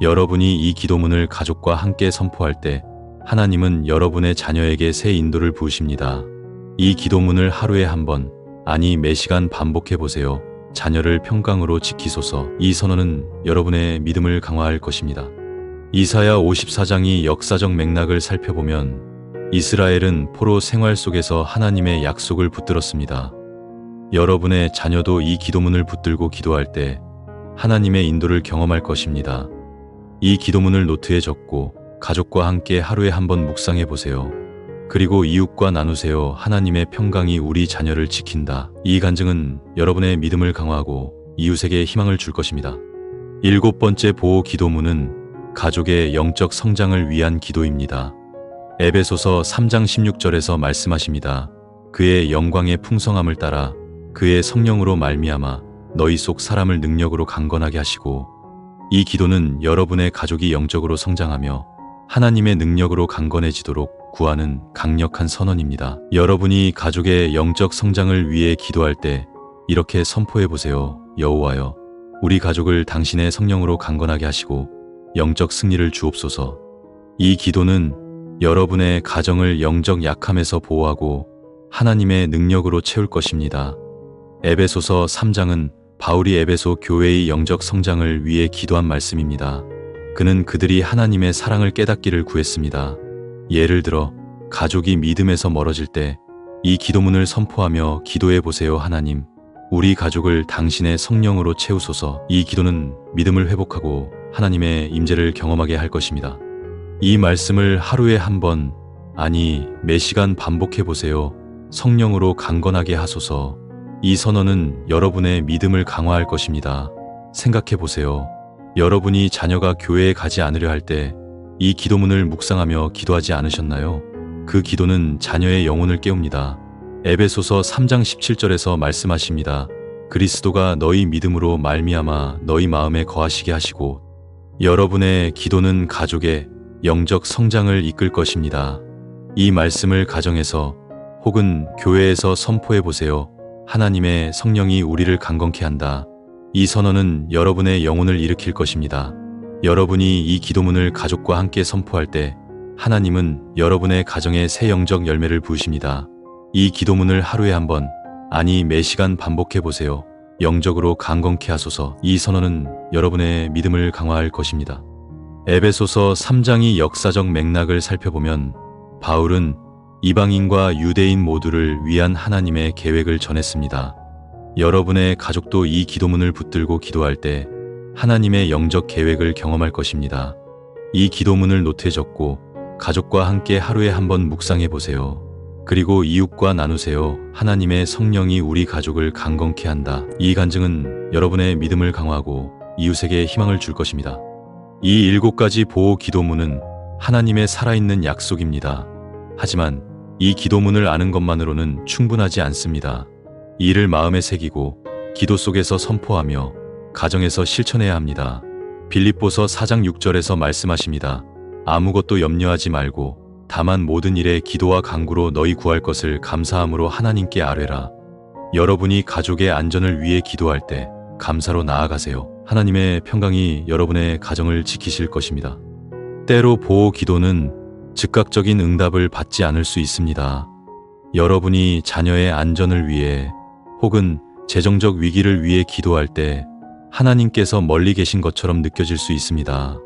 여러분이 이 기도문을 가족과 함께 선포할 때 하나님은 여러분의 자녀에게 새 인도를 부으십니다. 이 기도문을 하루에 한 번, 아니 매 시간 반복해 보세요. 자녀를 평강으로 지키소서. 이 선언은 여러분의 믿음을 강화할 것입니다. 이사야 54장이 역사적 맥락을 살펴보면 이스라엘은 포로 생활 속에서 하나님의 약속을 붙들었습니다. 여러분의 자녀도 이 기도문을 붙들고 기도할 때 하나님의 인도를 경험할 것입니다. 이 기도문을 노트에 적고 가족과 함께 하루에 한 번 묵상해 보세요. 그리고 이웃과 나누세요. 하나님의 평강이 우리 자녀를 지킨다. 이 간증은 여러분의 믿음을 강화하고 이웃에게 희망을 줄 것입니다. 7번째 보호 기도문은 가족의 영적 성장을 위한 기도입니다. 에베소서 3장 16절에서 말씀하십니다. 그의 영광의 풍성함을 따라 그의 성령으로 말미암아 너희 속 사람을 능력으로 강건하게 하시고. 이 기도는 여러분의 가족이 영적으로 성장하며 하나님의 능력으로 강건해지도록 구하는 강력한 선언입니다. 여러분이 가족의 영적 성장을 위해 기도할 때 이렇게 선포해 보세요. 여호와여, 우리 가족을 당신의 성령으로 강건하게 하시고 영적 승리를 주옵소서. 이 기도는 여러분의 가정을 영적 약함에서 보호하고 하나님의 능력으로 채울 것입니다. 에베소서 3장은 바울이 에베소 교회의 영적 성장을 위해 기도한 말씀입니다. 그는 그들이 하나님의 사랑을 깨닫기를 구했습니다. 예를 들어 가족이 믿음에서 멀어질 때 이 기도문을 선포하며 기도해 보세요. 하나님, 우리 가족을 당신의 성령으로 채우소서. 이 기도는 믿음을 회복하고 하나님의 임재를 경험하게 할 것입니다. 이 말씀을 하루에 한 번, 아니 매 시간 반복해 보세요. 성령으로 강건하게 하소서. 이 선언은 여러분의 믿음을 강화할 것입니다. 생각해 보세요. 여러분이 자녀가 교회에 가지 않으려 할 때 이 기도문을 묵상하며 기도하지 않으셨나요? 그 기도는 자녀의 영혼을 깨웁니다. 에베소서 3장 17절에서 말씀하십니다. 그리스도가 너희 믿음으로 말미암아 너희 마음에 거하시게 하시고 여러분의 기도는 가족의 영적 성장을 이끌 것입니다. 이 말씀을 가정에서 혹은 교회에서 선포해 보세요. 하나님의 성령이 우리를 강건케 한다. 이 선언은 여러분의 영혼을 일으킬 것입니다. 여러분이 이 기도문을 가족과 함께 선포할 때 하나님은 여러분의 가정에 새 영적 열매를 부으십니다. 이 기도문을 하루에 한 번, 아니 매 시간 반복해 보세요. 영적으로 강건케 하소서. 이 선언은 여러분의 믿음을 강화할 것입니다. 에베소서 3장의 역사적 맥락을 살펴보면 바울은 이방인과 유대인 모두를 위한 하나님의 계획을 전했습니다. 여러분의 가족도 이 기도문을 붙들고 기도할 때 하나님의 영적 계획을 경험할 것입니다. 이 기도문을 노트에 적고 가족과 함께 하루에 한 번 묵상해 보세요. 그리고 이웃과 나누세요. 하나님의 성령이 우리 가족을 강건케 한다. 이 간증은 여러분의 믿음을 강화하고 이웃에게 희망을 줄 것입니다. 이 7가지 보호 기도문은 하나님의 살아있는 약속입니다. 하지만 이 기도문을 아는 것만으로는 충분하지 않습니다. 이를 마음에 새기고 기도 속에서 선포하며 가정에서 실천해야 합니다. 빌립보서 4장 6절에서 말씀하십니다. 아무것도 염려하지 말고 다만 모든 일에 기도와 간구로 너희 구할 것을 감사함으로 하나님께 아뢰라. 여러분이 가족의 안전을 위해 기도할 때 감사로 나아가세요. 하나님의 평강이 여러분의 가정을 지키실 것입니다. 때로 보호 기도는 즉각적인 응답을 받지 않을 수 있습니다. 여러분이 자녀의 안전을 위해 혹은 재정적 위기를 위해 기도할 때 하나님께서 멀리 계신 것처럼 느껴질 수 있습니다.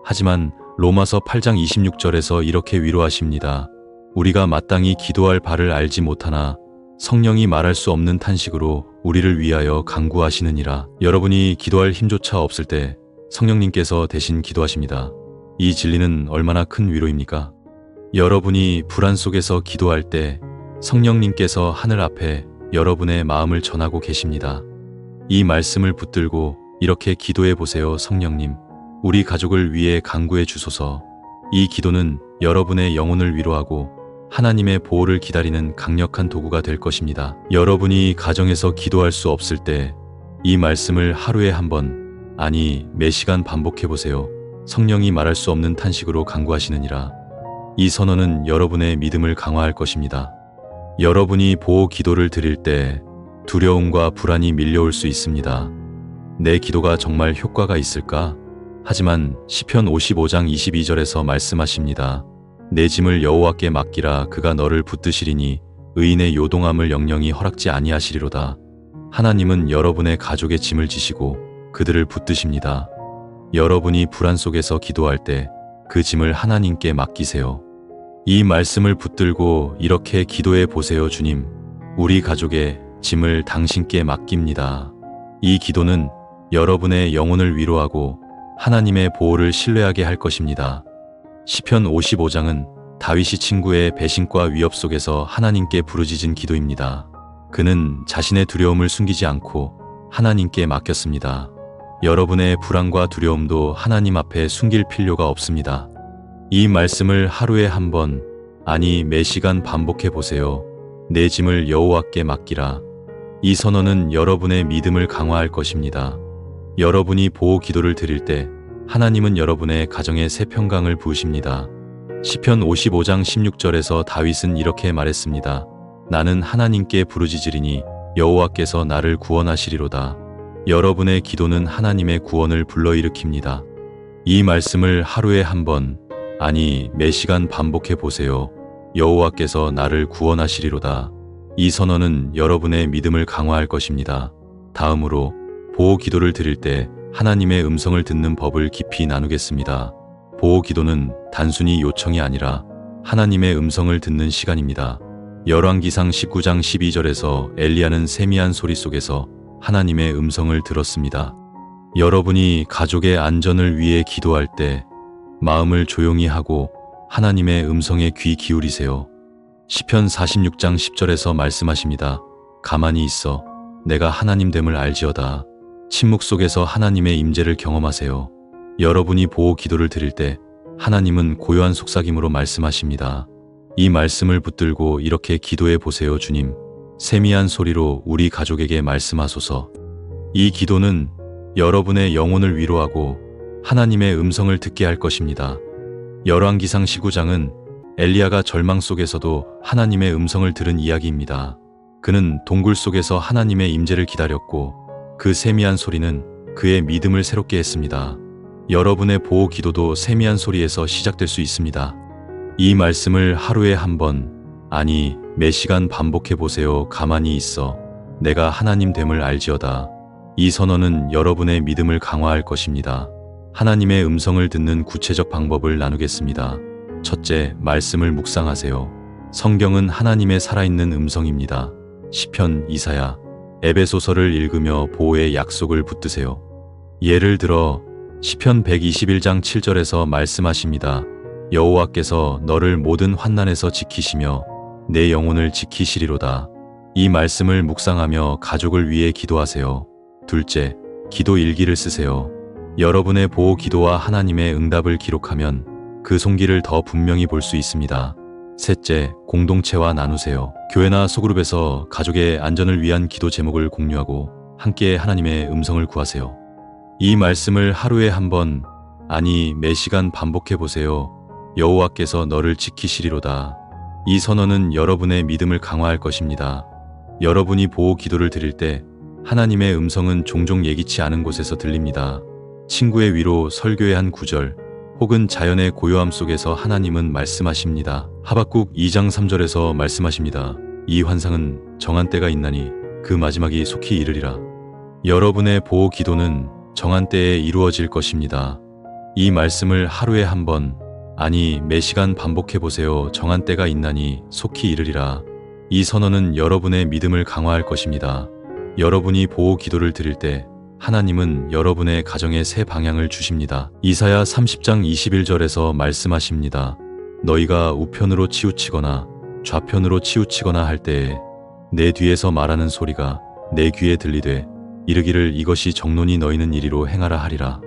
하지만 로마서 8장 26절에서 이렇게 위로하십니다. 우리가 마땅히 기도할 바를 알지 못하나 성령이 말할 수 없는 탄식으로 우리를 위하여 간구하시느니라. 여러분이 기도할 힘조차 없을 때 성령님께서 대신 기도하십니다. 이 진리는 얼마나 큰 위로입니까? 여러분이 불안 속에서 기도할 때 성령님께서 하늘 앞에 여러분의 마음을 전하고 계십니다. 이 말씀을 붙들고 이렇게 기도해 보세요. 성령님, 우리 가족을 위해 간구해 주소서. 이 기도는 여러분의 영혼을 위로하고 하나님의 보호를 기다리는 강력한 도구가 될 것입니다. 여러분이 가정에서 기도할 수 없을 때 이 말씀을 하루에 한 번, 아니 매 시간 반복해 보세요. 성령이 말할 수 없는 탄식으로 간구하시느니라. 이 선언은 여러분의 믿음을 강화할 것입니다. 여러분이 보호 기도를 드릴 때 두려움과 불안이 밀려올 수 있습니다. 내 기도가 정말 효과가 있을까? 하지만 시편 55장 22절에서 말씀하십니다. 내 짐을 여호와께 맡기라. 그가 너를 붙드시리니 의인의 요동함을 영영이 허락지 아니하시리로다. 하나님은 여러분의 가족의 짐을 지시고 그들을 붙드십니다. 여러분이 불안 속에서 기도할 때 그 짐을 하나님께 맡기세요. 이 말씀을 붙들고 이렇게 기도해 보세요. 주님, 우리 가족의 짐을 당신께 맡깁니다. 이 기도는 여러분의 영혼을 위로하고 하나님의 보호를 신뢰하게 할 것입니다. 시편 55장은 다윗이 친구의 배신과 위협 속에서 하나님께 부르짖은 기도입니다. 그는 자신의 두려움을 숨기지 않고 하나님께 맡겼습니다. 여러분의 불안과 두려움도 하나님 앞에 숨길 필요가 없습니다. 이 말씀을 하루에 한 번, 아니 매 시간 반복해 보세요. 내 짐을 여호와께 맡기라. 이 선언은 여러분의 믿음을 강화할 것입니다. 여러분이 보호 기도를 드릴 때 하나님은 여러분의 가정에 새 평강을 부으십니다. 시편 55장 16절에서 다윗은 이렇게 말했습니다. 나는 하나님께 부르짖으리니 여호와께서 나를 구원하시리로다. 여러분의 기도는 하나님의 구원을 불러일으킵니다. 이 말씀을 하루에 한 번, 아니 매 시간 반복해 보세요. 여호와께서 나를 구원하시리로다. 이 선언은 여러분의 믿음을 강화할 것입니다. 다음으로 보호 기도를 드릴 때 하나님의 음성을 듣는 법을 깊이 나누겠습니다. 보호 기도는 단순히 요청이 아니라 하나님의 음성을 듣는 시간입니다. 열왕기상 19장 12절에서 엘리야는 세미한 소리 속에서 하나님의 음성을 들었습니다. 여러분이 가족의 안전을 위해 기도할 때 마음을 조용히 하고 하나님의 음성에 귀 기울이세요. 시편 46장 10절에서 말씀하십니다. 가만히 있어 내가 하나님됨을 알지어다. 침묵 속에서 하나님의 임재를 경험하세요. 여러분이 보호 기도를 드릴 때 하나님은 고요한 속삭임으로 말씀하십니다. 이 말씀을 붙들고 이렇게 기도해 보세요. 주님, 세미한 소리로 우리 가족에게 말씀하소서. 이 기도는 여러분의 영혼을 위로하고 하나님의 음성을 듣게 할 것입니다. 열왕기상 19장은 엘리야가 절망 속에서도 하나님의 음성을 들은 이야기입니다. 그는 동굴 속에서 하나님의 임재를 기다렸고 그 세미한 소리는 그의 믿음을 새롭게 했습니다. 여러분의 보호 기도도 세미한 소리에서 시작될 수 있습니다. 이 말씀을 하루에 한 번, 아니 매 시간 반복해 보세요. 가만히 있어. 내가 하나님 됨을 알지어다. 이 선언은 여러분의 믿음을 강화할 것입니다. 하나님의 음성을 듣는 구체적 방법을 나누겠습니다. 첫째, 말씀을 묵상하세요. 성경은 하나님의 살아있는 음성입니다. 시편, 이사야, 에베소서를 읽으며 보호의 약속을 붙드세요. 예를 들어 시편 121장 7절에서 말씀하십니다. 여호와께서 너를 모든 환난에서 지키시며 내 영혼을 지키시리로다. 이 말씀을 묵상하며 가족을 위해 기도하세요. 둘째, 기도 일기를 쓰세요. 여러분의 보호 기도와 하나님의 응답을 기록하면 그 손길을 더 분명히 볼 수 있습니다. 셋째, 공동체와 나누세요. 교회나 소그룹에서 가족의 안전을 위한 기도 제목을 공유하고 함께 하나님의 음성을 구하세요. 이 말씀을 하루에 한 번, 아니 매 시간 반복해 보세요. 여호와께서 너를 지키시리로다. 이 선언은 여러분의 믿음을 강화할 것입니다. 여러분이 보호 기도를 드릴 때 하나님의 음성은 종종 예기치 않은 곳에서 들립니다. 친구의 위로, 설교의 한 구절, 혹은 자연의 고요함 속에서 하나님은 말씀하십니다. 하박국 2장 3절에서 말씀하십니다. 이 환상은 정한 때가 있나니 그 마지막이 속히 이르리라. 여러분의 보호 기도는 정한 때에 이루어질 것입니다. 이 말씀을 하루에 한 번, 아니 매 시간 반복해 보세요. 정한 때가 있나니 속히 이르리라. 이 선언은 여러분의 믿음을 강화할 것입니다. 여러분이 보호 기도를 드릴 때 하나님은 여러분의 가정에 새 방향을 주십니다. 이사야 30장 21절에서 말씀하십니다. 너희가 우편으로 치우치거나 좌편으로 치우치거나 할 때에 내 뒤에서 말하는 소리가 내 귀에 들리되 이르기를 이것이 정론이 너희는 이리로 행하라 하리라.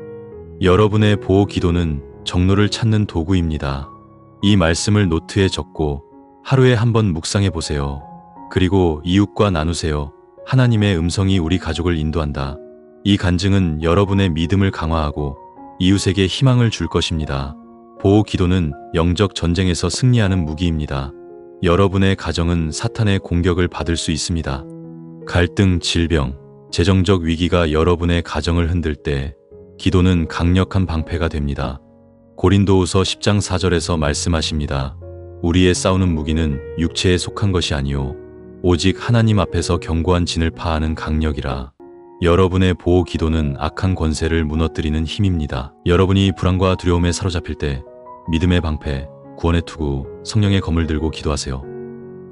여러분의 보호 기도는 정로를 찾는 도구입니다. 이 말씀을 노트에 적고 하루에 한 번 묵상해 보세요. 그리고 이웃과 나누세요. 하나님의 음성이 우리 가족을 인도한다. 이 간증은 여러분의 믿음을 강화하고 이웃에게 희망을 줄 것입니다. 보호 기도는 영적 전쟁에서 승리하는 무기입니다. 여러분의 가정은 사탄의 공격을 받을 수 있습니다. 갈등, 질병, 재정적 위기가 여러분의 가정을 흔들 때 기도는 강력한 방패가 됩니다. 고린도후서 10장 4절에서 말씀하십니다. 우리의 싸우는 무기는 육체에 속한 것이 아니요 오직 하나님 앞에서 견고한 진을 파하는 강력이라. 여러분의 보호 기도는 악한 권세를 무너뜨리는 힘입니다. 여러분이 불안과 두려움에 사로잡힐 때 믿음의 방패, 구원의 투구, 성령의 검을 들고 기도하세요.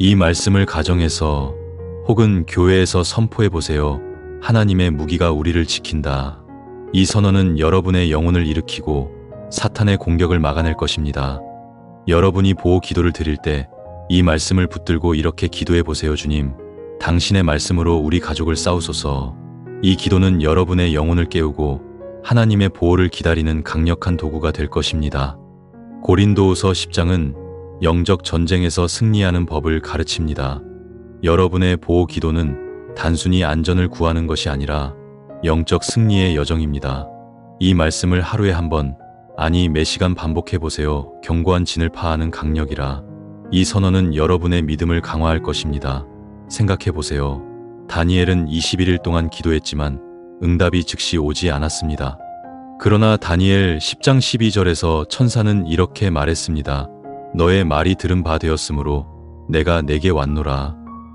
이 말씀을 가정에서 혹은 교회에서 선포해 보세요. 하나님의 무기가 우리를 지킨다. 이 선언은 여러분의 영혼을 일으키고 사탄의 공격을 막아낼 것입니다. 여러분이 보호 기도를 드릴 때 이 말씀을 붙들고 이렇게 기도해 보세요. 주님, 당신의 말씀으로 우리 가족을 싸우소서. 이 기도는 여러분의 영혼을 깨우고 하나님의 보호를 기다리는 강력한 도구가 될 것입니다. 고린도후서 10장은 영적 전쟁에서 승리하는 법을 가르칩니다. 여러분의 보호 기도는 단순히 안전을 구하는 것이 아니라 영적 승리의 여정입니다. 이 말씀을 하루에 한 번, 아니 매 시간 반복해 보세요. 견고한 진을 파하는 강력이라. 이 선언은 여러분의 믿음을 강화할 것입니다. 생각해 보세요. 다니엘은 21일 동안 기도했지만 응답이 즉시 오지 않았습니다. 그러나 다니엘 10장 12절에서 천사는 이렇게 말했습니다. 너의 말이 들은 바 되었으므로 내가 내게 왔노라.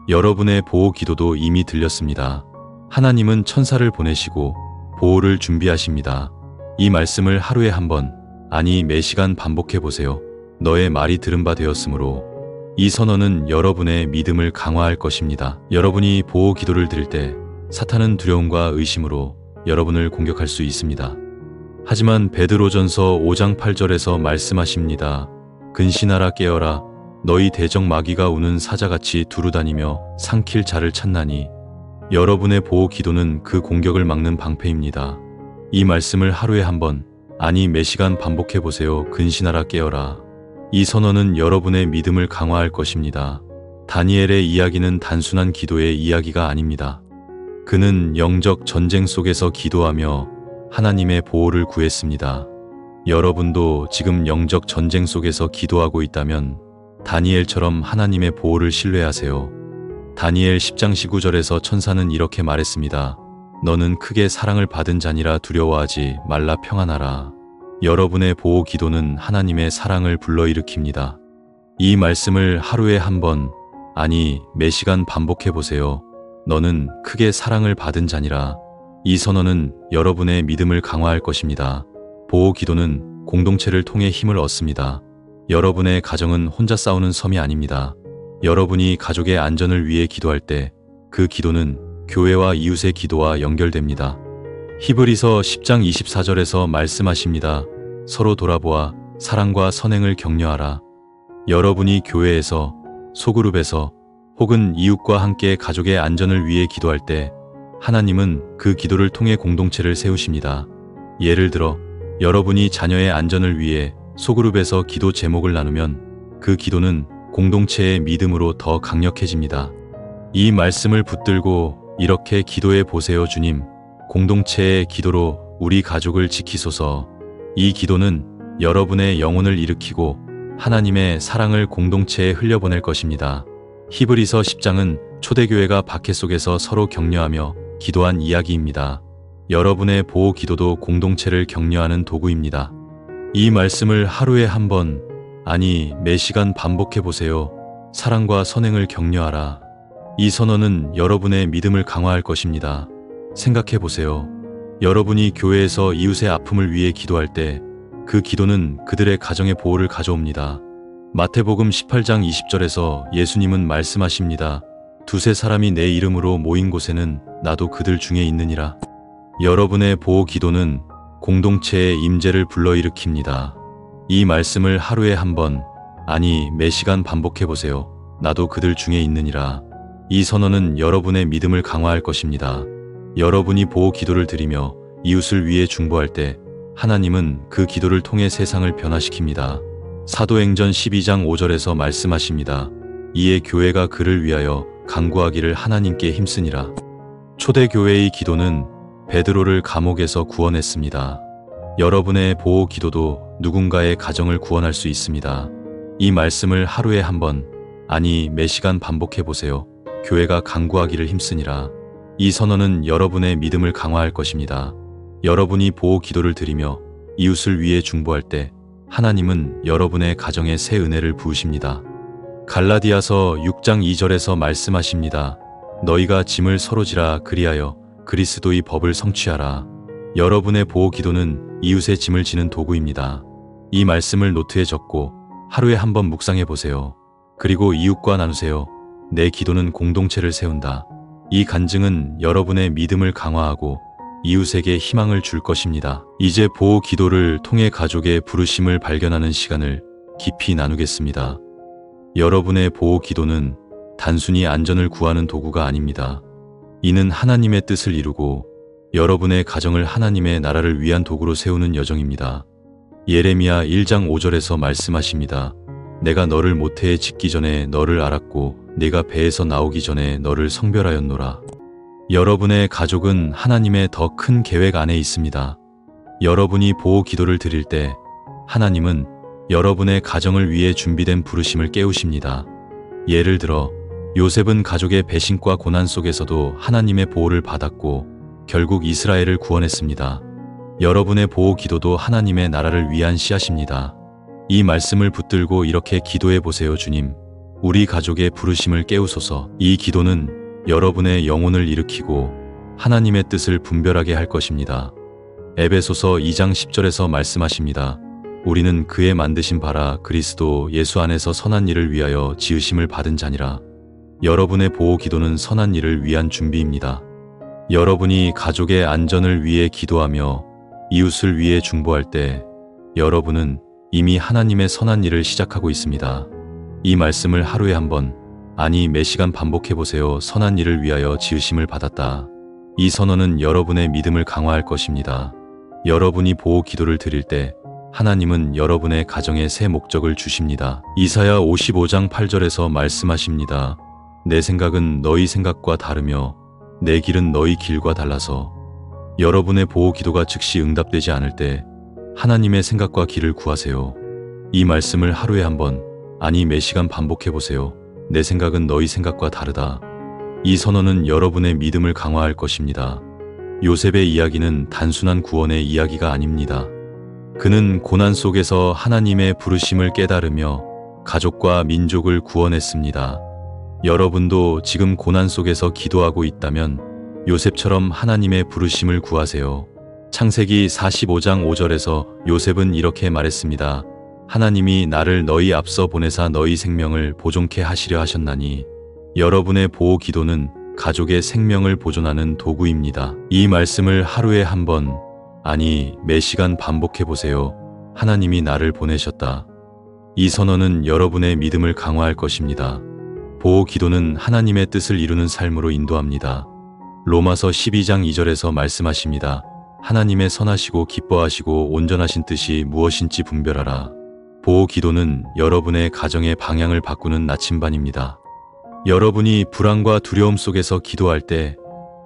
여러분의 보호 기도도 이미 들렸습니다. 하나님은 천사를 보내시고 보호를 준비하십니다. 이 말씀을 하루에 한 번, 아니 매 시간 반복해 보세요. 너의 말이 들은 바 되었으므로. 이 선언은 여러분의 믿음을 강화할 것입니다. 여러분이 보호 기도를 드릴 때 사탄은 두려움과 의심으로 여러분을 공격할 수 있습니다. 하지만 베드로전서 5장 8절에서 말씀하십니다. 근신하라 깨어라. 너희 대적 마귀가 우는 사자같이 두루다니며 삼킬 자를 찾나니. 여러분의 보호 기도는 그 공격을 막는 방패입니다. 이 말씀을 하루에 한 번, 아니 매시간 반복해보세요. 근신하라 깨어라. 이 선언은 여러분의 믿음을 강화할 것입니다. 다니엘의 이야기는 단순한 기도의 이야기가 아닙니다. 그는 영적 전쟁 속에서 기도하며 하나님의 보호를 구했습니다. 여러분도 지금 영적 전쟁 속에서 기도하고 있다면 다니엘처럼 하나님의 보호를 신뢰하세요. 다니엘 10장 19절에서 천사는 이렇게 말했습니다. 너는 크게 사랑을 받은 자니라 두려워하지 말라 평안하라. 여러분의 보호 기도는 하나님의 사랑을 불러일으킵니다. 이 말씀을 하루에 한 번, 아니 매시간 반복해보세요. 너는 크게 사랑을 받은 자니라. 이 선언은 여러분의 믿음을 강화할 것입니다. 보호 기도는 공동체를 통해 힘을 얻습니다. 여러분의 가정은 혼자 싸우는 섬이 아닙니다. 여러분이 가족의 안전을 위해 기도할 때 그 기도는 교회와 이웃의 기도와 연결됩니다. 히브리서 10장 24절에서 말씀하십니다. 서로 돌아보아 사랑과 선행을 격려하라. 여러분이 교회에서, 소그룹에서 혹은 이웃과 함께 가족의 안전을 위해 기도할 때 하나님은 그 기도를 통해 공동체를 세우십니다. 예를 들어 여러분이 자녀의 안전을 위해 소그룹에서 기도 제목을 나누면 그 기도는 공동체의 믿음으로 더 강력해집니다. 이 말씀을 붙들고 이렇게 기도해 보세요. 주님, 공동체의 기도로 우리 가족을 지키소서. 이 기도는 여러분의 영혼을 일으키고 하나님의 사랑을 공동체에 흘려보낼 것입니다. 히브리서 10장은 초대교회가 박해 속에서 서로 격려하며 기도한 이야기입니다. 여러분의 보호 기도도 공동체를 격려하는 도구입니다. 이 말씀을 하루에 한 번, 아니 매시간 반복해 보세요. 사랑과 선행을 격려하라. 이 선언은 여러분의 믿음을 강화할 것입니다. 생각해 보세요. 여러분이 교회에서 이웃의 아픔을 위해 기도할 때 그 기도는 그들의 가정의 보호를 가져옵니다. 마태복음 18장 20절에서 예수님은 말씀하십니다. 두세 사람이 내 이름으로 모인 곳에는 나도 그들 중에 있느니라. 여러분의 보호 기도는 공동체의 임재를 불러일으킵니다. 이 말씀을 하루에 한 번, 아니 매시간 반복해 보세요. 나도 그들 중에 있느니라. 이 선언은 여러분의 믿음을 강화할 것입니다. 여러분이 보호 기도를 드리며 이웃을 위해 중보할 때 하나님은 그 기도를 통해 세상을 변화시킵니다. 사도행전 12장 5절에서 말씀하십니다. 이에 교회가 그를 위하여 간구하기를 하나님께 힘쓰니라. 초대교회의 기도는 베드로를 감옥에서 구원했습니다. 여러분의 보호 기도도 누군가의 가정을 구원할 수 있습니다. 이 말씀을 하루에 한 번, 아니 매시간 반복해 보세요. 교회가 간구하기를 힘쓰니라. 이 선언은 여러분의 믿음을 강화할 것입니다. 여러분이 보호 기도를 드리며 이웃을 위해 중보할 때 하나님은 여러분의 가정에 새 은혜를 부으십니다. 갈라디아서 6장 2절에서 말씀하십니다. 너희가 짐을 서로 지라 그리하여 그리스도의 법을 성취하라. 여러분의 보호 기도는 이웃의 짐을 지는 도구입니다. 이 말씀을 노트에 적고 하루에 한 번 묵상해 보세요. 그리고 이웃과 나누세요. 내 기도는 공동체를 세운다. 이 간증은 여러분의 믿음을 강화하고 이웃에게 희망을 줄 것입니다. 이제 보호 기도를 통해 가족의 부르심을 발견하는 시간을 깊이 나누겠습니다. 여러분의 보호 기도는 단순히 안전을 구하는 도구가 아닙니다. 이는 하나님의 뜻을 이루고 여러분의 가정을 하나님의 나라를 위한 도구로 세우는 여정입니다. 예레미야 1장 5절에서 말씀하십니다. 내가 너를 모태에 짓기 전에 너를 알았고 네가 배에서 나오기 전에 너를 성별하였노라. 여러분의 가족은 하나님의 더 큰 계획 안에 있습니다. 여러분이 보호 기도를 드릴 때 하나님은 여러분의 가정을 위해 준비된 부르심을 깨우십니다. 예를 들어 요셉은 가족의 배신과 고난 속에서도 하나님의 보호를 받았고 결국 이스라엘을 구원했습니다. 여러분의 보호 기도도 하나님의 나라를 위한 씨앗입니다. 이 말씀을 붙들고 이렇게 기도해 보세요. 주님, 우리 가족의 부르심을 깨우소서. 이 기도는 여러분의 영혼을 일으키고 하나님의 뜻을 분별하게 할 것입니다. 에베소서 2장 10절에서 말씀하십니다. 우리는 그의 만드신 바라 그리스도 예수 안에서 선한 일을 위하여 지으심을 받은 자니라. 여러분의 보호 기도는 선한 일을 위한 준비입니다. 여러분이 가족의 안전을 위해 기도하며 이웃을 위해 중보할 때 여러분은 이미 하나님의 선한 일을 시작하고 있습니다. 이 말씀을 하루에 한 번, 아니 매시간 반복해 보세요. 선한 일을 위하여 지으심을 받았다. 이 선언은 여러분의 믿음을 강화할 것입니다. 여러분이 보호 기도를 드릴 때 하나님은 여러분의 가정에 새 목적을 주십니다. 이사야 55장 8절에서 말씀하십니다. 내 생각은 너희 생각과 다르며 내 길은 너희 길과 달라서. 여러분의 보호 기도가 즉시 응답되지 않을 때 하나님의 생각과 길을 구하세요. 이 말씀을 하루에 한 번, 아니 매 시간 반복해 보세요. 내 생각은 너희 생각과 다르다. 이 선언은 여러분의 믿음을 강화할 것입니다. 요셉의 이야기는 단순한 구원의 이야기가 아닙니다. 그는 고난 속에서 하나님의 부르심을 깨달으며 가족과 민족을 구원했습니다. 여러분도 지금 고난 속에서 기도하고 있다면 요셉처럼 하나님의 부르심을 구하세요. 창세기 45장 5절에서 요셉은 이렇게 말했습니다. 하나님이 나를 너희 앞서 보내사 너희 생명을 보존케 하시려 하셨나니. 여러분의 보호 기도는 가족의 생명을 보존하는 도구입니다. 이 말씀을 하루에 한 번, 아니 매 시간 반복해 보세요. 하나님이 나를 보내셨다. 이 선언은 여러분의 믿음을 강화할 것입니다. 보호 기도는 하나님의 뜻을 이루는 삶으로 인도합니다. 로마서 12장 2절에서 말씀하십니다. 하나님의 선하시고 기뻐하시고 온전하신 뜻이 무엇인지 분별하라. 보호 기도는 여러분의 가정의 방향을 바꾸는 나침반입니다. 여러분이 불안과 두려움 속에서 기도할 때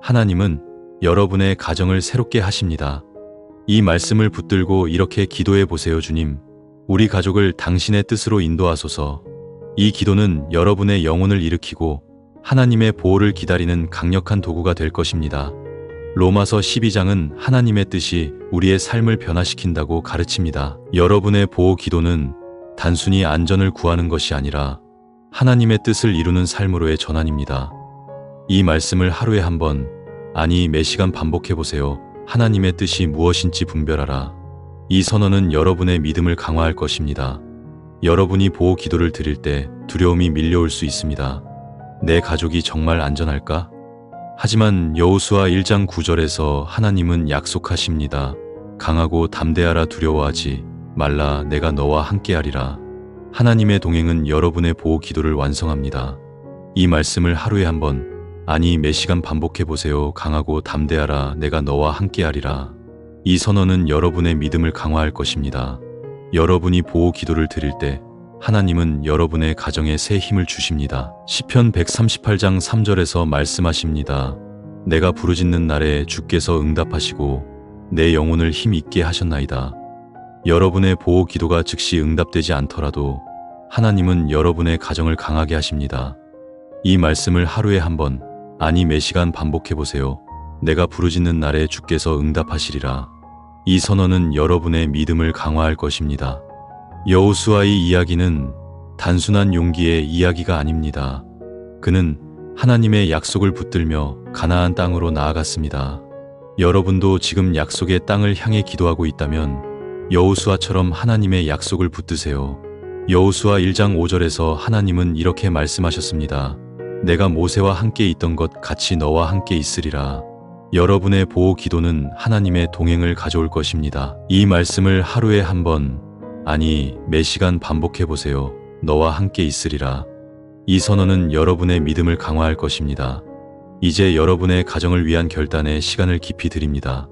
하나님은 여러분의 가정을 새롭게 하십니다. 이 말씀을 붙들고 이렇게 기도해 보세요. 주님, 우리 가족을 당신의 뜻으로 인도하소서. 이 기도는 여러분의 영혼을 일으키고 하나님의 보호를 기다리는 강력한 도구가 될 것입니다. 로마서 12장은 하나님의 뜻이 우리의 삶을 변화시킨다고 가르칩니다. 여러분의 보호 기도는 단순히 안전을 구하는 것이 아니라 하나님의 뜻을 이루는 삶으로의 전환입니다. 이 말씀을 하루에 한 번, 아니 매 시간 반복해 보세요. 하나님의 뜻이 무엇인지 분별하라. 이 선언은 여러분의 믿음을 강화할 것입니다. 여러분이 보호 기도를 드릴 때 두려움이 밀려올 수 있습니다. 내 가족이 정말 안전할까? 하지만 여호수아 1장 9절에서 하나님은 약속하십니다. 강하고 담대하라, 두려워하지 말라, 내가 너와 함께하리라. 하나님의 동행은 여러분의 보호 기도를 완성합니다. 이 말씀을 하루에 한 번, 아니 매 시간 반복해 보세요. 강하고 담대하라, 내가 너와 함께하리라. 이 선언은 여러분의 믿음을 강화할 것입니다. 여러분이 보호 기도를 드릴 때 하나님은 여러분의 가정에 새 힘을 주십니다. 시편 138장 3절에서 말씀하십니다. 내가 부르짖는 날에 주께서 응답하시고 내 영혼을 힘 있게 하셨나이다. 여러분의 보호 기도가 즉시 응답되지 않더라도 하나님은 여러분의 가정을 강하게 하십니다. 이 말씀을 하루에 한 번, 아니 매 시간 반복해 보세요. 내가 부르짖는 날에 주께서 응답하시리라. 이 선언은 여러분의 믿음을 강화할 것입니다. 여호수아의 이야기는 단순한 용기의 이야기가 아닙니다. 그는 하나님의 약속을 붙들며 가나안 땅으로 나아갔습니다. 여러분도 지금 약속의 땅을 향해 기도하고 있다면 여호수아처럼 하나님의 약속을 붙드세요. 여호수아 1장 5절에서 하나님은 이렇게 말씀하셨습니다. 내가 모세와 함께 있던 것 같이 너와 함께 있으리라. 여러분의 보호 기도는 하나님의 동행을 가져올 것입니다. 이 말씀을 하루에 한 번, 아니 매 시간 반복해 보세요. 너와 함께 있으리라. 이 선언은 여러분의 믿음을 강화할 것입니다. 이제 여러분의 가정을 위한 결단에 시간을 깊이 드립니다.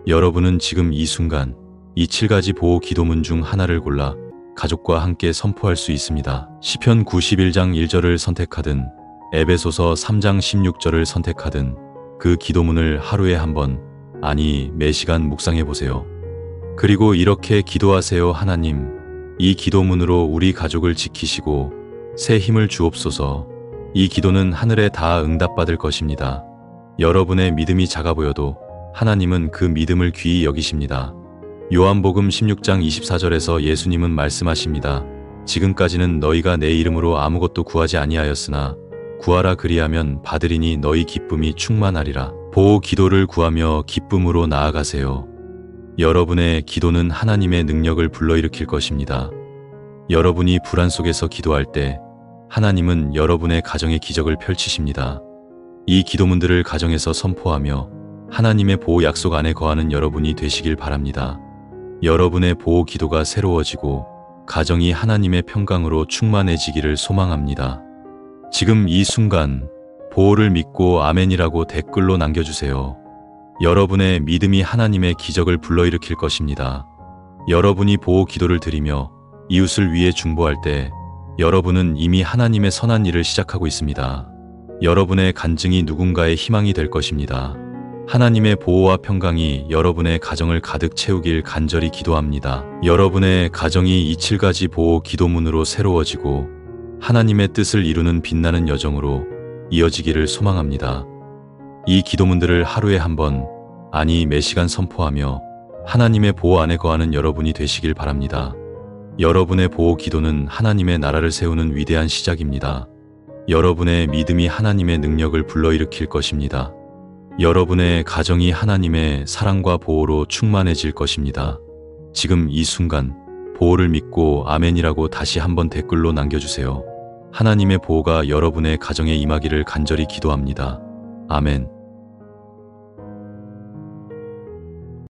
여러분은 지금 이 순간 이 7가지 보호 기도문 중 하나를 골라 가족과 함께 선포할 수 있습니다. 시편 91장 1절을 선택하든 에베소서 3장 16절을 선택하든 그 기도문을 하루에 한 번, 아니 매 시간 묵상해 보세요. 그리고 이렇게 기도하세요. 하나님, 이 기도문으로 우리 가족을 지키시고 새 힘을 주옵소서. 이 기도는 하늘에 다 응답받을 것입니다. 여러분의 믿음이 작아 보여도 하나님은 그 믿음을 귀히 여기십니다. 요한복음 16장 24절에서 예수님은 말씀하십니다. 지금까지는 너희가 내 이름으로 아무것도 구하지 아니하였으나 구하라 그리하면 받으리니 너희 기쁨이 충만하리라. 보호 기도를 구하며 기쁨으로 나아가세요. 여러분의 기도는 하나님의 능력을 불러일으킬 것입니다. 여러분이 불안 속에서 기도할 때 하나님은 여러분의 가정의 기적을 펼치십니다. 이 기도문들을 가정에서 선포하며 하나님의 보호 약속 안에 거하는 여러분이 되시길 바랍니다. 여러분의 보호 기도가 새로워지고 가정이 하나님의 평강으로 충만해지기를 소망합니다. 지금 이 순간 보호를 믿고 아멘이라고 댓글로 남겨주세요. 여러분의 믿음이 하나님의 기적을 불러일으킬 것입니다. 여러분이 보호 기도를 드리며 이웃을 위해 중보할 때 여러분은 이미 하나님의 선한 일을 시작하고 있습니다. 여러분의 간증이 누군가의 희망이 될 것입니다. 하나님의 보호와 평강이 여러분의 가정을 가득 채우길 간절히 기도합니다. 여러분의 가정이 이 7가지 보호 기도문으로 새로워지고 하나님의 뜻을 이루는 빛나는 여정으로 이어지기를 소망합니다. 이 기도문들을 하루에 한 번, 아니 매시간 선포하며 하나님의 보호 안에 거하는 여러분이 되시길 바랍니다. 여러분의 보호 기도는 하나님의 나라를 세우는 위대한 시작입니다. 여러분의 믿음이 하나님의 능력을 불러일으킬 것입니다. 여러분의 가정이 하나님의 사랑과 보호로 충만해질 것입니다. 지금 이 순간 보호를 믿고 아멘이라고 다시 한번 댓글로 남겨주세요. 하나님의 보호가 여러분의 가정에 임하기를 간절히 기도합니다. 아멘.